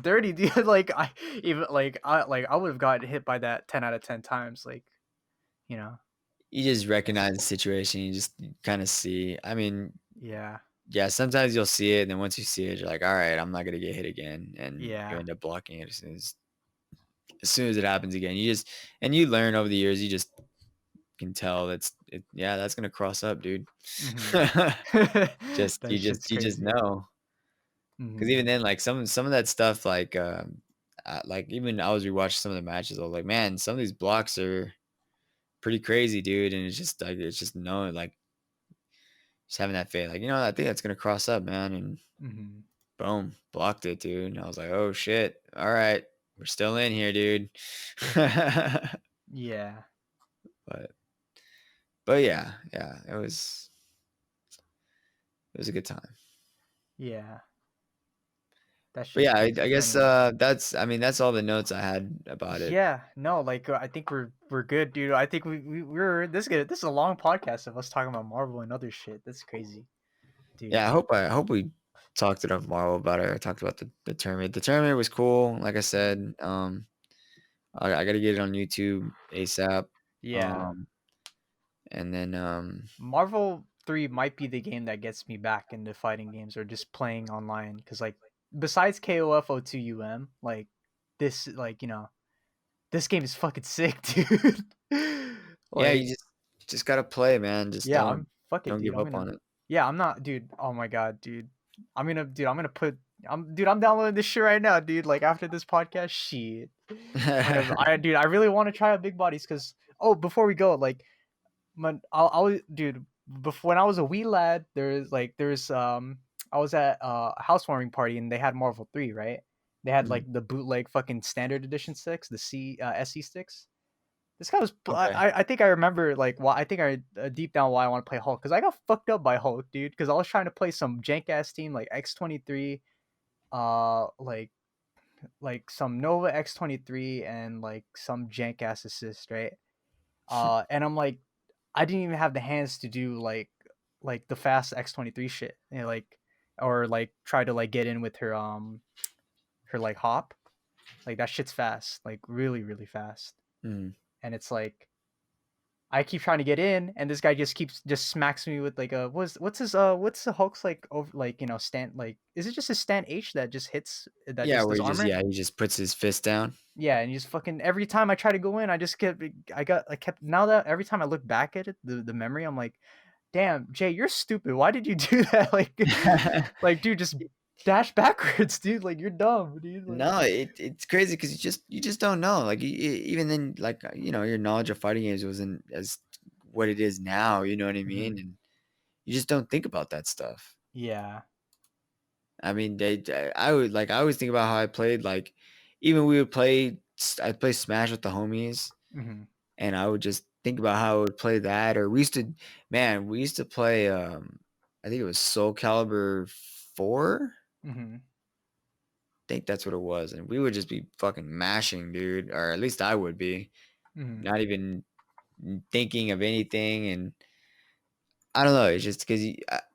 dirty, dude. Like I even like I would have gotten hit by that 10 out of 10 times. Like, you know. You just recognize the situation. You just kind of see. I mean, Yeah. yeah, sometimes you'll see it, and then once you see it, you're like, all right, I'm not gonna get hit again, and you Yeah. end up blocking it as soon as it happens again. You learn over the years. You just can tell yeah, that's gonna cross up, dude. Mhm. Just That you just shit's you just crazy. know. Because Mhm. even then, like some of that stuff, like even I was rewatching some of the matches. I was like, man, some of these blocks are pretty crazy, dude. And it's just like it's just knowing, like Just having that faith, like, I think that's gonna cross up, man, and Mhm. boom, blocked it, dude. And I was like, "Oh shit. All right. We're still in here, dude." Yeah. But but yeah, yeah, it was a good time. Yeah. That But shit's yeah, I crazy. guess, Anyways. that's all the notes I had about it. Yeah. No, like I think we're good, dude. I think we're this good. This is a long podcast of us talking about Marvel and other shit. That's crazy, dude. Yeah, I hope we talked enough Marvel about it. I talked about the tournament. The tournament was cool, like I said. I gotta get it on YouTube ASAP. Yeah. Um, and then, Marvel 3 might be the game that gets me back into fighting games or just playing online cuz like besides KOF 02 like this like, this game is fucking sick, dude. yeah, Like, you just gotta play, man. Just yeah, don't I'm fuck it, don't dude. give up on it. Yeah, I'm not, dude. Oh my god, dude. I'm gonna put I'm downloading this shit right now, dude. Like after this podcast, shit. Dude, I really want to try out big bodies cuz oh, before we go, like I'll dude, before when I was a wee lad, I was at a housewarming party and they had Marvel 3, right? They had Mhm. like the bootleg fucking standard edition sticks, the SE sticks. This guy was Okay. I think I remember like why I think I deep down why I want to play Hulk because I got fucked up by Hulk, dude. Because I was trying to play some jank ass team like X-23, uh, like some Nova X-23 and like some jank ass assist, right? And I'm like, I didn't even have the hands to do like the fast X-23 shit, like or like try to like get in with her like hop, like that shit's fast, like really really fast, Mhm. and it's like I keep trying to get in, and this guy just smacks me with like a what's the Hulk's like over like stand like is it just a stand H that just hits that Yeah, just where does he just armor? yeah, he just puts his fist down. Yeah, and you just fucking every time I try to go in, I kept now that every time I look back at it, the memory, I'm like, damn, Jay, you're stupid. Why did you do that? Like, dude, just dash backwards, dude. Like, you're dumb, dude. Like, No, it's crazy because you just don't know. Like, even then, like, your knowledge of fighting games wasn't as what it is now, you know what I mean? mhm. And you just don't think about that stuff. Yeah. I mean, I always think about how I played, like, even we would play I'd play Smash with the homies, Mhm. and I would just think about how I would play that, or we used to play, I think it was Soul Calibur 4? Mhm. Think that's what it was, and we would just be fucking mashing, dude, or at least I would be, Mhm. not even thinking of anything, and I don't know, it's just 'cause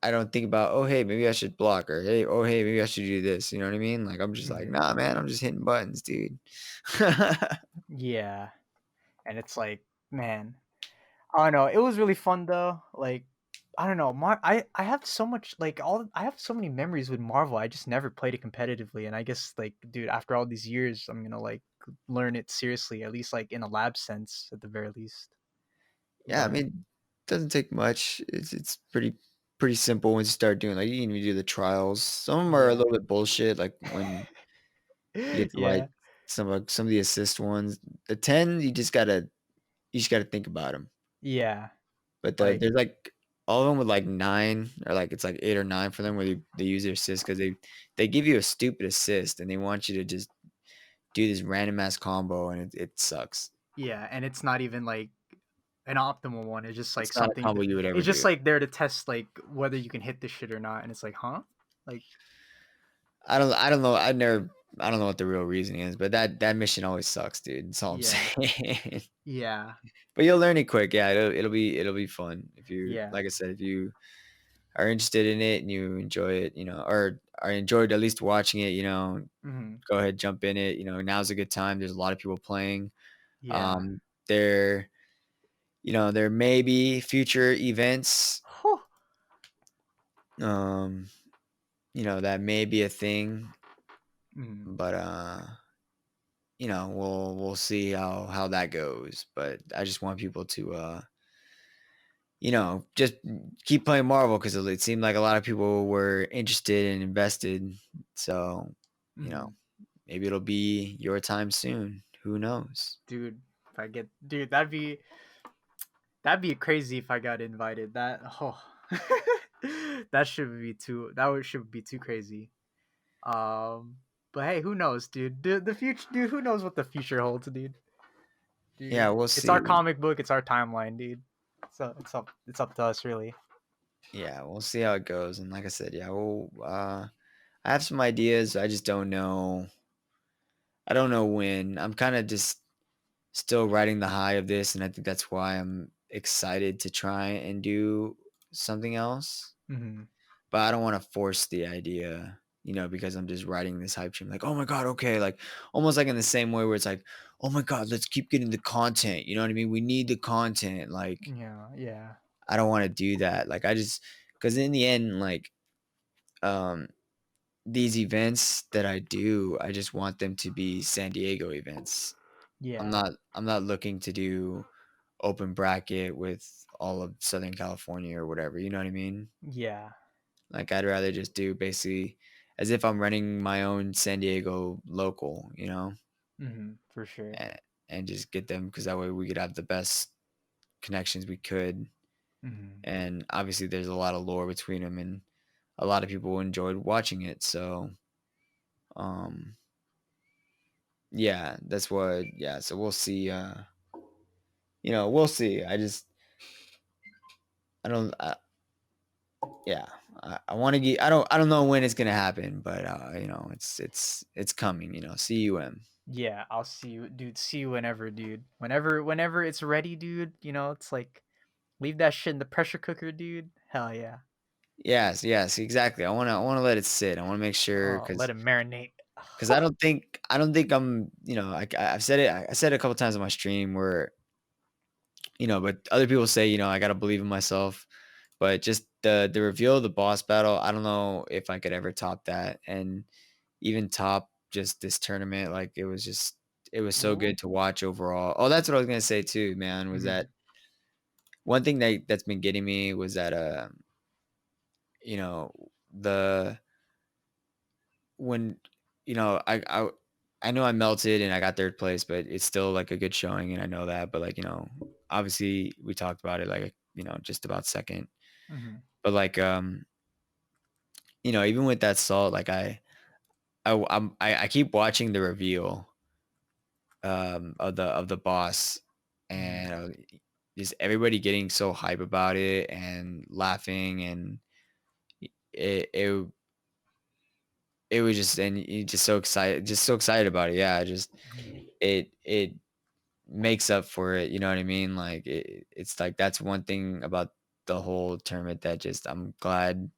I don't think about, "Oh, hey, maybe I should block," or, "Hey, oh, hey, maybe I should do this," you know what I mean? Like, I'm just like, Mhm. "Nah, man, I'm just hitting buttons, dude." Yeah. And it's like, man, I don't know. It was really fun though. Like, I don't know. I have so much like all I have so many memories with Marvel. I just never played it competitively, and I guess like, dude, after all these years, I'm gonna like learn it seriously, at least like in a lab sense, at the very least. Yeah, I But mean, doesn't take much. It's pretty simple once you start doing, like, you can even do the trials. Some of them are a yeah, little bit bullshit, like, when you get to, like, yeah, some of the assist ones. The 10, you just gotta think about them. yeah. But Like, there's, like, all of them with, like, 9 or, like, it's, like, 8 or 9 for them where they use their assist because they give you a stupid assist, and they want you to just do this random ass combo, and it sucks. yeah, and it's not even like an optimal one. It's just like It's not a something combo that you would ever it's just do. like there to test like whether you can hit this shit or not, and it's like, huh? Like, I don't know, I don't know what the real reasoning is, but that mission always sucks, dude. That's all I'm yeah, saying. yeah, But you'll learn it quick, yeah, it'll be fun if you yeah. like I said, if you are interested in it and you enjoy it, or enjoyed at least watching it, Mhm. go ahead, jump in it, now's a good time, there's a lot of people playing. Yeah. Um, there there may be future events, Whew. um, that may be a thing, Mhm. but, we'll see how that goes, but I just want people to, just keep playing Marvel because it seemed like a lot of people were interested and invested, so, you know, Mhm. maybe it'll be your time soon, who knows? Dude, if I get dude, that'd be crazy if I got invited. That oh. That should be too. Should be too crazy. But hey, who knows, dude? The future, dude. Who knows what the future holds, dude? Yeah, Dude, we'll it's our see. comic book. It's our timeline, dude. So it's up to us, really. Yeah, we'll see how it goes. And like I said, yeah, I have some ideas. I just don't know. I don't know when. I'm kind of just still riding the high of this, and I think that's why I'm excited to try and do something else. Hmm. But I don't want to force the idea, because I'm just riding this hype train. Like, oh my god, okay, like almost like in the same way where it's like, oh my god, let's keep getting the content. You know what I mean? We need the content. Like, Yeah, yeah, I don't want to do that. Like, I just because in the end, like, um, these events that I do, I just want them to be San Diego events. yeah, I'm not looking to do open bracket with all of Southern California or whatever, you know what I mean? yeah. Like I'd rather just do basically as if I'm running my own San Diego local, For sure. and, and just get them because that way we could have the best connections we could. Hmm. And obviously there's a lot of lore between them and a lot of people enjoyed watching it. So, um, yeah, that's what, yeah. So we'll see, we'll see. I don't, yeah, I want to get. I don't know when it's gonna happen, but it's coming. CUM. Yeah, I'll see you, dude. See you whenever, dude. Whenever it's ready, dude. It's like leave that shit in the pressure cooker, dude. Hell yeah. Yes, yes, exactly. I want to let it sit. I want to make sure Oh, let it marinate. because I don't think I'm. I've said it. I said it a couple times on my stream where but other people say I got to believe in myself. But just the reveal of the boss battle, I don't know if I could ever top that, and even top just this tournament. Like it was so Ooh. good to watch overall. Oh, that's what I was gonna say too, man. Was Hmm. that one thing that's been getting me was that you know the when I know I melted and I got third place, but it's still like a good showing, and I know that. But like obviously we talked about it like just about second, Hmm. but like even with that salt, like I keep watching the reveal of the boss, and Hmm. just everybody getting so hype about it and laughing, and it it it was just and you just so excited about it. Yeah, just it makes up for it. You know what I mean? Like it's like that's one thing about the whole tournament that just I'm glad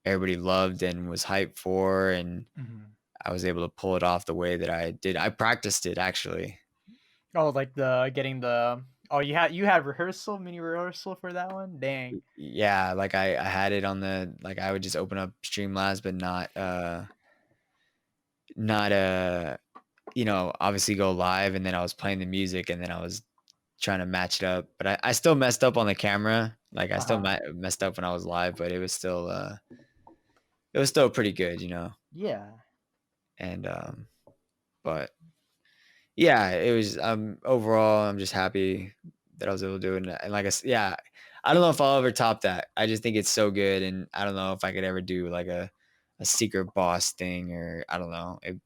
everybody loved and was hyped for, and Hmm. I was able to pull it off the way that I did. I practiced it actually. Oh, like the getting the. Oh, you had rehearsal, mini rehearsal for that one. Dang. Yeah, like I had it on the like I would just open up Streamlabs, but not obviously go live, and then I was playing the music, and then I was trying to match it up, but I still messed up on the camera. Like I Uh still huh. messed up when I was live, but it was still pretty good, Yeah. and but yeah, it was overall I'm just happy that I was able to do it, and like yeah, I don't know if I'll ever top that. I just think it's so good, and I don't know if I could ever do like a secret boss thing, or I don't know. I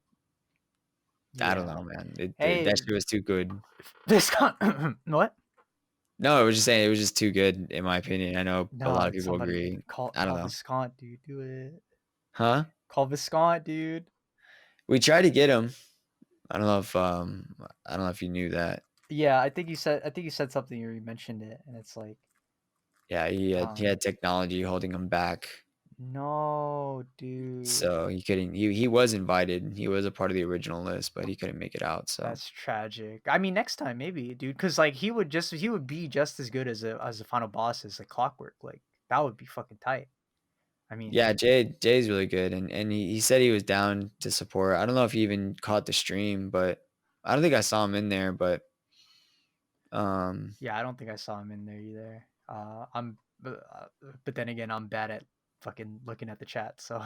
don't Yeah. know, man. That Hey, shit was too good. this what? No, I was just saying it was just too good in my opinion. I know a lot No, of people somebody agree. I don't call know. Viscount, dude. Do it. Huh? Call Viscount, dude. We tried to get him. I don't know if you knew that. Yeah, I think you said something or you mentioned it, and it's like, Yeah, he um, had technology holding him back. no, dude. So he couldn't he was invited. He was a part of the original list, but he couldn't make it out. So That's tragic. I mean, next time maybe, dude, because like he would be just as good as a final boss as like Clockwork. Like that would be fucking tight. I mean, yeah, Jay's really good, and he said he was down to support. I don't know if he even caught the stream, but I don't think I saw him in there. But um, yeah, I don't think I saw him in there either. But then again, I'm bad at fucking looking at the chat. So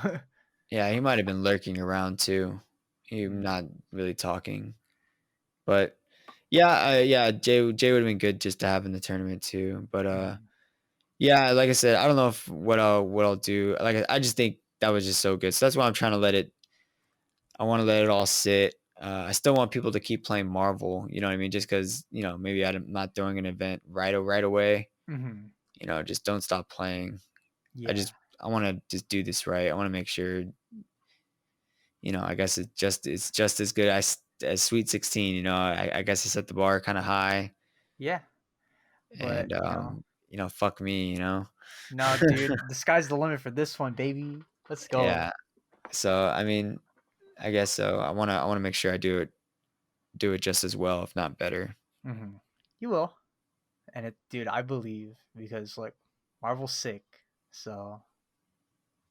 yeah, he might have been lurking around too. He Mhm. not really talking, but yeah, yeah, Jay would have been good just to have in the tournament too. But Mhm. Yeah, like I said, I don't know if what I'll do. Like I just think that was just so good. So that's why I'm trying to let it. I want to let it all sit. I still want people to keep playing Marvel. You know what I mean? Just because maybe I'm not throwing an event right away. Mhm. Just don't stop playing. I Yeah. just I want to just do this right. I want to make sure. I guess it's just as good as Sweet 16. I guess I set the bar kind of high, Yeah. But, and fuck me. no, dude, the sky's the limit for this one, baby. Let's go. Yeah. So I mean, I guess so. I wanna make sure I do it just as well, if not better. Mhm. You will. And dude, I believe because like Marvel's sick, so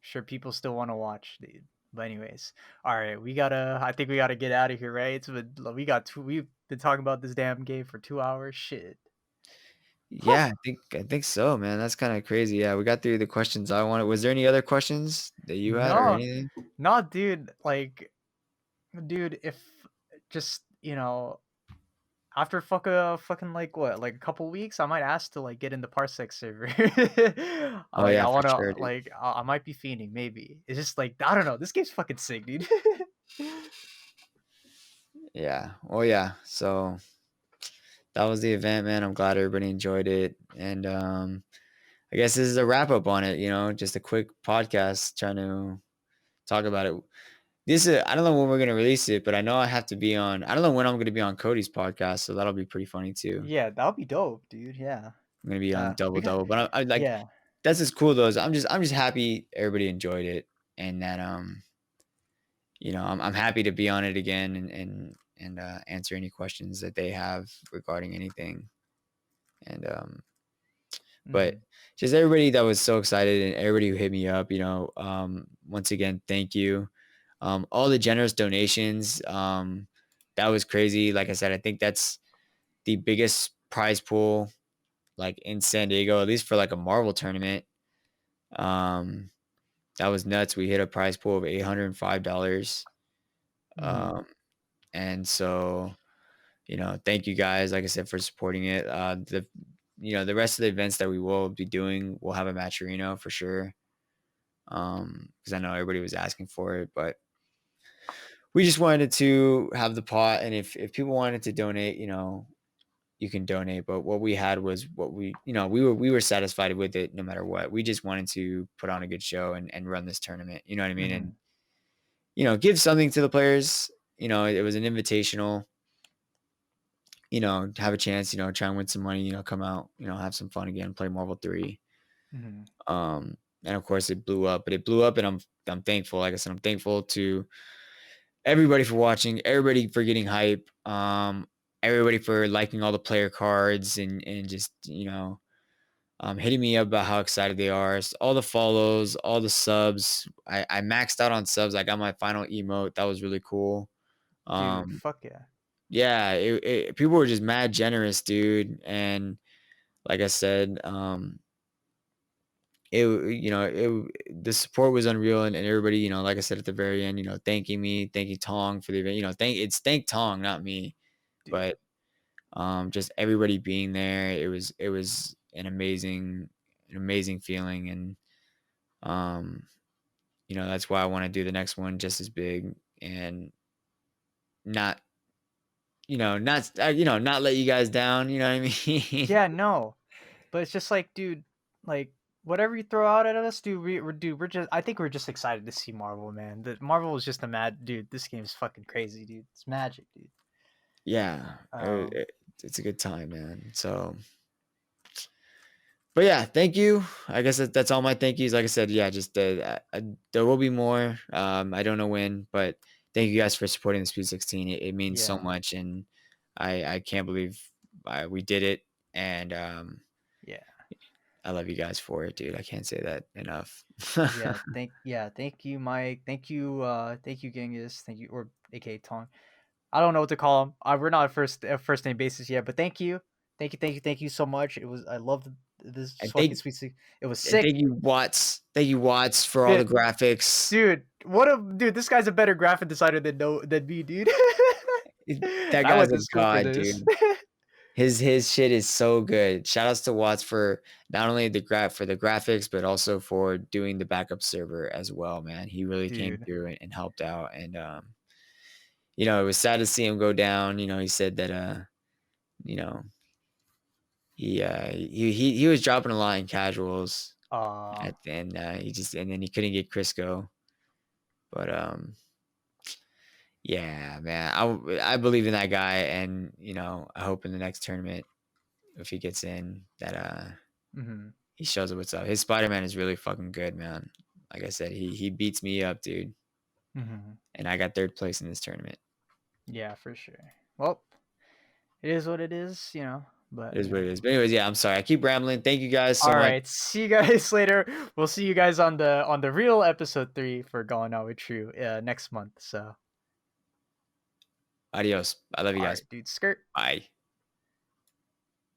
sure people still want to watch, dude. But anyways, all right, I think we gotta get out of here, right? We've been talking about this damn game for 2 hours. Shit. Huh. Yeah, I think so, man. That's kind of crazy. Yeah, we got through the questions I wanted. Was there any other questions that you had or No, anything? no, dude. Like, dude, if just after fucking like what, like a couple weeks, I might ask to like get in the Parsec server. Oh I yeah, for wanna sure, dude. like I might be fiending, maybe. It's just like I don't know. This game's fucking sick, dude. Yeah. Oh yeah. So that was the event, man. I'm glad everybody enjoyed it, and I guess this is a wrap up on it. Just a quick podcast trying to talk about it. I don't know when we're gonna release it, but I know I have to be on. I don't know when I'm gonna be on Cody's podcast, so that'll be pretty funny too. Yeah, that would be dope, dude. Yeah. I'm gonna be on We double got double, but I like yeah. that's just cool though. I'm just happy everybody enjoyed it, and that I'm happy to be on it again and answer any questions that they have regarding anything, and but Mhm. just everybody that was so excited and everybody who hit me up, once again, thank you. All the generous donations, that was crazy. Like I said, I think that's the biggest prize pool like in San Diego, at least for like a Marvel tournament. Um, that was nuts. We hit a prize pool of $805. Mhm. Um, and so, thank you guys, like I said, for supporting it. The rest of the events that we will be doing, we'll have a matcherino for sure. Because I know everybody was asking for it, but we just wanted to have the pot. And if people wanted to donate, you can donate. But what we had was what we were satisfied with it no matter what. We just wanted to put on a good show and run this tournament. You know what I mean? And Mhm. give something to the players. It was an invitational. Have a chance. Try and win some money. Come out. Have some fun again. Play Marvel 3. Mhm. And of course it blew up, but it blew up, and I'm thankful. Like I said, I'm thankful to everybody for watching, everybody for getting hype, everybody for liking all the player cards and just hitting me up about how excited they are. All the follows, all the subs. I maxed out on subs. I got my final emote. That was really cool. Dude, Um, fuck yeah. yeah, people were just mad generous, dude. And like I said, the support was unreal, and everybody, like I said at the very end, thanking me, thanking Tong for the event. Thank Tong, not me, Dude. but just everybody being there. It was an amazing feeling, and um, that's why I want to do the next one just as big and not not let you guys down. You know what I mean? Yeah, no. But it's just like, dude, like whatever you throw out at us, dude, we're just I think we're just excited to see Marvel, man. The Marvel is just a mad dude. This game's fucking crazy, dude. It's magic, dude. Yeah, Um, it's a good time, man. So. But yeah, thank you. I guess that's all my thank yous. Like I said, yeah, just there will be more. I don't know when, but thank you guys for supporting the Speed 16. It means so yeah, much, and I can't believe we did it. And yeah, I love you guys for it, dude. I can't say that enough. thank you, Mike. Thank you, Genghis. Thank you, or AKA Tong. I don't know what to call him. We're not first name basis yet, but thank you so much. I loved this and fucking sweet. It was and sick. thank you Watts. Thank you Watts for all the Dude, graphics. dude. This guy's a better graphic designer than me, dude. That I guy's went a to school for god, this. dude. His shit is so good. Shout outs to Watts for not only for the graphics, but also for doing the backup server as well, man. He really came Dude. through and helped out. And you know, it was sad to see him go down. You know, he said that you know, he was dropping a lot in casuals Uh, and and then he couldn't get Crisco. But yeah, man, I believe in that guy, and you know, I hope in the next tournament if he gets in that mhm, he shows what's up. His Spider Man is really fucking good, man. Like I said, he beats me up, dude, mhm. and I got third place in this tournament. Yeah, for sure. Well, it is what it is, but, It is what it is. But anyways, yeah, I'm sorry. I keep rambling. Thank you guys so All much. right, see you guys later. We'll see you guys on the real episode 3 for Going Out with True next month. So, Adios. I love you all guys. right, dude, skirt. Bye.